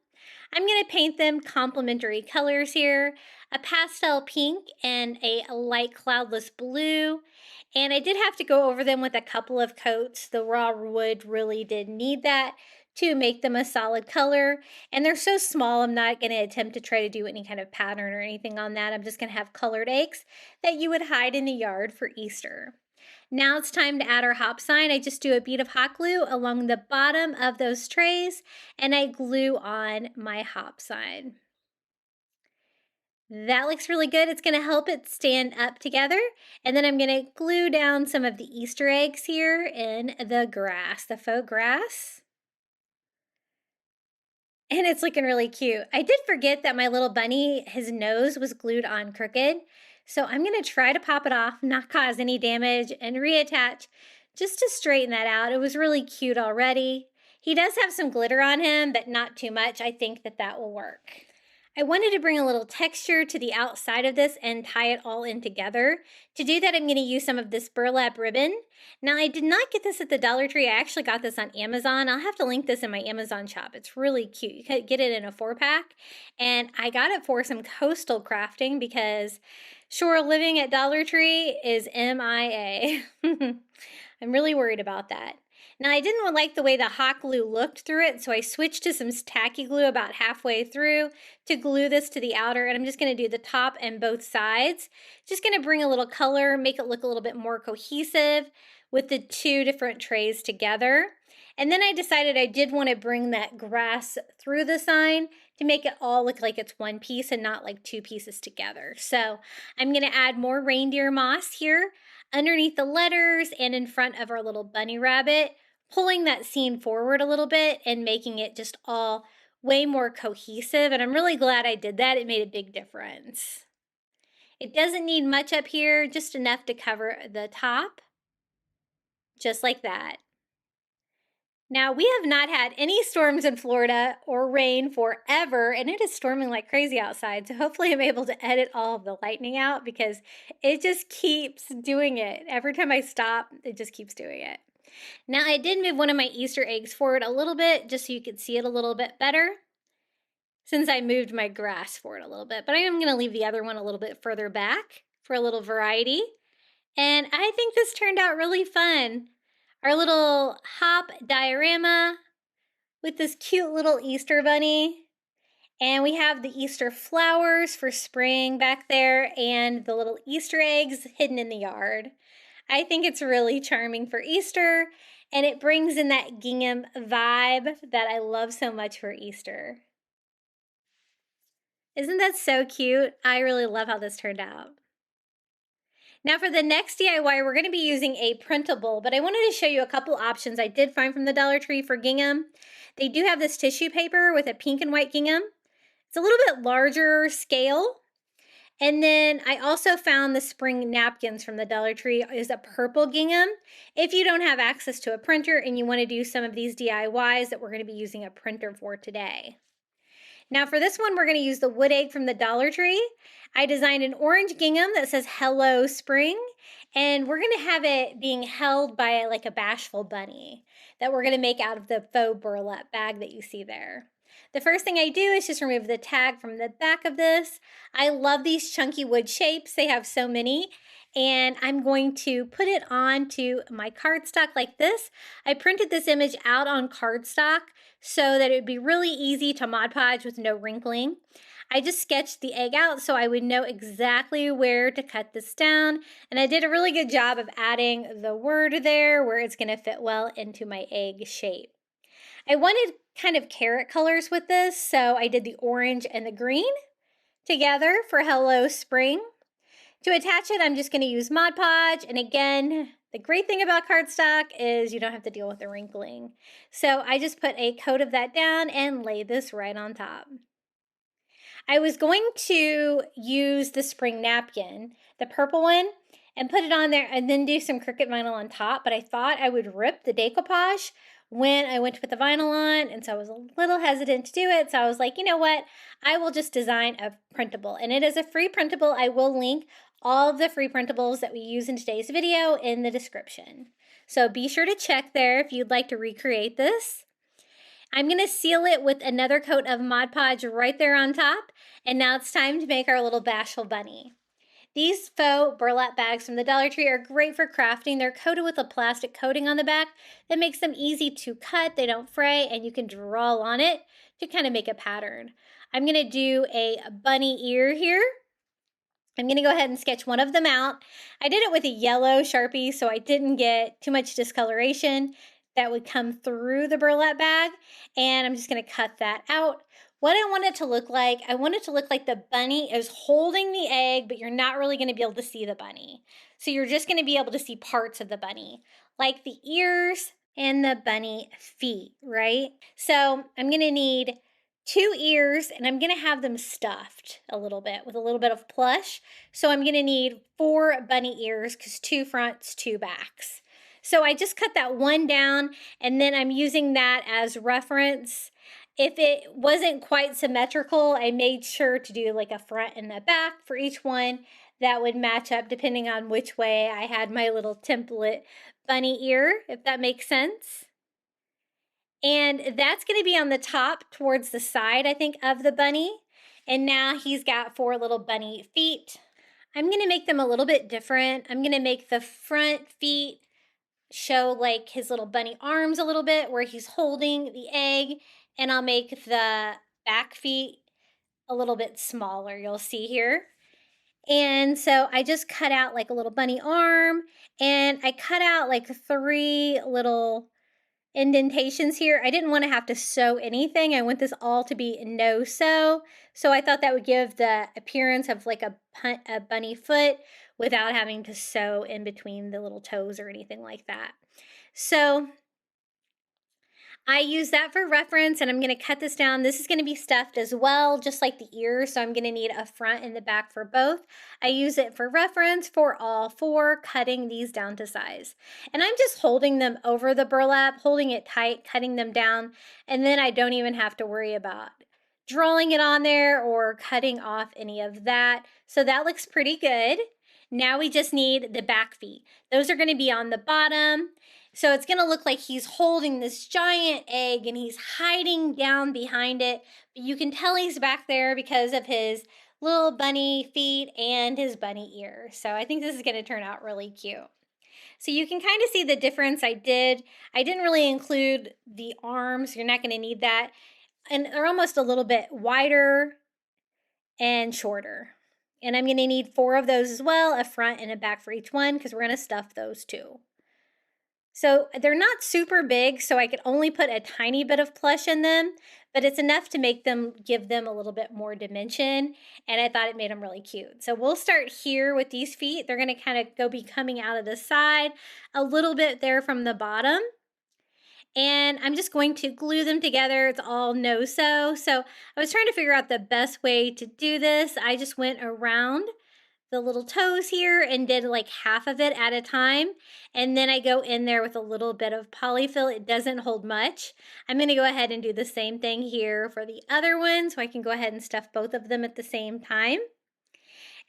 I'm going to paint them complementary colors here, a pastel pink and a light cloudless blue. And I did have to go over them with a couple of coats. The raw wood really did need that to make them a solid color. And they're so small, I'm not going to attempt to try to do any kind of pattern or anything on that. I'm just going to have colored eggs that you would hide in the yard for Easter. Now it's time to add our hop sign. I just do a bead of hot glue along the bottom of those trays and I glue on my hop sign. That looks really good. It's going to help it stand up together. And then I'm going to glue down some of the Easter eggs here in the grass, the faux grass. And it's looking really cute. I did forget that my little bunny, his nose was glued on crooked. So I'm going to try to pop it off, not cause any damage, and reattach just to straighten that out. It was really cute already. He does have some glitter on him, but not too much. I think that that will work. I wanted to bring a little texture to the outside of this and tie it all in together. To do that, I'm going to use some of this burlap ribbon. Now, I did not get this at the Dollar Tree. I actually got this on Amazon. I'll have to link this in my Amazon shop. It's really cute. You can get it in a 4-pack. And I got it for some coastal crafting because shore living at Dollar Tree is MIA. I'm really worried about that. Now, I didn't like the way the hot glue looked through it, so I switched to some tacky glue about halfway through to glue this to the outer, and I'm just going to do the top and both sides. Just going to bring a little color, make it look a little bit more cohesive with the two different trays together. And then I decided I did want to bring that grass through the sign to make it all look like it's one piece and not like two pieces together. So I'm going to add more reindeer moss here underneath the letters and in front of our little bunny rabbit, pulling that scene forward a little bit and making it just all way more cohesive. And I'm really glad I did that. It made a big difference. It doesn't need much up here, just enough to cover the top, just like that. Now, we have not had any storms in Florida or rain forever, and it is storming like crazy outside. So hopefully I'm able to edit all of the lightning out because it just keeps doing it. Every time I stop, it just keeps doing it. Now, I did move one of my Easter eggs forward a little bit just so you could see it a little bit better since I moved my grass forward a little bit. But I am going to leave the other one a little bit further back for a little variety. And I think this turned out really fun. Our little hop diorama with this cute little Easter bunny. And we have the Easter flowers for spring back there and the little Easter eggs hidden in the yard. I think it's really charming for Easter, and it brings in that gingham vibe that I love so much for Easter. Isn't that so cute? I really love how this turned out. Now for the next DIY, we're going to be using a printable, but I wanted to show you a couple options I did find from the Dollar Tree for gingham. They do have this tissue paper with a pink and white gingham. It's a little bit larger scale. And then I also found the spring napkins from the Dollar Tree is a purple gingham. If you don't have access to a printer and you want to do some of these DIYs that we're going to be using a printer for today. Now for this one, we're going to use the wood egg from the Dollar Tree. I designed an orange gingham that says Hello Spring, and we're going to have it being held by like a bashful bunny that we're going to make out of the faux burlap bag that you see there. The first thing I do is just remove the tag from the back of this. I love these chunky wood shapes. They have so many. And I'm going to put it onto my cardstock like this. I printed this image out on cardstock so that it would be really easy to Mod Podge with no wrinkling. I just sketched the egg out so I would know exactly where to cut this down. And I did a really good job of adding the word there where it's going to fit well into my egg shape. I wanted kind of carrot colors with this, so I did the orange and the green together for Hello Spring. To attach it, I'm just going to use Mod Podge, and again, the great thing about cardstock is you don't have to deal with the wrinkling. So I just put a coat of that down and lay this right on top. I was going to use the spring napkin, the purple one, and put it on there and then do some Cricut vinyl on top, but I thought I would rip the decoupage when I went to put the vinyl on, and so I was a little hesitant to do it. So I was like, you know what, I will just design a printable, and it is a free printable. I will link all of the free printables that we use in today's video in the description. So be sure to check there if you'd like to recreate this. I'm going to seal it with another coat of Mod Podge right there on top, and now it's time to make our little bashful bunny. These faux burlap bags from the Dollar Tree are great for crafting. They're coated with a plastic coating on the back that makes them easy to cut. They don't fray, and you can draw on it to kind of make a pattern. I'm going to do a bunny ear here. I'm going to go ahead and sketch one of them out. I did it with a yellow Sharpie, so I didn't get too much discoloration that would come through the burlap bag. And I'm just going to cut that out. What I want it to look like, I want it to look like the bunny is holding the egg, but you're not really going to be able to see the bunny. So you're just going to be able to see parts of the bunny, like the ears and the bunny feet, right? So I'm going to need 2 ears, and I'm gonna have them stuffed a little bit with a little bit of plush. So I'm gonna need 4 bunny ears, because 2 fronts, 2 backs. So I just cut that one down, and then I'm using that as reference. If it wasn't quite symmetrical, I made sure to do like a front and a back for each one that would match up depending on which way I had my little template bunny ear, if that makes sense. And that's going to be on the top towards the side, I think, of the bunny. And now he's got 4 little bunny feet. I'm going to make them a little bit different. I'm going to make the front feet show like his little bunny arms a little bit where he's holding the egg. And I'll make the back feet a little bit smaller, you'll see here. And so I just cut out like a little bunny arm, and I cut out like 3 little indentations here. I didn't want to have to sew anything. I want this all to be no sew. So I thought that would give the appearance of like a bunny foot without having to sew in between the little toes or anything like that. So I use that for reference, and I'm going to cut this down. This is going to be stuffed as well, just like the ears, so I'm going to need a front and the back for both. I use it for reference for all 4, cutting these down to size. And I'm just holding them over the burlap, holding it tight, cutting them down, and then I don't even have to worry about drawing it on there or cutting off any of that. So that looks pretty good. Now we just need the back feet. Those are going to be on the bottom. So it's going to look like he's holding this giant egg and he's hiding down behind it. But you can tell he's back there because of his little bunny feet and his bunny ear. So I think this is going to turn out really cute. So you can kind of see the difference I did. I didn't really include the arms. You're not going to need that. And they're almost a little bit wider and shorter. And I'm going to need 4 of those as well, a front and a back for each one, because we're going to stuff those too. So they're not super big, so I could only put a tiny bit of plush in them, but it's enough to make them, give them a little bit more dimension, and I thought it made them really cute. So we'll start here with these feet. They're going to kind of be coming out of the side, a little bit there from the bottom. And I'm just going to glue them together. It's all no-sew. So I was trying to figure out the best way to do this. I just went around the little toes here and did like half of it at a time. And then I go in there with a little bit of polyfill. It doesn't hold much. I'm going to go ahead and do the same thing here for the other one, so I can go ahead and stuff both of them at the same time.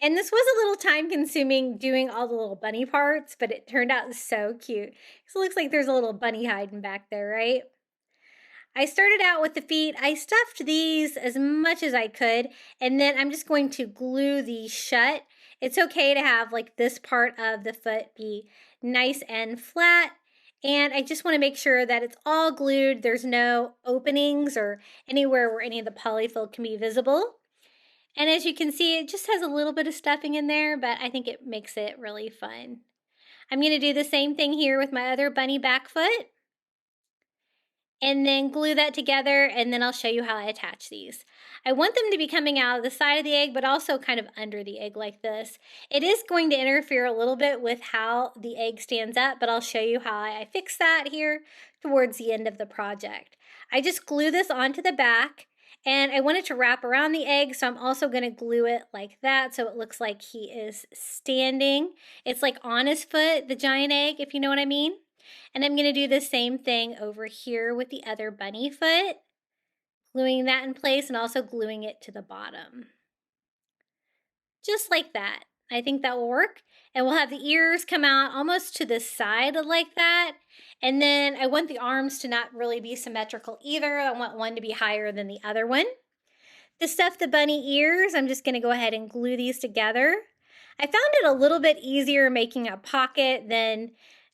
And this was a little time consuming doing all the little bunny parts, but it turned out so cute. So it looks like there's a little bunny hiding back there, right? I started out with the feet. I stuffed these as much as I could, and then I'm just going to glue these shut. It's okay to have like this part of the foot be nice and flat, and I just want to make sure that it's all glued. There's no openings or anywhere where any of the polyfill can be visible. And as you can see, it just has a little bit of stuffing in there, but I think it makes it really fun. I'm going to do the same thing here with my other bunny back foot. And then glue that together, and then I'll show you how I attach these. I want them to be coming out of the side of the egg, but also kind of under the egg like this. It is going to interfere a little bit with how the egg stands up, but I'll show you how I fix that here towards the end of the project. I just glue this onto the back, and I want it to wrap around the egg, so I'm also going to glue it like that so it looks like he is standing. It's like on his foot, the giant egg, if you know what I mean. And I'm going to do the same thing over here with the other bunny foot, gluing that in place and also gluing it to the bottom. Just like that. I think that will work. And we'll have the ears come out almost to the side like that. And then I want the arms to not really be symmetrical either. I want one to be higher than the other one. To stuff the bunny ears, I'm just going to go ahead and glue these together. I found it a little bit easier making a pocket than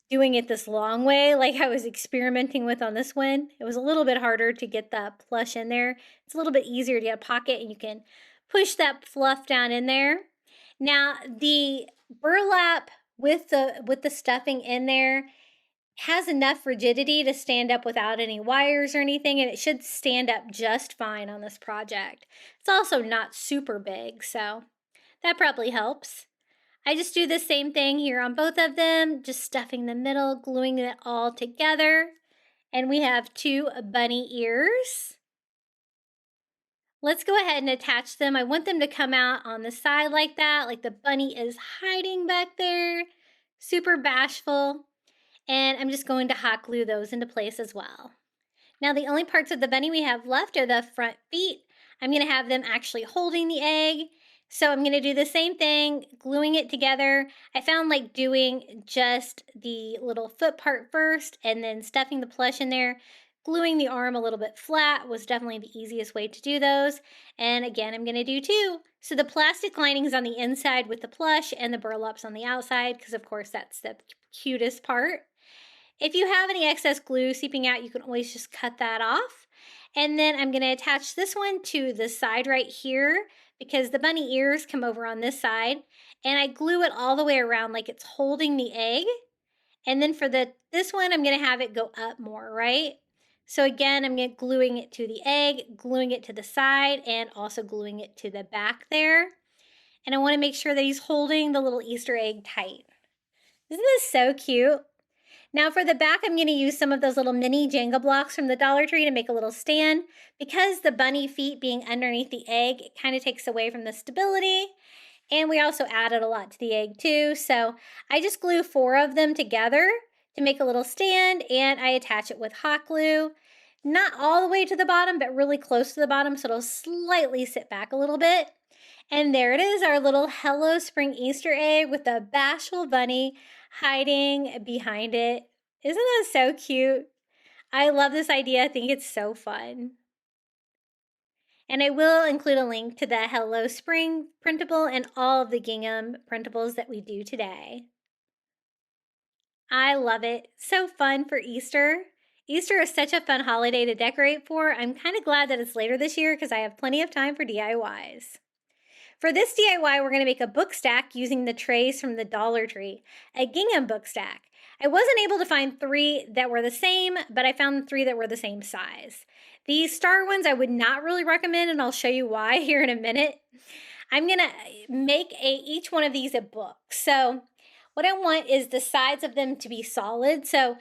doing it this long way like I was experimenting with on this one. It was a little bit harder to get that plush in there. It's a little bit easier to get a pocket, and you can push that fluff down in there. Now, the burlap with the stuffing in there has enough rigidity to stand up without any wires or anything, and it should stand up just fine on this project. It's also not super big, so that probably helps. I just do the same thing here on both of them, just stuffing the middle, gluing it all together. And we have 2 bunny ears. Let's go ahead and attach them. I want them to come out on the side like that, like the bunny is hiding back there, super bashful. And I'm just going to hot glue those into place as well. Now the only parts of the bunny we have left are the front feet. I'm going to have them actually holding the egg. So I'm going to do the same thing, gluing it together. I found like doing just the little foot part first and then stuffing the plush in there. Gluing the arm a little bit flat was definitely the easiest way to do those. And again, I'm going to do 2. So the plastic lining is on the inside with the plush and the burlap's on the outside because of course that's the cutest part. If you have any excess glue seeping out, you can always just cut that off. And then I'm going to attach this one to the side right here because the bunny ears come over on this side. And I glue it all the way around like it's holding the egg. And then for this one, I'm going to have it go up more, right? So again, I'm gluing it to the egg, gluing it to the side, and also gluing it to the back there. And I want to make sure that he's holding the little Easter egg tight. Isn't this so cute? Now for the back, I'm going to use some of those little mini Jenga blocks from the Dollar Tree to make a little stand. Because the bunny feet being underneath the egg, it kind of takes away from the stability. And we also added a lot to the egg too. So I just glue 4 of them together to make a little stand, and I attach it with hot glue. Not all the way to the bottom, but really close to the bottom, so it'll slightly sit back a little bit. And there it is, our little Hello Spring Easter egg with the bashful bunny hiding behind it. Isn't that so cute? I love this idea. I think it's so fun. And I will include a link to the Hello Spring printable and all of the gingham printables that we do today. I love it. So fun for Easter. Easter is such a fun holiday to decorate for. I'm kind of glad that it's later this year because I have plenty of time for DIYs. For this DIY, we're going to make a book stack using the trays from the Dollar Tree, a gingham book stack. I wasn't able to find 3 that were the same, but I found 3 that were the same size. These star ones I would not really recommend, and I'll show you why here in a minute. I'm going to make each one of these a book. So what I want is the sides of them to be solid. So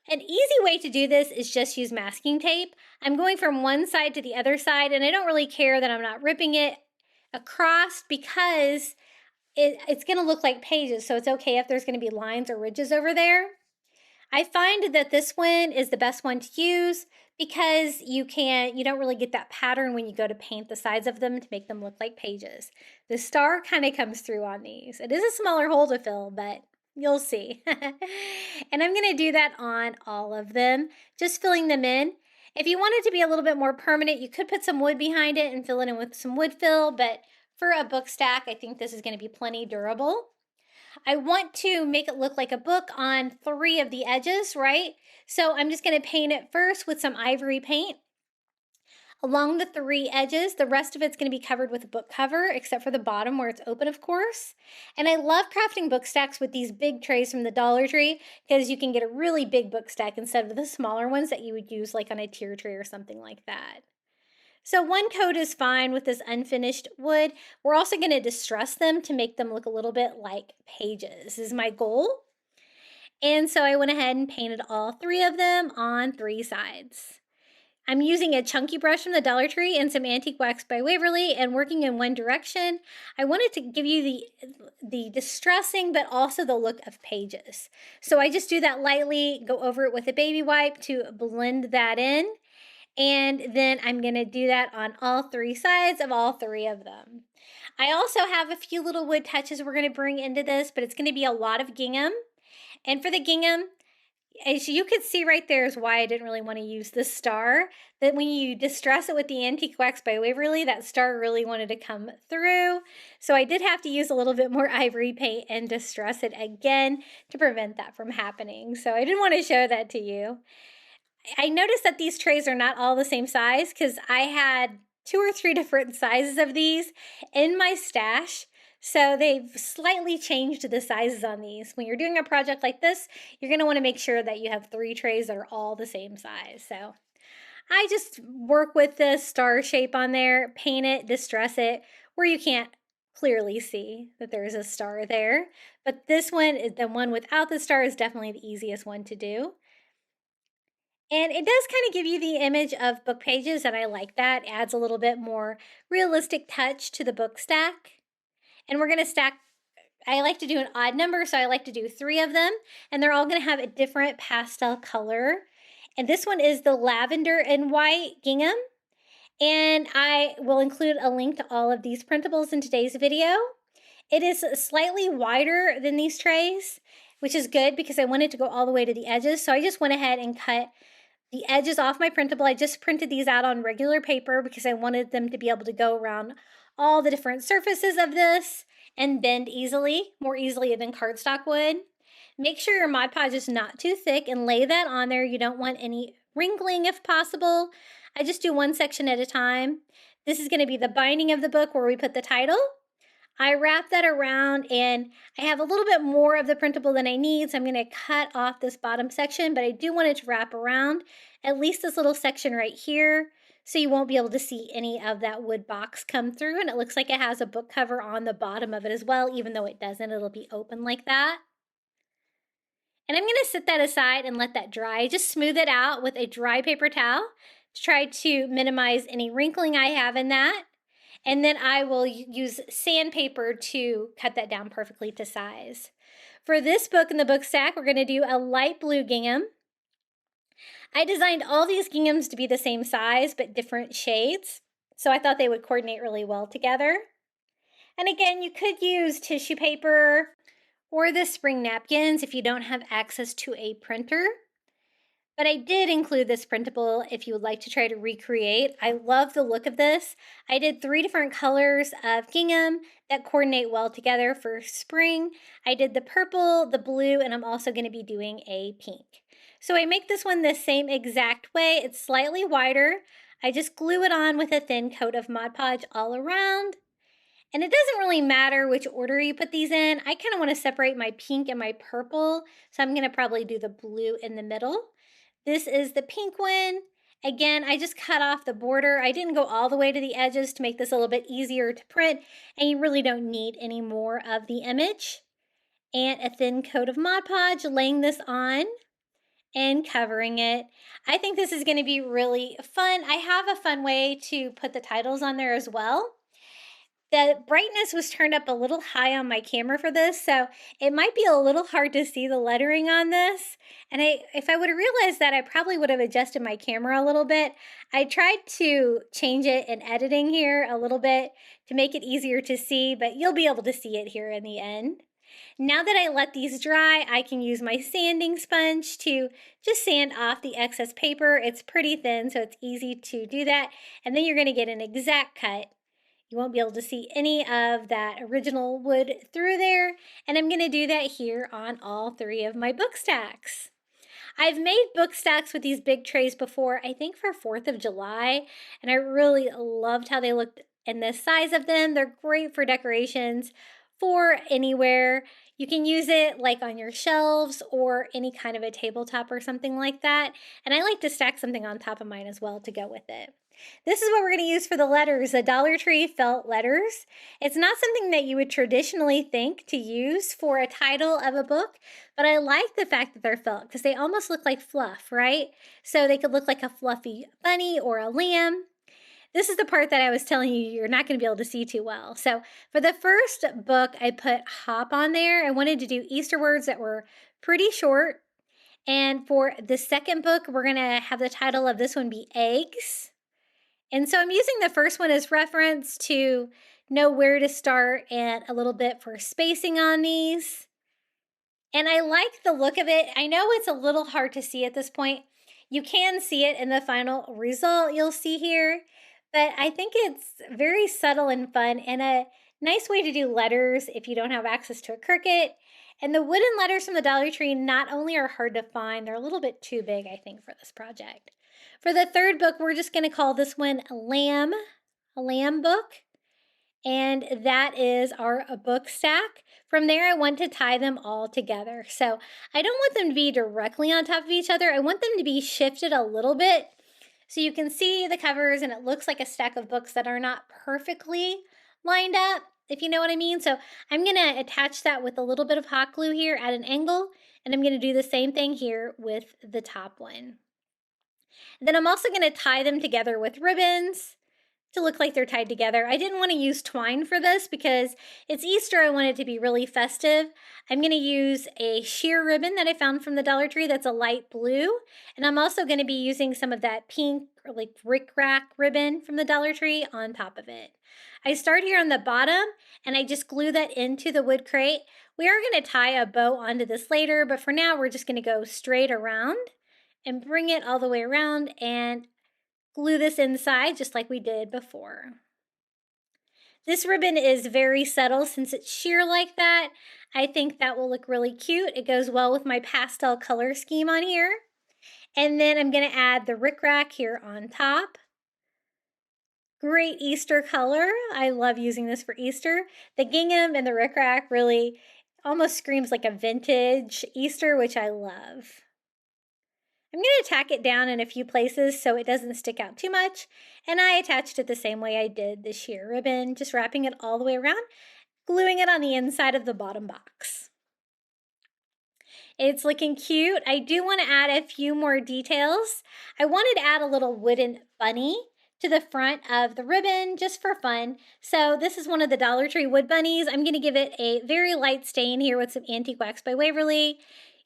an easy way to do this is just use masking tape. I'm going from one side to the other side, and I don't really care that I'm not ripping it across because it's going to look like pages, so it's okay if there's going to be lines or ridges over there. I find that this one is the best one to use because you don't really get that pattern when you go to paint the sides of them to make them look like pages. The star kind of comes through on these. It is a smaller hole to fill, but you'll see. And I'm going to do that on all of them, just filling them in. If you want it to be a little bit more permanent, you could put some wood behind it and fill it in with some wood fill, but for a book stack, I think this is going to be plenty durable. I want to make it look like a book on 3 of the edges, right? So I'm just going to paint it first with some ivory paint along the 3 edges. The rest of it's going to be covered with a book cover, except for the bottom where it's open, of course. And I love crafting book stacks with these big trays from the Dollar Tree because you can get a really big book stack instead of the smaller ones that you would use like on a tier tray or something like that. So 1 coat is fine with this unfinished wood. We're also going to distress them to make them look a little bit like pages is my goal. And so I went ahead and painted all 3 of them on 3 sides. I'm using a chunky brush from the Dollar Tree and some antique wax by Waverly and working in one direction. I wanted to give you the distressing but also the look of pages. So I just do that lightly, go over it with a baby wipe to blend that in. And then I'm going to do that on all 3 sides of all 3 of them. I also have a few little wood touches we're going to bring into this, but it's going to be a lot of gingham. And for the gingham, as you can see right there is why I didn't really want to use the star. That when you distress it with the antique wax by Waverly, that star really wanted to come through. So I did have to use a little bit more ivory paint and distress it again to prevent that from happening. So I didn't want to show that to you. I noticed that these trays are not all the same size because I had 2 or 3 different sizes of these in my stash. So they've slightly changed the sizes on these. When you're doing a project like this, you're gonna wanna make sure that you have 3 trays that are all the same size. So I just work with this star shape on there, paint it, distress it, where you can't clearly see that there's a star there. But this one, the one without the star, is definitely the easiest one to do. And it does kind of give you the image of book pages, and I like that. Adds a little bit more realistic touch to the book stack. And we're going to stack, I like to do an odd number, so I like to do 3 of them, and they're all going to have a different pastel color. And this one is the lavender and white gingham. And I will include a link to all of these printables in today's video. It is slightly wider than these trays, which is good because I want it to go all the way to the edges. So I just went ahead and cut the edges off my printable. I just printed these out on regular paper because I wanted them to be able to go around all the different surfaces of this and bend easily, more easily than cardstock would. Make sure your Mod Podge is not too thick and lay that on there. You don't want any wrinkling if possible. I just do one section at a time. This is going to be the binding of the book where we put the title. I wrap that around, and I have a little bit more of the printable than I need, so I'm going to cut off this bottom section, but I do want it to wrap around at least this little section right here, so you won't be able to see any of that wood box come through. And it looks like it has a book cover on the bottom of it as well, even though it doesn't. It'll be open like that. And I'm going to set that aside and let that dry. Just smooth it out with a dry paper towel to try to minimize any wrinkling I have in that. And then I will use sandpaper to cut that down perfectly to size. For this book in the book stack, we're going to do a light blue gingham. I designed all these ginghams to be the same size, but different shades. So I thought they would coordinate really well together. And again, you could use tissue paper or the spring napkins if you don't have access to a printer. But I did include this printable if you would like to try to recreate. I love the look of this. I did 3 different colors of gingham that coordinate well together for spring. I did the purple, the blue, and I'm also going to be doing a pink. So I make this one the same exact way. It's slightly wider. I just glue it on with a thin coat of Mod Podge all around. And it doesn't really matter which order you put these in. I kind of want to separate my pink and my purple, so I'm going to probably do the blue in the middle. This is the pink one. Again, I just cut off the border. I didn't go all the way to the edges to make this a little bit easier to print, and you really don't need any more of the image. And a thin coat of Mod Podge, laying this on and covering it. I think this is going to be really fun. I have a fun way to put the titles on there as well. The brightness was turned up a little high on my camera for this, so it might be a little hard to see the lettering on this. And if I would have realized that, I probably would have adjusted my camera a little bit. I tried to change it in editing here a little bit to make it easier to see, but you'll be able to see it here in the end. Now that I let these dry, I can use my sanding sponge to just sand off the excess paper. It's pretty thin, so it's easy to do that. And then you're going to get an exact cut. You won't be able to see any of that original wood through there. And I'm going to do that here on all 3 of my book stacks. I've made book stacks with these big trays before, I think for 4th of July. And I really loved how they looked and the size of them. They're great for decorations for anywhere. You can use it like on your shelves or any kind of a tabletop or something like that. And I like to stack something on top of mine as well to go with it. This is what we're going to use for the letters, the Dollar Tree felt letters. It's not something that you would traditionally think to use for a title of a book, but I like the fact that they're felt because they almost look like fluff, right? So they could look like a fluffy bunny or a lamb. This is the part that I was telling you you're not going to be able to see too well. So for the first book, I put hop on there. I wanted to do Easter words that were pretty short. And for the second book, we're going to have the title of this one be eggs. And so I'm using the first one as reference to know where to start and a little bit for spacing on these. And I like the look of it. I know it's a little hard to see at this point. You can see it in the final result you'll see here, but I think it's very subtle and fun and a nice way to do letters if you don't have access to a Cricut. And the wooden letters from the Dollar Tree not only are hard to find, they're a little bit too big, I think, for this project. For the third book, we're just going to call this one a lamb book. And that is our book stack. From there, I want to tie them all together. So I don't want them to be directly on top of each other. I want them to be shifted a little bit so you can see the covers and it looks like a stack of books that are not perfectly lined up, if you know what I mean. So I'm gonna attach that with a little bit of hot glue here at an angle, and I'm gonna do the same thing here with the top one. Then I'm also gonna tie them together with ribbons to look like they're tied together. I didn't want to use twine for this because it's Easter. I want it to be really festive. I'm going to use a sheer ribbon that I found from the Dollar Tree that's a light blue. And I'm also going to be using some of that pink or like rickrack ribbon from the Dollar Tree on top of it. I start here on the bottom and I just glue that into the wood crate. We are going to tie a bow onto this later, but for now we're just going to go straight around and bring it all the way around and glue this inside just like we did before. This ribbon is very subtle since it's sheer like that. I think that will look really cute. It goes well with my pastel color scheme on here. And then I'm going to add the rickrack here on top. Great Easter color. I love using this for Easter. The gingham and the rickrack really almost screams like a vintage Easter, which I love. I'm going to tack it down in a few places so it doesn't stick out too much, and I attached it the same way I did the sheer ribbon, just wrapping it all the way around, gluing it on the inside of the bottom box. It's looking cute. I do want to add a few more details. I wanted to add a little wooden bunny to the front of the ribbon just for fun. So this is one of the Dollar Tree wood bunnies. I'm going to give it a very light stain here with some Antique Wax by Waverly,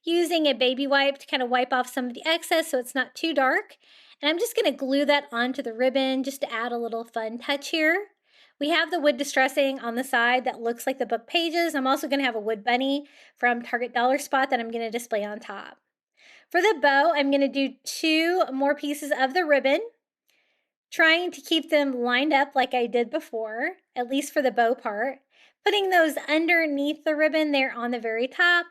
using a baby wipe to kind of wipe off some of the excess so it's not too dark. And I'm just going to glue that onto the ribbon just to add a little fun touch here. We have the wood distressing on the side that looks like the book pages. I'm also going to have a wood bunny from Target Dollar Spot that I'm going to display on top. For the bow, I'm going to do 2 more pieces of the ribbon, trying to keep them lined up like I did before, at least for the bow part, putting those underneath the ribbon there on the very top.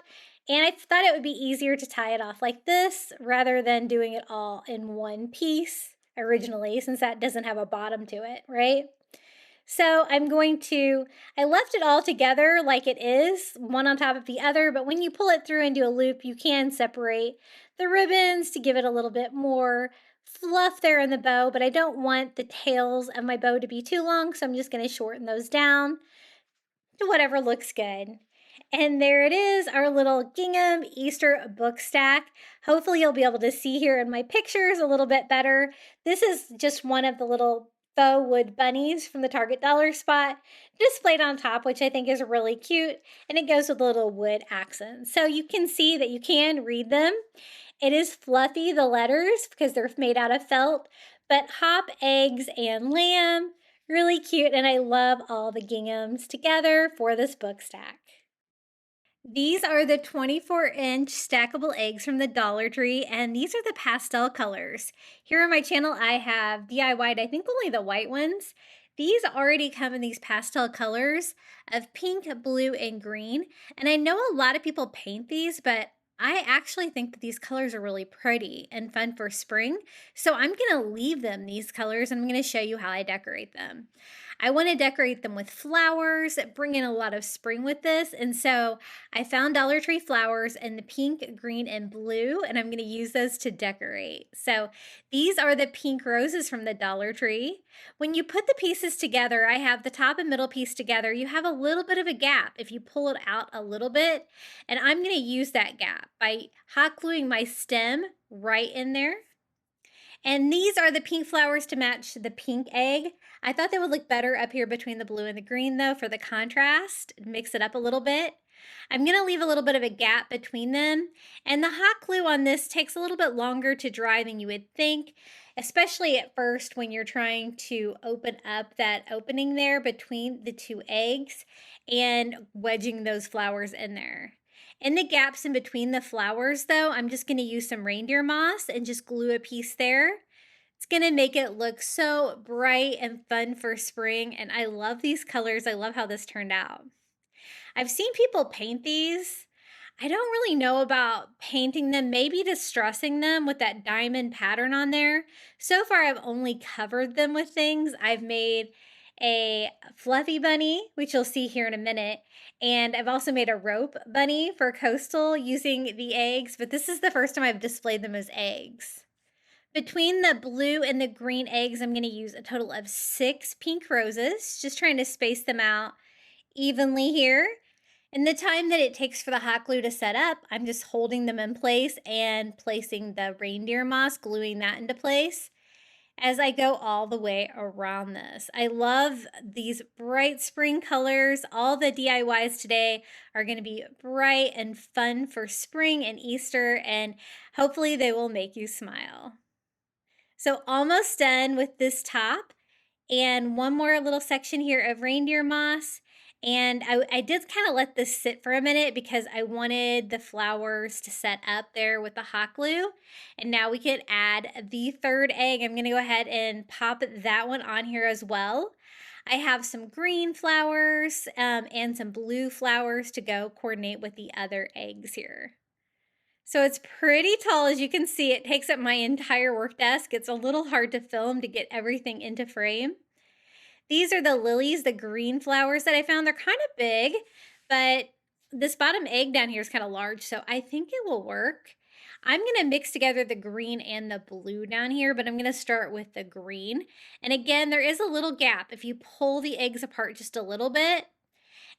And I thought it would be easier to tie it off like this rather than doing it all in one piece originally, since that doesn't have a bottom to it, right? So I left it all together like it is, one on top of the other, but when you pull it through and do a loop, you can separate the ribbons to give it a little bit more fluff there in the bow, but I don't want the tails of my bow to be too long, so I'm just going to shorten those down to whatever looks good. And there it is, our little gingham Easter book stack. Hopefully you'll be able to see here in my pictures a little bit better. This is just one of the little faux wood bunnies from the Target Dollar Spot displayed on top, which I think is really cute. And it goes with little wood accents. So you can see that you can read them. It is fluffy, the letters, because they're made out of felt, but hop, eggs, and lamb. Really cute, and I love all the ginghams together for this book stack. These are the 24-inch stackable eggs from the Dollar Tree, and these are the pastel colors. Here on my channel, I have DIY'd, I think, only the white ones. These already come in these pastel colors of pink, blue, and green, and I know a lot of people paint these, but I actually think that these colors are really pretty and fun for spring, so I'm going to leave them these colors, and I'm going to show you how I decorate them. I want to decorate them with flowers, bring in a lot of spring with this, and so I found Dollar Tree flowers in the pink, green, and blue, and I'm going to use those to decorate. So these are the pink roses from the Dollar Tree. When you put the pieces together, I have the top and middle piece together. You have a little bit of a gap if you pull it out a little bit, and I'm going to use that gap by hot gluing my stem right in there. And these are the pink flowers to match the pink egg. I thought they would look better up here between the blue and the green though for the contrast, mix it up a little bit. I'm going to leave a little bit of a gap between them. And the hot glue on this takes a little bit longer to dry than you would think, especially at first when you're trying to open up that opening there between the 2 eggs and wedging those flowers in there. In the gaps in between the flowers though, I'm just going to use some reindeer moss and just glue a piece there. It's going to make it look so bright and fun for spring, and I love these colors. I love how this turned out. I've seen people paint these. I don't really know about painting them, maybe distressing them with that diamond pattern on there. So far, I've only covered them with things. I've made a fluffy bunny, which you'll see here in a minute. And I've also made a rope bunny for coastal using the eggs, but this is the first time I've displayed them as eggs. Between the blue and the green eggs, I'm going to use a total of 6 pink roses, just trying to space them out evenly here. And the time that it takes for the hot glue to set up, I'm just holding them in place and placing the reindeer moss, gluing that into place as I go all the way around this. I love these bright spring colors. All the DIYs today are going to be bright and fun for spring and Easter, and hopefully they will make you smile. So almost done with this top, and one more little section here of reindeer moss. And I did kind of let this sit for a minute because I wanted the flowers to set up there with the hot glue. And now we can add the third egg. I'm going to go ahead and pop that one on here as well. I have some green flowers and some blue flowers to go coordinate with the other eggs here. So it's pretty tall, as you can see. It takes up my entire work desk. It's a little hard to film to get everything into frame. These are the lilies, the green flowers that I found. They're kind of big, but this bottom egg down here is kind of large, so I think it will work. I'm going to mix together the green and the blue down here, but I'm going to start with the green. And again, there is a little gap. If you pull the eggs apart just a little bit,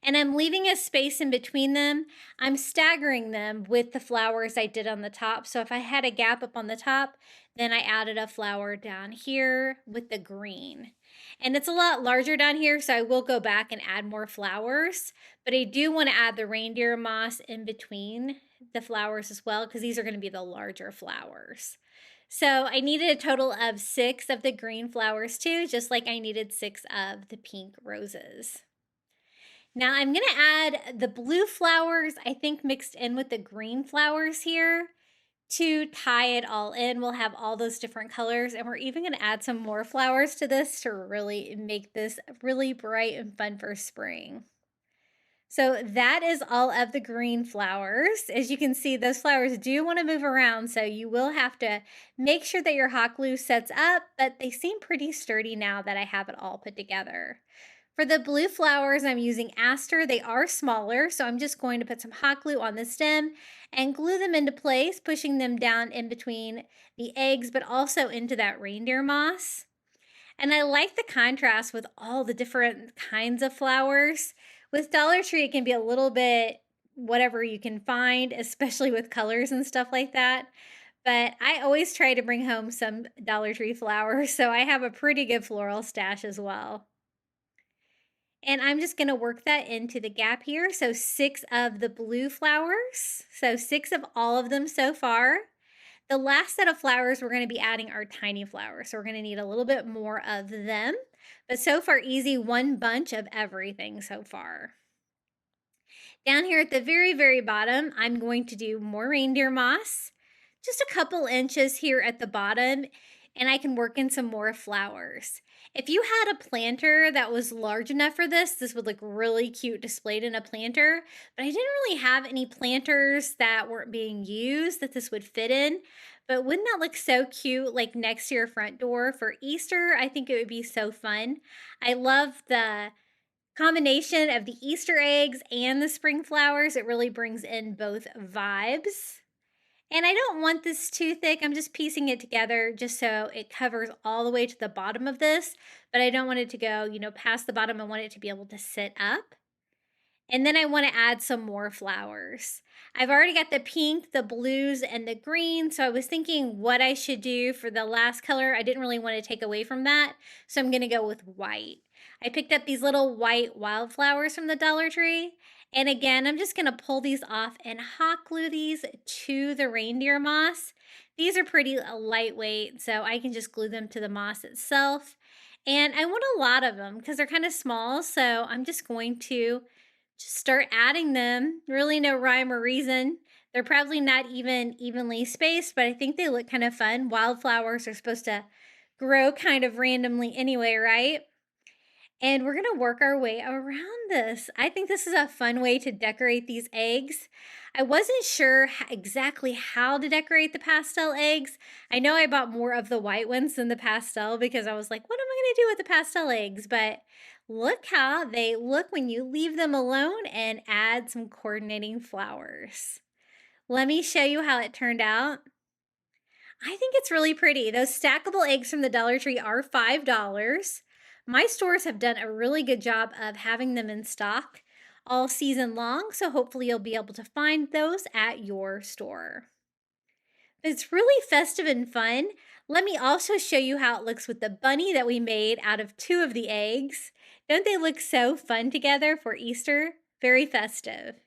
and I'm leaving a space in between them, I'm staggering them with the flowers I did on the top. So if I had a gap up on the top, then I added a flower down here with the green. And it's a lot larger down here, so I will go back and add more flowers. But I do want to add the reindeer moss in between the flowers as well, because these are going to be the larger flowers. So I needed a total of 6 of the green flowers too, just like I needed 6 of the pink roses. Now I'm going to add the blue flowers, I think mixed in with the green flowers here to tie it all in. We'll have all those different colors, and we're even going to add some more flowers to this to really make this really bright and fun for spring. So that is all of the green flowers. As you can see, those flowers do want to move around, so you will have to make sure that your hot glue sets up, but they seem pretty sturdy now that I have it all put together. For the blue flowers, I'm using aster. They are smaller, so I'm just going to put some hot glue on the stem and glue them into place, pushing them down in between the eggs, but also into that reindeer moss. And I like the contrast with all the different kinds of flowers. With Dollar Tree, it can be a little bit whatever you can find, especially with colors and stuff like that. But I always try to bring home some Dollar Tree flowers, so I have a pretty good floral stash as well. And I'm just going to work that into the gap here. So 6 of the blue flowers. So 6 of all of them so far. The last set of flowers we're going to be adding are tiny flowers. So we're going to need a little bit more of them. But so far easy, 1 bunch of everything so far. Down here at the very, very bottom, I'm going to do more reindeer moss. Just a couple inches here at the bottom, and I can work in some more flowers. If you had a planter that was large enough for this, this would look really cute displayed in a planter, but I didn't really have any planters that weren't being used that this would fit in. But wouldn't that look so cute, like next to your front door for Easter? I think it would be so fun. I love the combination of the Easter eggs and the spring flowers. It really brings in both vibes. And I don't want this too thick. I'm just piecing it together just so it covers all the way to the bottom of this, but I don't want it to go, past the bottom. I want it to be able to sit up. And then I want to add some more flowers. I've already got the pink, the blues, and the green, so I was thinking what I should do for the last color. I didn't really want to take away from that, so I'm going to go with white. I picked up these little white wildflowers from the Dollar Tree, and again, I'm just going to pull these off and hot glue these to the reindeer moss. These are pretty lightweight, so I can just glue them to the moss itself. And I want a lot of them because they're kind of small, so I'm just going to just start adding them. Really no rhyme or reason. They're probably not even evenly spaced, but I think they look kind of fun. Wildflowers are supposed to grow kind of randomly anyway, right? And we're gonna work our way around this. I think this is a fun way to decorate these eggs. I wasn't sure exactly how to decorate the pastel eggs. I know I bought more of the white ones than the pastel because I was like, what am I gonna do with the pastel eggs? But look how they look when you leave them alone and add some coordinating flowers. Let me show you how it turned out. I think it's really pretty. Those stackable eggs from the Dollar Tree are $5. My stores have done a really good job of having them in stock all season long, so hopefully you'll be able to find those at your store. It's really festive and fun. Let me also show you how it looks with the bunny that we made out of 2 of the eggs. Don't they look so fun together for Easter? Very festive.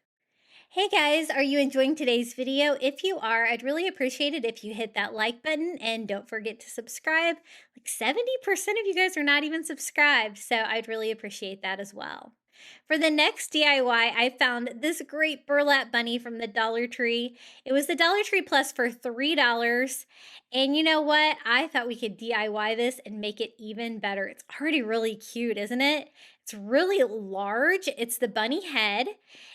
Hey guys, are you enjoying today's video? If you are, I'd really appreciate it if you hit that like button and don't forget to subscribe. Like 70% of you guys are not even subscribed, so I'd really appreciate that as well. For the next DIY, I found this great burlap bunny from the Dollar Tree. It was the Dollar Tree Plus for $3. And you know what? I thought we could DIY this and make it even better. It's already really cute, isn't it? It's really large. It's the bunny head.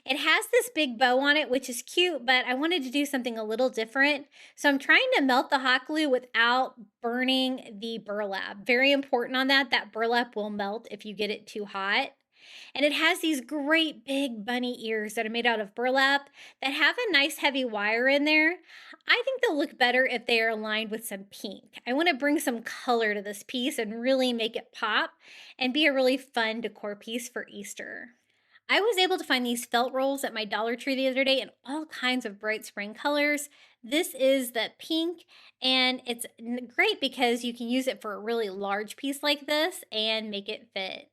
It has this big bow on it, which is cute, but I wanted to do something a little different. So I'm trying to melt the hot glue without burning the burlap. Very important on that. That burlap will melt if you get it too hot. And it has these great big bunny ears that are made out of burlap that have a nice heavy wire in there. I think they'll look better if they are aligned with some pink. I want to bring some color to this piece and really make it pop and be a really fun decor piece for Easter. I was able to find these felt rolls at my Dollar Tree the other day in all kinds of bright spring colors. This is the pink, and it's great because you can use it for a really large piece like this and make it fit.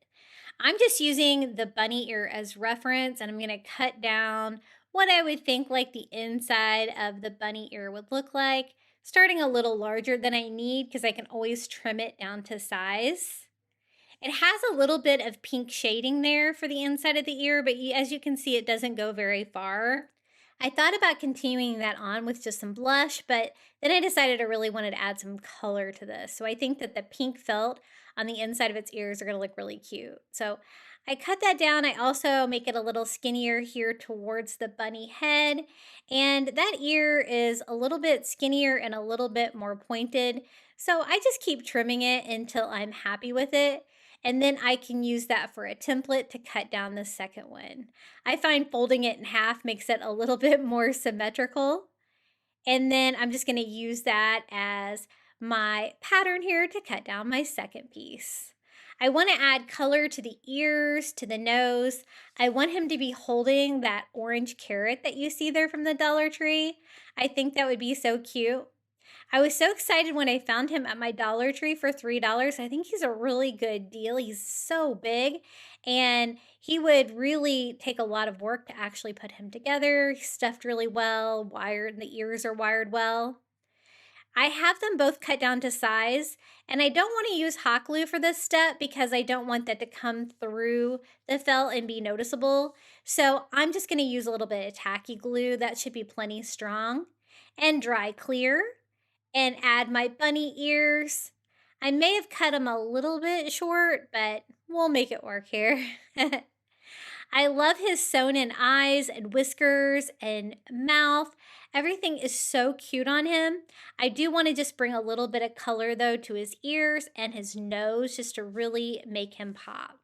I'm just using the bunny ear as reference, and I'm gonna cut down what I would think like the inside of the bunny ear would look like, starting a little larger than I need because I can always trim it down to size. It has a little bit of pink shading there for the inside of the ear, but as you can see, it doesn't go very far. I thought about continuing that on with just some blush, but then I decided I really wanted to add some color to this. So I think that the pink felt on the inside of its ears are gonna look really cute. So I cut that down. I also make it a little skinnier here towards the bunny head. And that ear is a little bit skinnier and a little bit more pointed. So I just keep trimming it until I'm happy with it. And then I can use that for a template to cut down the second one. I find folding it in half makes it a little bit more symmetrical. And then I'm just gonna use that as my pattern here to cut down my second piece. I wanna add color to the ears, to the nose. I want him to be holding that orange carrot that you see there from the Dollar Tree. I think that would be so cute. I was so excited when I found him at my Dollar Tree for $3. I think he's a really good deal. He's so big, and he would really take a lot of work to actually put him together. He's stuffed really well, wired, and the ears are wired well. I have them both cut down to size, and I don't want to use hot glue for this step because I don't want that to come through the felt and be noticeable. So I'm just going to use a little bit of tacky glue. That should be plenty strong. And dry clear and add my bunny ears. I may have cut them a little bit short, but we'll make it work here. I love his sewn in eyes and whiskers and mouth. Everything is so cute on him. I do want to just bring a little bit of color though to his ears and his nose just to really make him pop.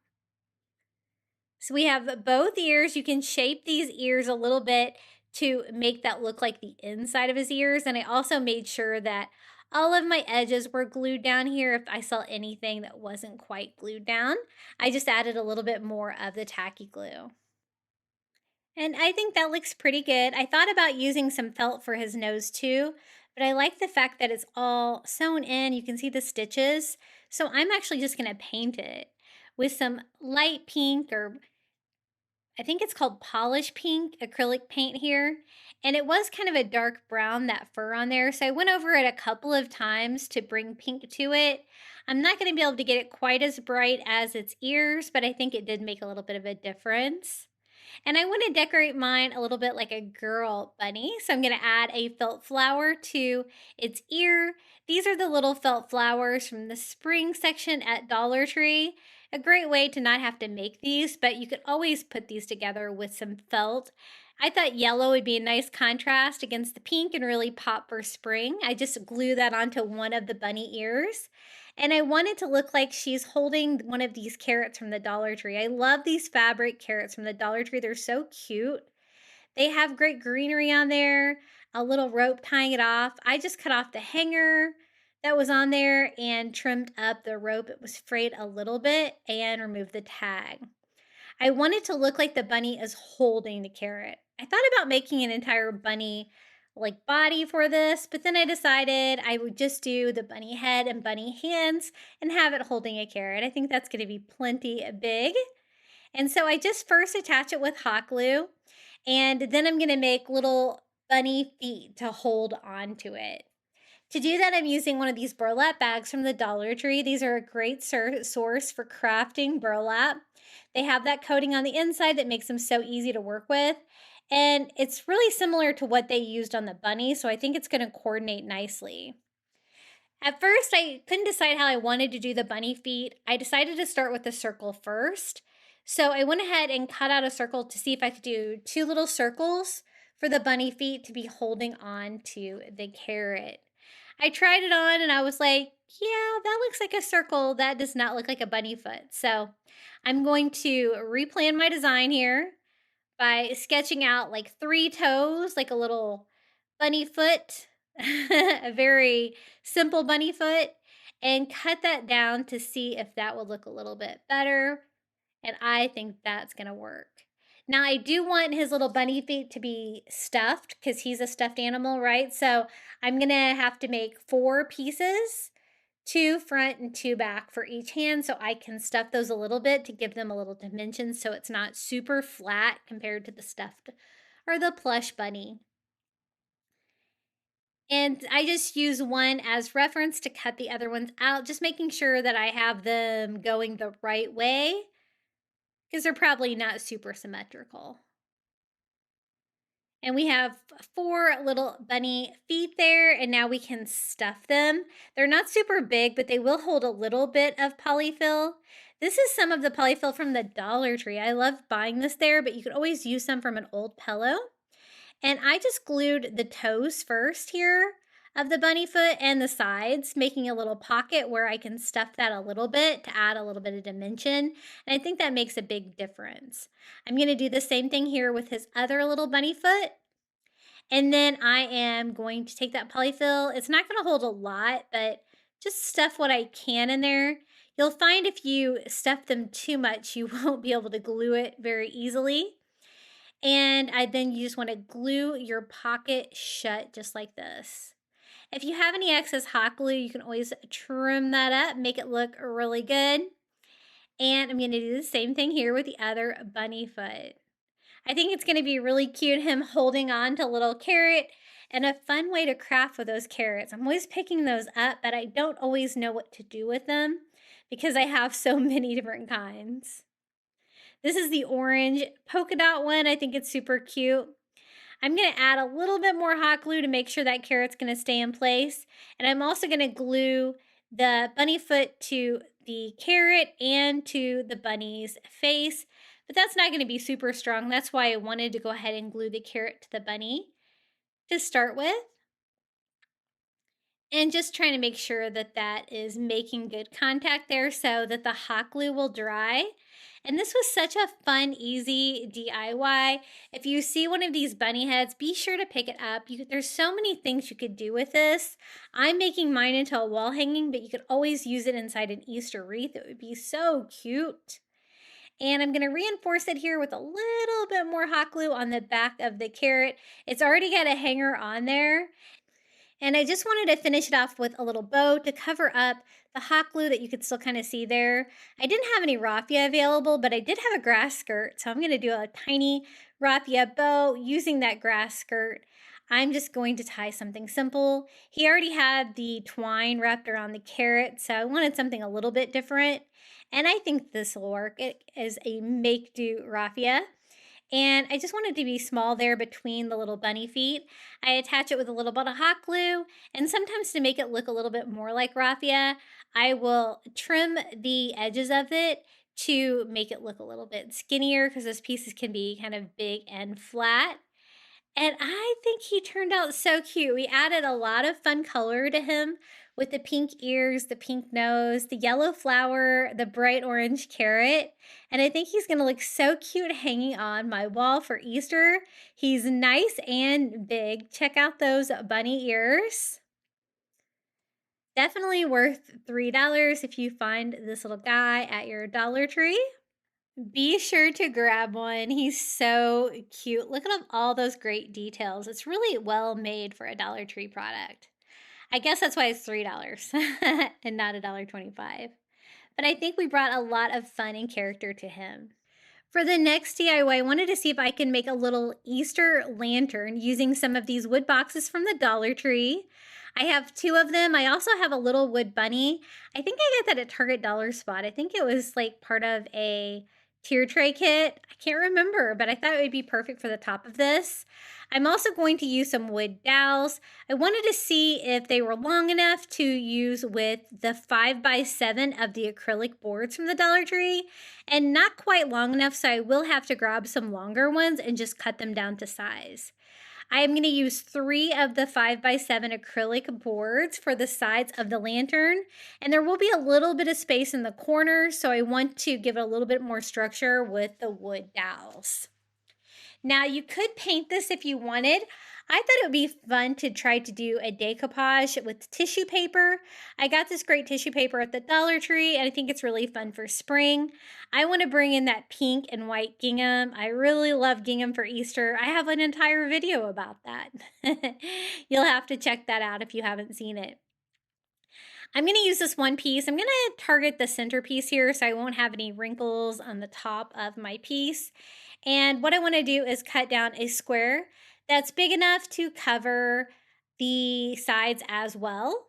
So we have both ears. You can shape these ears a little bit to make that look like the inside of his ears. And I also made sure that all of my edges were glued down here. If I saw anything that wasn't quite glued down, I just added a little bit more of the tacky glue. And I think that looks pretty good. I thought about using some felt for his nose too, but I like the fact that it's all sewn in. You can see the stitches. So I'm actually just gonna paint it with some light pink, or I think it's called polish pink acrylic paint here. And it was kind of a dark brown, that fur on there. So I went over it a couple of times to bring pink to it. I'm not gonna be able to get it quite as bright as its ears, but I think it did make a little bit of a difference. And I want to decorate mine a little bit like a girl bunny. So I'm going to add a felt flower to its ear. These are the little felt flowers from the spring section at Dollar Tree. A great way to not have to make these, but you could always put these together with some felt. I thought yellow would be a nice contrast against the pink and really pop for spring. I just glued that onto one of the bunny ears. And I wanted to look like she's holding one of these carrots from the Dollar Tree. I love these fabric carrots from the Dollar Tree. They're so cute. They have great greenery on there, a little rope tying it off. I just cut off the hanger that was on there and trimmed up the rope. It was frayed a little bit and removed the tag. I wanted to look like the bunny is holding the carrot. I thought about making an entire bunny like body for this, but then I decided I would just do the bunny head and bunny hands and have it holding a carrot. I think that's going to be plenty big. And so I just first attach it with hot glue, and then I'm going to make little bunny feet to hold onto it. To do that, I'm using one of these burlap bags from the Dollar Tree. These are a great source for crafting burlap. They have that coating on the inside that makes them so easy to work with. And it's really similar to what they used on the bunny, so I think it's going to coordinate nicely. At first, I couldn't decide how I wanted to do the bunny feet. I decided to start with the circle first. So I went ahead and cut out a circle to see if I could do 2 little circles for the bunny feet to be holding on to the carrot. I tried it on and I was like, yeah, that looks like a circle. That does not look like a bunny foot. So I'm going to replan my design here by sketching out like 3 toes, like a little bunny foot, a very simple bunny foot, and cut that down to see if that would look a little bit better. And I think that's going to work. Now, I do want his little bunny feet to be stuffed because he's a stuffed animal, right? So I'm going to have to make 4 pieces, 2 front and 2 back for each hand, so I can stuff those a little bit to give them a little dimension so it's not super flat compared to the stuffed or the plush bunny. And I just use one as reference to cut the other ones out, just making sure that I have them going the right way because they're probably not super symmetrical. And we have 4 little bunny feet there, and now we can stuff them. They're not super big, but they will hold a little bit of polyfill. This is some of the polyfill from the Dollar Tree. I love buying this there, but you could always use some from an old pillow. And I just glued the toes first here of the bunny foot and the sides, making a little pocket where I can stuff that a little bit to add a little bit of dimension. And I think that makes a big difference. I'm going to do the same thing here with his other little bunny foot. And then I am going to take that polyfill. It's not going to hold a lot, but just stuff what I can in there. You'll find if you stuff them too much, you won't be able to glue it very easily. And then you just want to glue your pocket shut just like this. If you have any excess hot glue, you can always trim that up, make it look really good. And I'm going to do the same thing here with the other bunny foot. I think it's going to be really cute, him holding on to a little carrot, and a fun way to craft with those carrots. I'm always picking those up, but I don't always know what to do with them because I have so many different kinds. This is the orange polka dot one. I think it's super cute. I'm going to add a little bit more hot glue to make sure that carrot's going to stay in place. And I'm also going to glue the bunny foot to the carrot and to the bunny's face. But that's not going to be super strong. That's why I wanted to go ahead and glue the carrot to the bunny to start with. And just trying to make sure that that is making good contact there so that the hot glue will dry. And this was such a fun, easy DIY. If you see one of these bunny heads, be sure to pick it up. There's so many things you could do with this. I'm making mine into a wall hanging, but you could always use it inside an Easter wreath. It would be so cute. And I'm going to reinforce it here with a little bit more hot glue on the back of the carrot. It's already got a hanger on there. And I just wanted to finish it off with a little bow to cover up the hot glue that you could still kind of see there. I didn't have any raffia available, but I did have a grass skirt. So I'm going to do a tiny raffia bow using that grass skirt. I'm just going to tie something simple. He already had the twine wrapped around the carrot, so I wanted something a little bit different. And I think this will work. It is a make-do raffia. And I just want it to be small there between the little bunny feet. I attach it with a little bit of hot glue, and sometimes to make it look a little bit more like raffia, I will trim the edges of it to make it look a little bit skinnier because those pieces can be kind of big and flat. And I think he turned out so cute. We added a lot of fun color to him with the pink ears, the pink nose, the yellow flower, the bright orange carrot. And I think he's going to look so cute hanging on my wall for Easter. He's nice and big. Check out those bunny ears. Definitely worth $3 if you find this little guy at your Dollar Tree. Be sure to grab one. He's so cute. Look at all those great details. It's really well made for a Dollar Tree product. I guess that's why it's $3 and not $1.25. But I think we brought a lot of fun and character to him. For the next DIY, I wanted to see if I can make a little Easter lantern using some of these wood boxes from the Dollar Tree. I have 2 of them. I also have a little wood bunny. I think I got that at Target Dollar Spot. I think it was like part of a tier tray kit. I can't remember, but I thought it would be perfect for the top of this. I'm also going to use some wood dowels. I wanted to see if they were long enough to use with the 5x7 of the acrylic boards from the Dollar Tree, and not quite long enough, so I will have to grab some longer ones and just cut them down to size. I am going to use 3 of the 5x7 acrylic boards for the sides of the lantern, and there will be a little bit of space in the corner, so I want to give it a little bit more structure with the wood dowels. Now, you could paint this if you wanted. I thought it would be fun to try to do a decoupage with tissue paper. I got this great tissue paper at the Dollar Tree, and I think it's really fun for spring. I want to bring in that pink and white gingham. I really love gingham for Easter. I have an entire video about that. You'll have to check that out if you haven't seen it. I'm going to use this one piece. I'm going to target the centerpiece here so I won't have any wrinkles on the top of my piece. And what I want to do is cut down a square that's big enough to cover the sides as well,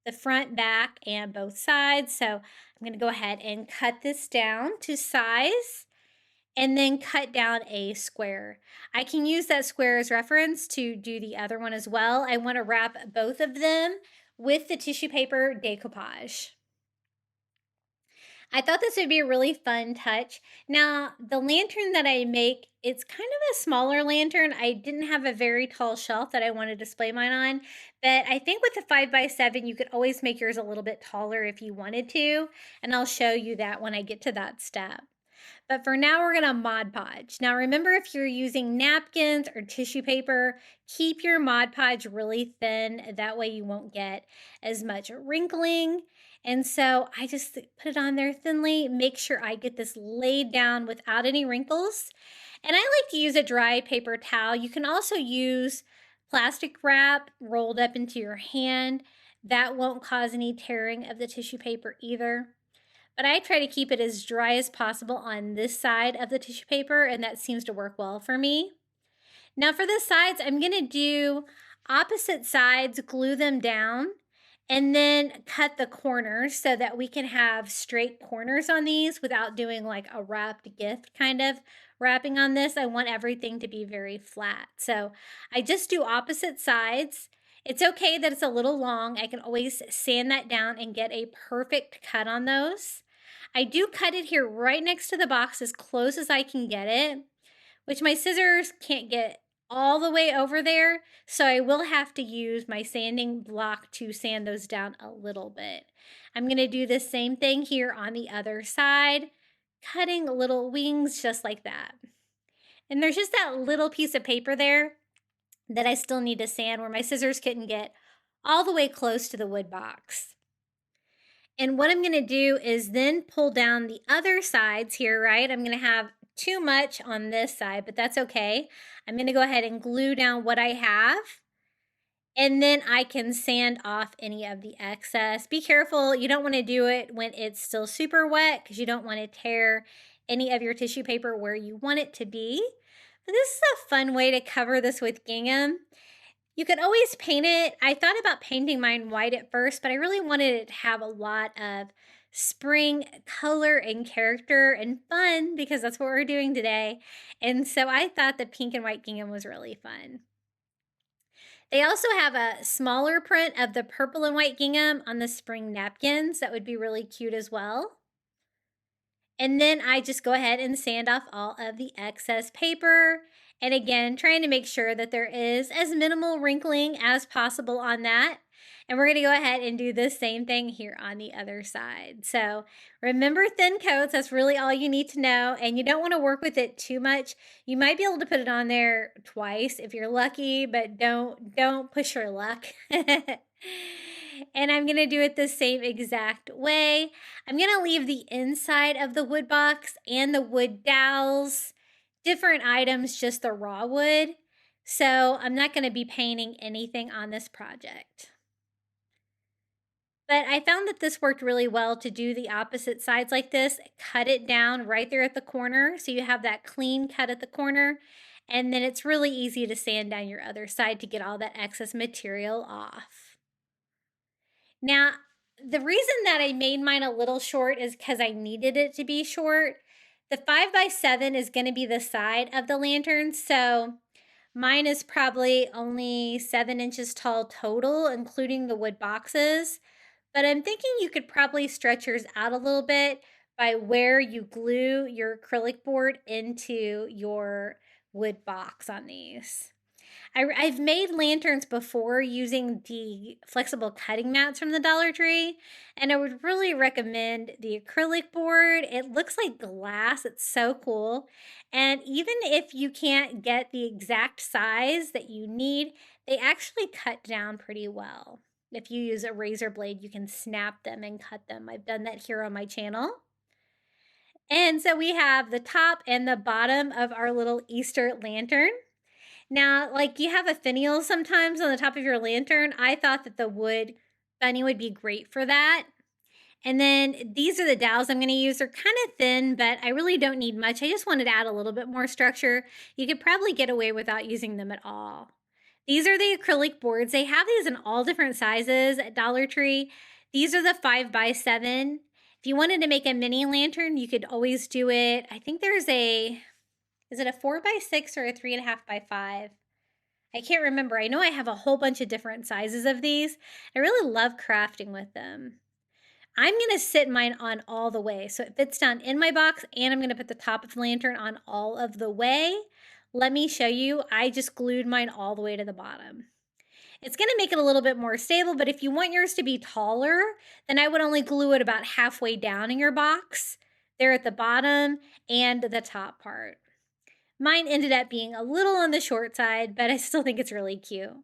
the front, back, and both sides. So I'm going to go ahead and cut this down to size and then cut down a square. I can use that square as reference to do the other one as well. I want to wrap both of them with the tissue paper decoupage. I thought this would be a really fun touch. Now, the lantern that I make, it's kind of a smaller lantern. I didn't have a very tall shelf that I want to display mine on, but I think with the 5x7, you could always make yours a little bit taller if you wanted to, and I'll show you that when I get to that step. But for now, we're going to Mod Podge. Now, remember, if you're using napkins or tissue paper, keep your Mod Podge really thin. That way you won't get as much wrinkling. And so I just put it on there thinly, make sure I get this laid down without any wrinkles. And I like to use a dry paper towel. You can also use plastic wrap rolled up into your hand. That won't cause any tearing of the tissue paper either. But I try to keep it as dry as possible on this side of the tissue paper, and that seems to work well for me. Now for the sides, I'm going to do opposite sides, glue them down, and then cut the corners so that we can have straight corners on these without doing like a wrapped gift kind of wrapping on this. I want everything to be very flat. So I just do opposite sides. It's okay that it's a little long. I can always sand that down and get a perfect cut on those. I do cut it here right next to the box as close as I can get it, which my scissors can't get all the way over there, so I will have to use my sanding block to sand those down a little bit. I'm going to do the same thing here on the other side, cutting little wings just like that. And there's just that little piece of paper there that I still need to sand where my scissors couldn't get all the way close to the wood box. And what I'm going to do is then pull down the other sides here, right? I'm going to have too much on this side, but that's okay. I'm going to go ahead and glue down what I have, and then I can sand off any of the excess. Be careful. You don't want to do it when it's still super wet because you don't want to tear any of your tissue paper where you want it to be. But this is a fun way to cover this with gingham. You could always paint it. I thought about painting mine white at first, but I really wanted it to have a lot of spring color and character and fun because that's what we're doing today. And so I thought the pink and white gingham was really fun. They also have a smaller print of the purple and white gingham on the spring napkins. That would be really cute as well. And then I just go ahead and sand off all of the excess paper. And again, trying to make sure that there is as minimal wrinkling as possible on that. And we're gonna go ahead and do the same thing here on the other side. So remember thin coats, that's really all you need to know. And you don't wanna work with it too much. You might be able to put it on there twice if you're lucky, but don't push your luck. And I'm gonna do it the same exact way. I'm gonna leave the inside of the wood box and the wood dowels, different items, just the raw wood. So I'm not gonna be painting anything on this project. But I found that this worked really well to do the opposite sides like this, cut it down right there at the corner. So you have that clean cut at the corner. And then it's really easy to sand down your other side to get all that excess material off. Now, the reason that I made mine a little short is because I needed it to be short. The 5x7 is going to be the side of the lantern, so mine is probably only 7 inches tall total, including the wood boxes. But I'm thinking you could probably stretch yours out a little bit by where you glue your acrylic board into your wood box on these. I've made lanterns before using the flexible cutting mats from the Dollar Tree, and I would really recommend the acrylic board. It looks like glass. It's so cool. And even if you can't get the exact size that you need, they actually cut down pretty well. If you use a razor blade, you can snap them and cut them. I've done that here on my channel. And so we have the top and the bottom of our little Easter lantern. Now, like you have a finial sometimes on the top of your lantern, I thought that the wood bunny would be great for that. And then these are the dowels I'm going to use. They're kind of thin, but I really don't need much. I just wanted to add a little bit more structure. You could probably get away without using them at all. These are the acrylic boards. They have these in all different sizes at Dollar Tree. These are the 5x7. If you wanted to make a mini lantern, you could always do it. I think there's is it a 4x6 or a 3.5x5? I can't remember. I know I have a whole bunch of different sizes of these. I really love crafting with them. I'm going to sit mine on all the way. So it fits down in my box, and I'm going to put the top of the lantern on all of the way. Let me show you. I just glued mine all the way to the bottom. It's going to make it a little bit more stable, but if you want yours to be taller, then I would only glue it about halfway down in your box, there at the bottom and the top part. Mine ended up being a little on the short side, but I still think it's really cute.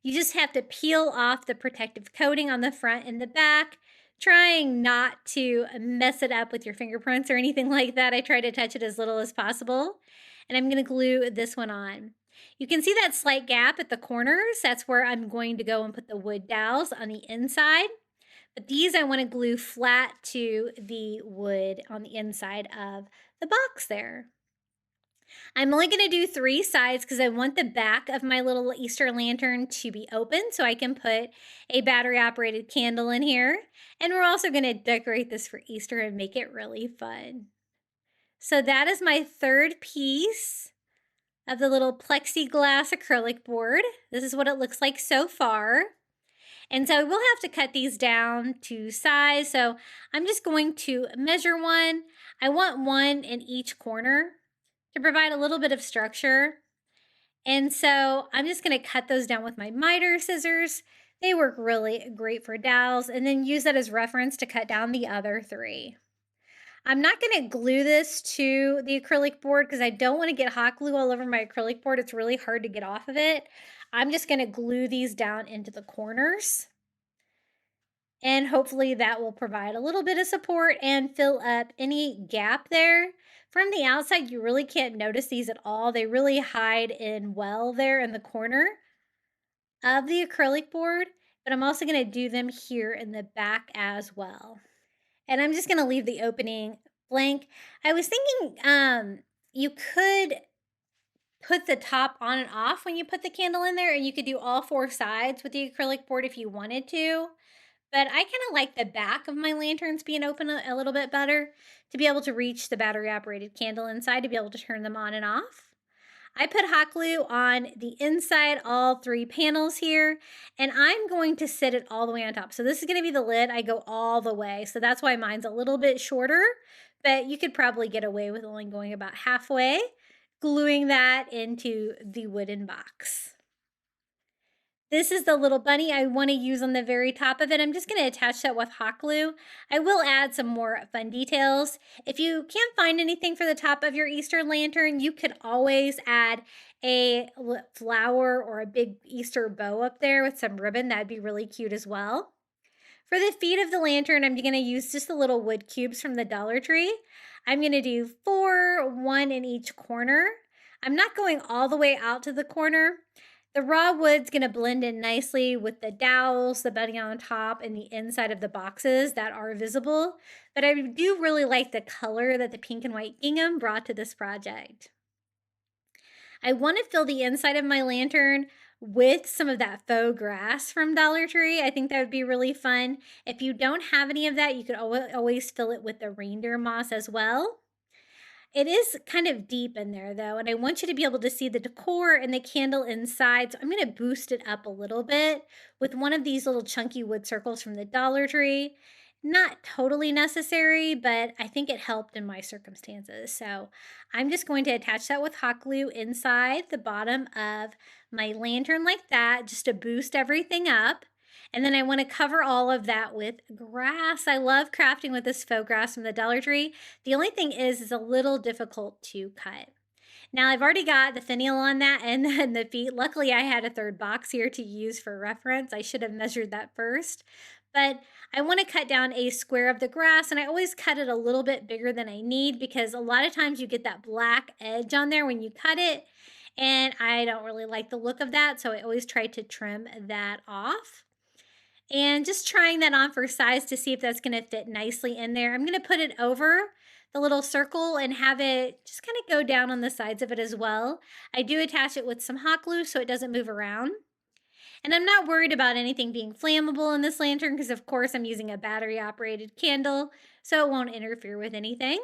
You just have to peel off the protective coating on the front and the back, trying not to mess it up with your fingerprints or anything like that. I try to touch it as little as possible. And I'm going to glue this one on. You can see that slight gap at the corners. That's where I'm going to go and put the wood dowels on the inside. But these I want to glue flat to the wood on the inside of the box there. I'm only going to do 3 sides because I want the back of my little Easter lantern to be open so I can put a battery-operated candle in here. And we're also going to decorate this for Easter and make it really fun. So that is my third piece of the little plexiglass acrylic board. This is what it looks like so far. And so we'll have to cut these down to size. So I'm just going to measure one. I want one in each corner to provide a little bit of structure. And so I'm just going to cut those down with my miter scissors. They work really great for dowels, and then use that as reference to cut down the other 3. I'm not going to glue this to the acrylic board because I don't want to get hot glue all over my acrylic board. It's really hard to get off of it. I'm just going to glue these down into the corners. And hopefully that will provide a little bit of support and fill up any gap there. From the outside, you really can't notice these at all. They really hide in well there in the corner of the acrylic board, but I'm also going to do them here in the back as well. And I'm just going to leave the opening blank. I was thinking you could put the top on and off when you put the candle in there, and you could do all 4 sides with the acrylic board if you wanted to. But I kind of like the back of my lanterns being open a little bit better to be able to reach the battery-operated candle inside to be able to turn them on and off. I put hot glue on the inside, all 3 panels here, and I'm going to sit it all the way on top. So this is going to be the lid. I go all the way. So that's why mine's a little bit shorter but you could probably get away with only going about halfway, gluing that into the wooden box. This is the little bunny I want to use on the very top of it. I'm just going to attach that with hot glue. I will add some more fun details. If you can't find anything for the top of your Easter lantern, you could always add a flower or a big Easter bow up there with some ribbon. That'd be really cute as well. For the feet of the lantern, I'm going to use just the little wood cubes from the Dollar Tree. I'm going to do 4, 1 in each corner. I'm not going all the way out to the corner. The raw wood's going to blend in nicely with the dowels, the bunny on top, and the inside of the boxes that are visible. But I do really like the color that the pink and white gingham brought to this project. I want to fill the inside of my lantern with some of that faux grass from Dollar Tree. I think that would be really fun. If you don't have any of that, you could always fill it with the reindeer moss as well. It is kind of deep in there though, and I want you to be able to see the decor and the candle inside. So I'm going to boost it up a little bit with one of these little chunky wood circles from the Dollar Tree. Not totally necessary, but I think it helped in my circumstances. So I'm just going to attach that with hot glue inside the bottom of my lantern like that, just to boost everything up. And then I want to cover all of that with grass. I love crafting with this faux grass from the Dollar Tree. The only thing is it's a little difficult to cut. Now I've already got the finial on that and then the feet. Luckily I had a third box here to use for reference. I should have measured that first. But I want to cut down a square of the grass, and I always cut it a little bit bigger than I need because a lot of times you get that black edge on there when you cut it, and I don't really like the look of that, so I always try to trim that off. And just trying that on for size to see if that's going to fit nicely in there. I'm going to put it over the little circle and have it just kind of go down on the sides of it as well. I do attach it with some hot glue so it doesn't move around. And I'm not worried about anything being flammable in this lantern because of course I'm using a battery operated candle, so it won't interfere with anything.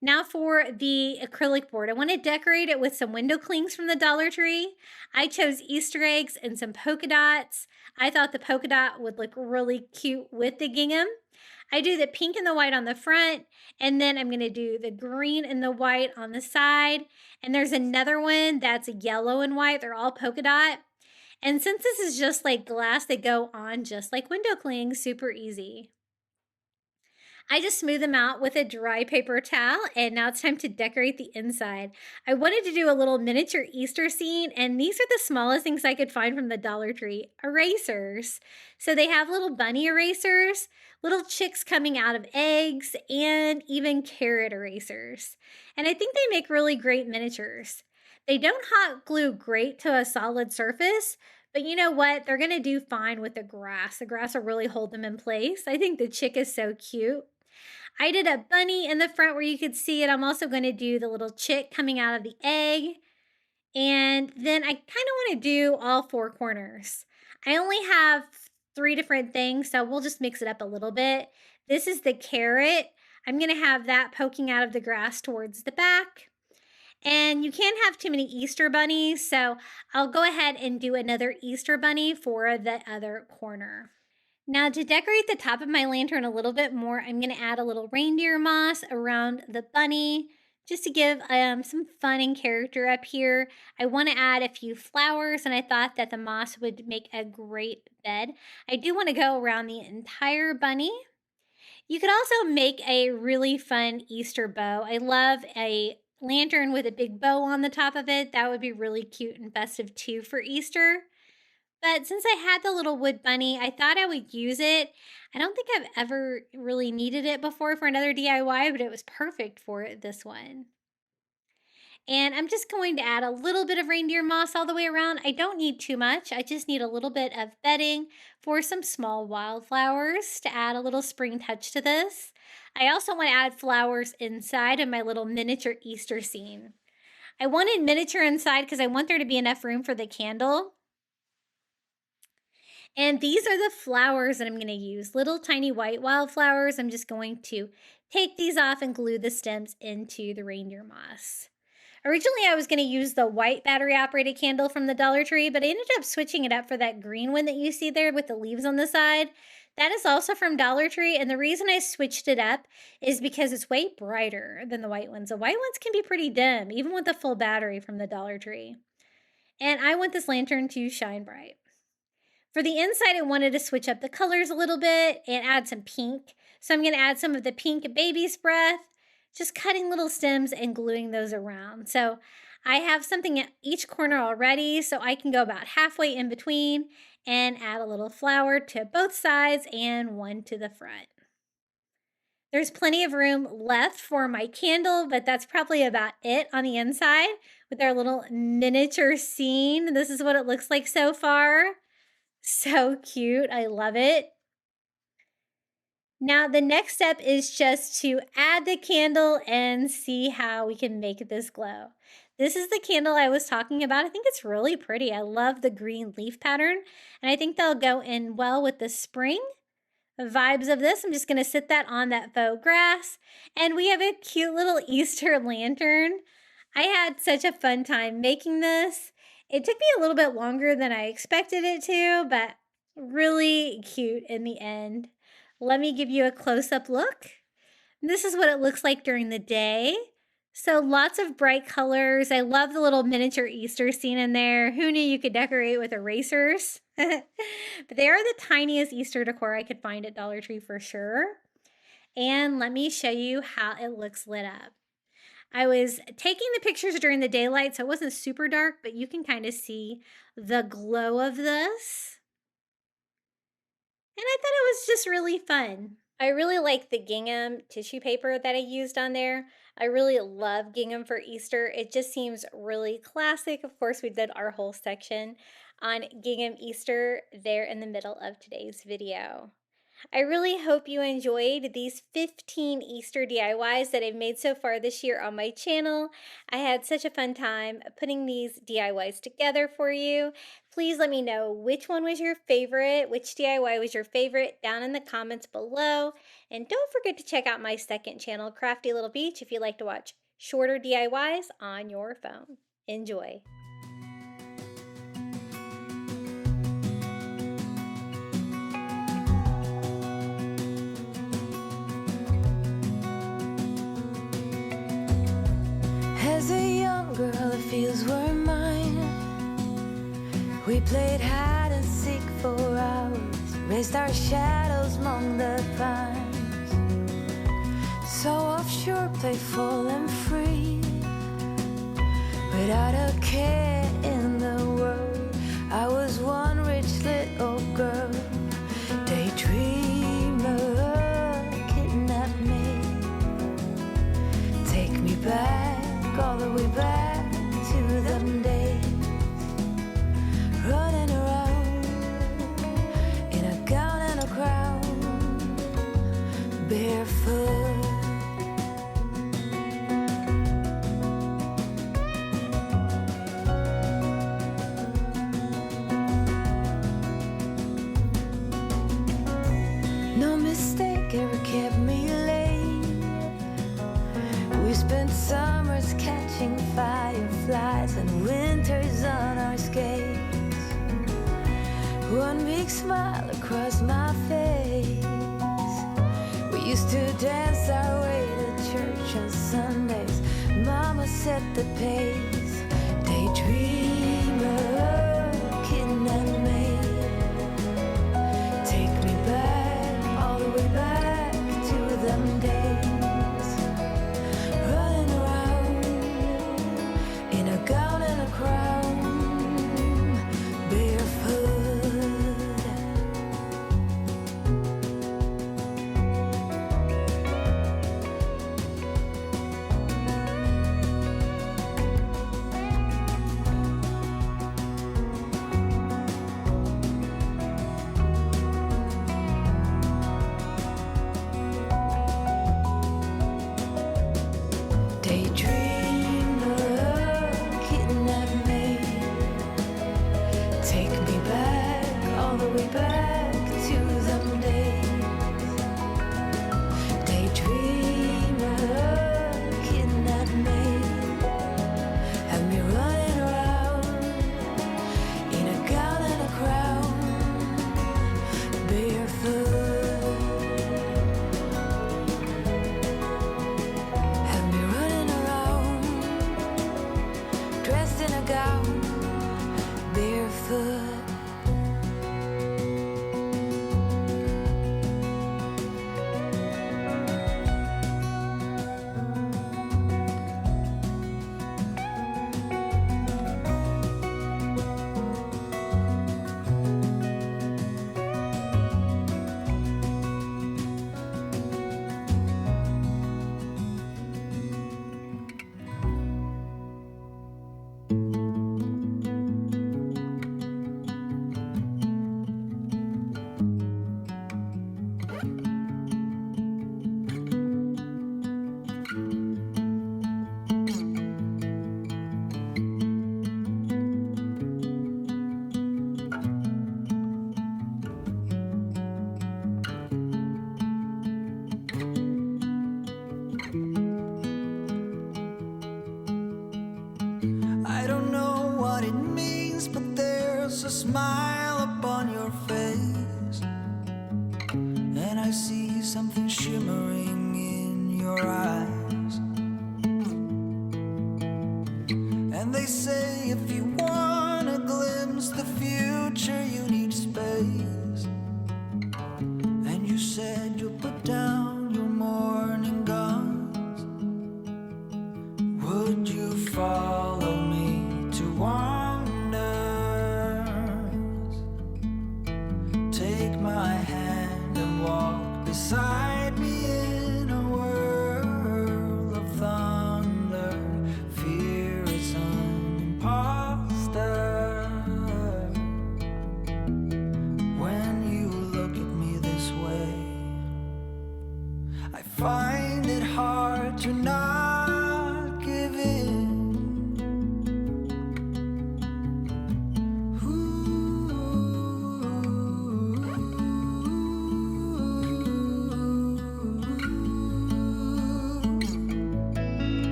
Now for the acrylic board, I want to decorate it with some window clings from the Dollar Tree. I chose Easter eggs and some polka dots. I thought the polka dot would look really cute with the gingham. I do the pink and the white on the front, and then I'm going to do the green and the white on the side. And there's another one that's yellow and white. They're all polka dot. And since this is just like glass, they go on just like window clings, super easy. I just smooth them out with a dry paper towel, and now it's time to decorate the inside. I wanted to do a little miniature Easter scene, and these are the smallest things I could find from the Dollar Tree, erasers. So they have little bunny erasers, little chicks coming out of eggs, and even carrot erasers. And I think they make really great miniatures. They don't hot glue great to a solid surface, but you know what? They're going to do fine with the grass. The grass will really hold them in place. I think the chick is so cute. I did a bunny in the front where you could see it. I'm also going to do the little chick coming out of the egg. And then I kind of want to do all 4 corners. I only have 3 different things, so we'll just mix it up a little bit. This is the carrot. I'm going to have that poking out of the grass towards the back. And you can't have too many Easter bunnies, so I'll go ahead and do another Easter bunny for the other corner. Now to decorate the top of my lantern a little bit more, I'm going to add a little reindeer moss around the bunny just to give some fun and character up here. I want to add a few flowers, and I thought that the moss would make a great bed. I do want to go around the entire bunny. You could also make a really fun Easter bow. I love a lantern with a big bow on the top of it. That would be really cute and festive too for Easter. But since I had the little wood bunny, I thought I would use it. I don't think I've ever really needed it before for another DIY, but it was perfect for this one. And I'm just going to add a little bit of reindeer moss all the way around. I don't need too much. I just need a little bit of bedding for some small wildflowers to add a little spring touch to this. I also want to add flowers inside of my little miniature Easter scene. I wanted miniature inside because I want there to be enough room for the candle. And these are the flowers that I'm going to use, little tiny white wildflowers. I'm just going to take these off and glue the stems into the reindeer moss. Originally, I was going to use the white battery-operated candle from the Dollar Tree, but I ended up switching it up for that green one that you see there with the leaves on the side. That is also from Dollar Tree, and the reason I switched it up is because it's way brighter than the white ones. The white ones can be pretty dim, even with the full battery from the Dollar Tree. And I want this lantern to shine bright. For the inside, I wanted to switch up the colors a little bit and add some pink. So I'm going to add some of the pink baby's breath, just cutting little stems and gluing those around. So I have something at each corner already, so I can go about halfway in between and add a little flower to both sides and one to the front. There's plenty of room left for my candle, but that's probably about it on the inside with our little miniature scene. This is what it looks like so far. So cute. I love it. Now, the next step is just to add the candle and see how we can make this glow. This is the candle I was talking about. I think it's really pretty. I love the green leaf pattern, and I think they'll go in well with the spring vibes of this. I'm just going to sit that on that faux grass, and we have a cute little Easter lantern. I had such a fun time making this. It took me a little bit longer than I expected it to, but really cute in the end. Let me give you a close-up look. This is what it looks like during the day. So lots of bright colors. I love the little miniature Easter scene in there. Who knew you could decorate with erasers? But they are the tiniest Easter decor I could find at Dollar Tree for sure. And let me show you how it looks lit up. I was taking the pictures during the daylight, so it wasn't super dark, but you can kind of see the glow of this. And I thought it was just really fun. I really like the gingham tissue paper that I used on there. I really love gingham for Easter. It just seems really classic. Of course, we did our whole section on gingham Easter there in the middle of today's video. I really hope you enjoyed these 15 Easter DIYs that I've made so far this year on my channel. I had such a fun time putting these DIYs together for you. Please let me know which one was your favorite, which DIY was your favorite down in the comments below. And don't forget to check out my second channel, Crafty Little Beach, if you'd like to watch shorter DIYs on your phone. Enjoy. As a young girl, the fields were mine. We played hide and seek for hours, raised our shadows among the pines. So offshore, playful and free, without a care in the world. I was one rich little girl, daydreamer, kidnap me, take me back. All the way back to them days, running around in a gown and a crown, barefoot. No mistake ever kept me late. We spent summers catching fireflies and winters on our skates. One big smile across my face. We used to dance our way to church on Sundays. Mama set the pace. Daydreamer, kidnap me, take me back, all the way back to them days. Gown and a crown, barefoot. Barefoot.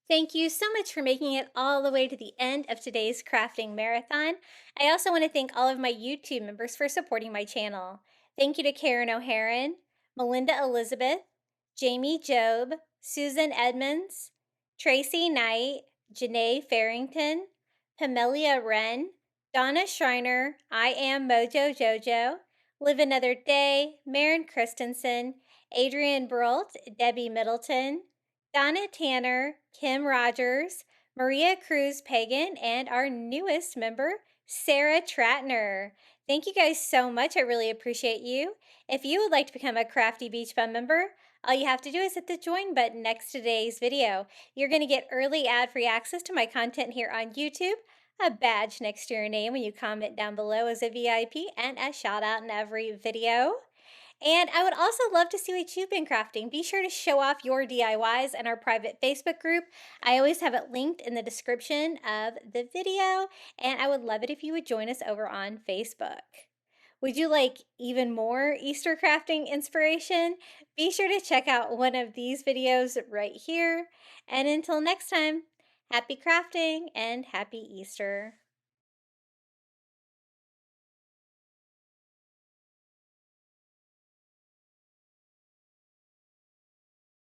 Thank you so much for making it all the way to the end of today's crafting marathon. I also want to thank all of my YouTube members for supporting my channel. Thank you to Karen O'Haron, Melinda Elizabeth, Jamie Job, Susan Edmonds, Tracy Knight, Janae Farrington, Pamelia Wren, Donna Schreiner, I Am Mojo Jojo, Live Another Day, Maren Christensen, Adrian Brolt, Debbie Middleton, Donna Tanner, Kim Rogers, Maria Cruz Pagan, and our newest member, Sarah Tratner. Thank you guys so much. I really appreciate you. If you would like to become a Crafty Beach Bum member, all you have to do is hit the join button next to today's video. You're going to get early ad-free access to my content here on YouTube, a badge next to your name when you comment down below as a VIP, and a shout out in every video. And I would also love to see what you've been crafting. Be sure to show off your DIYs in our private Facebook group. I always have it linked in the description of the video, and I would love it if you would join us over on Facebook. Would you like even more Easter crafting inspiration? Be sure to check out one of these videos right here. And until next time, happy crafting and happy Easter.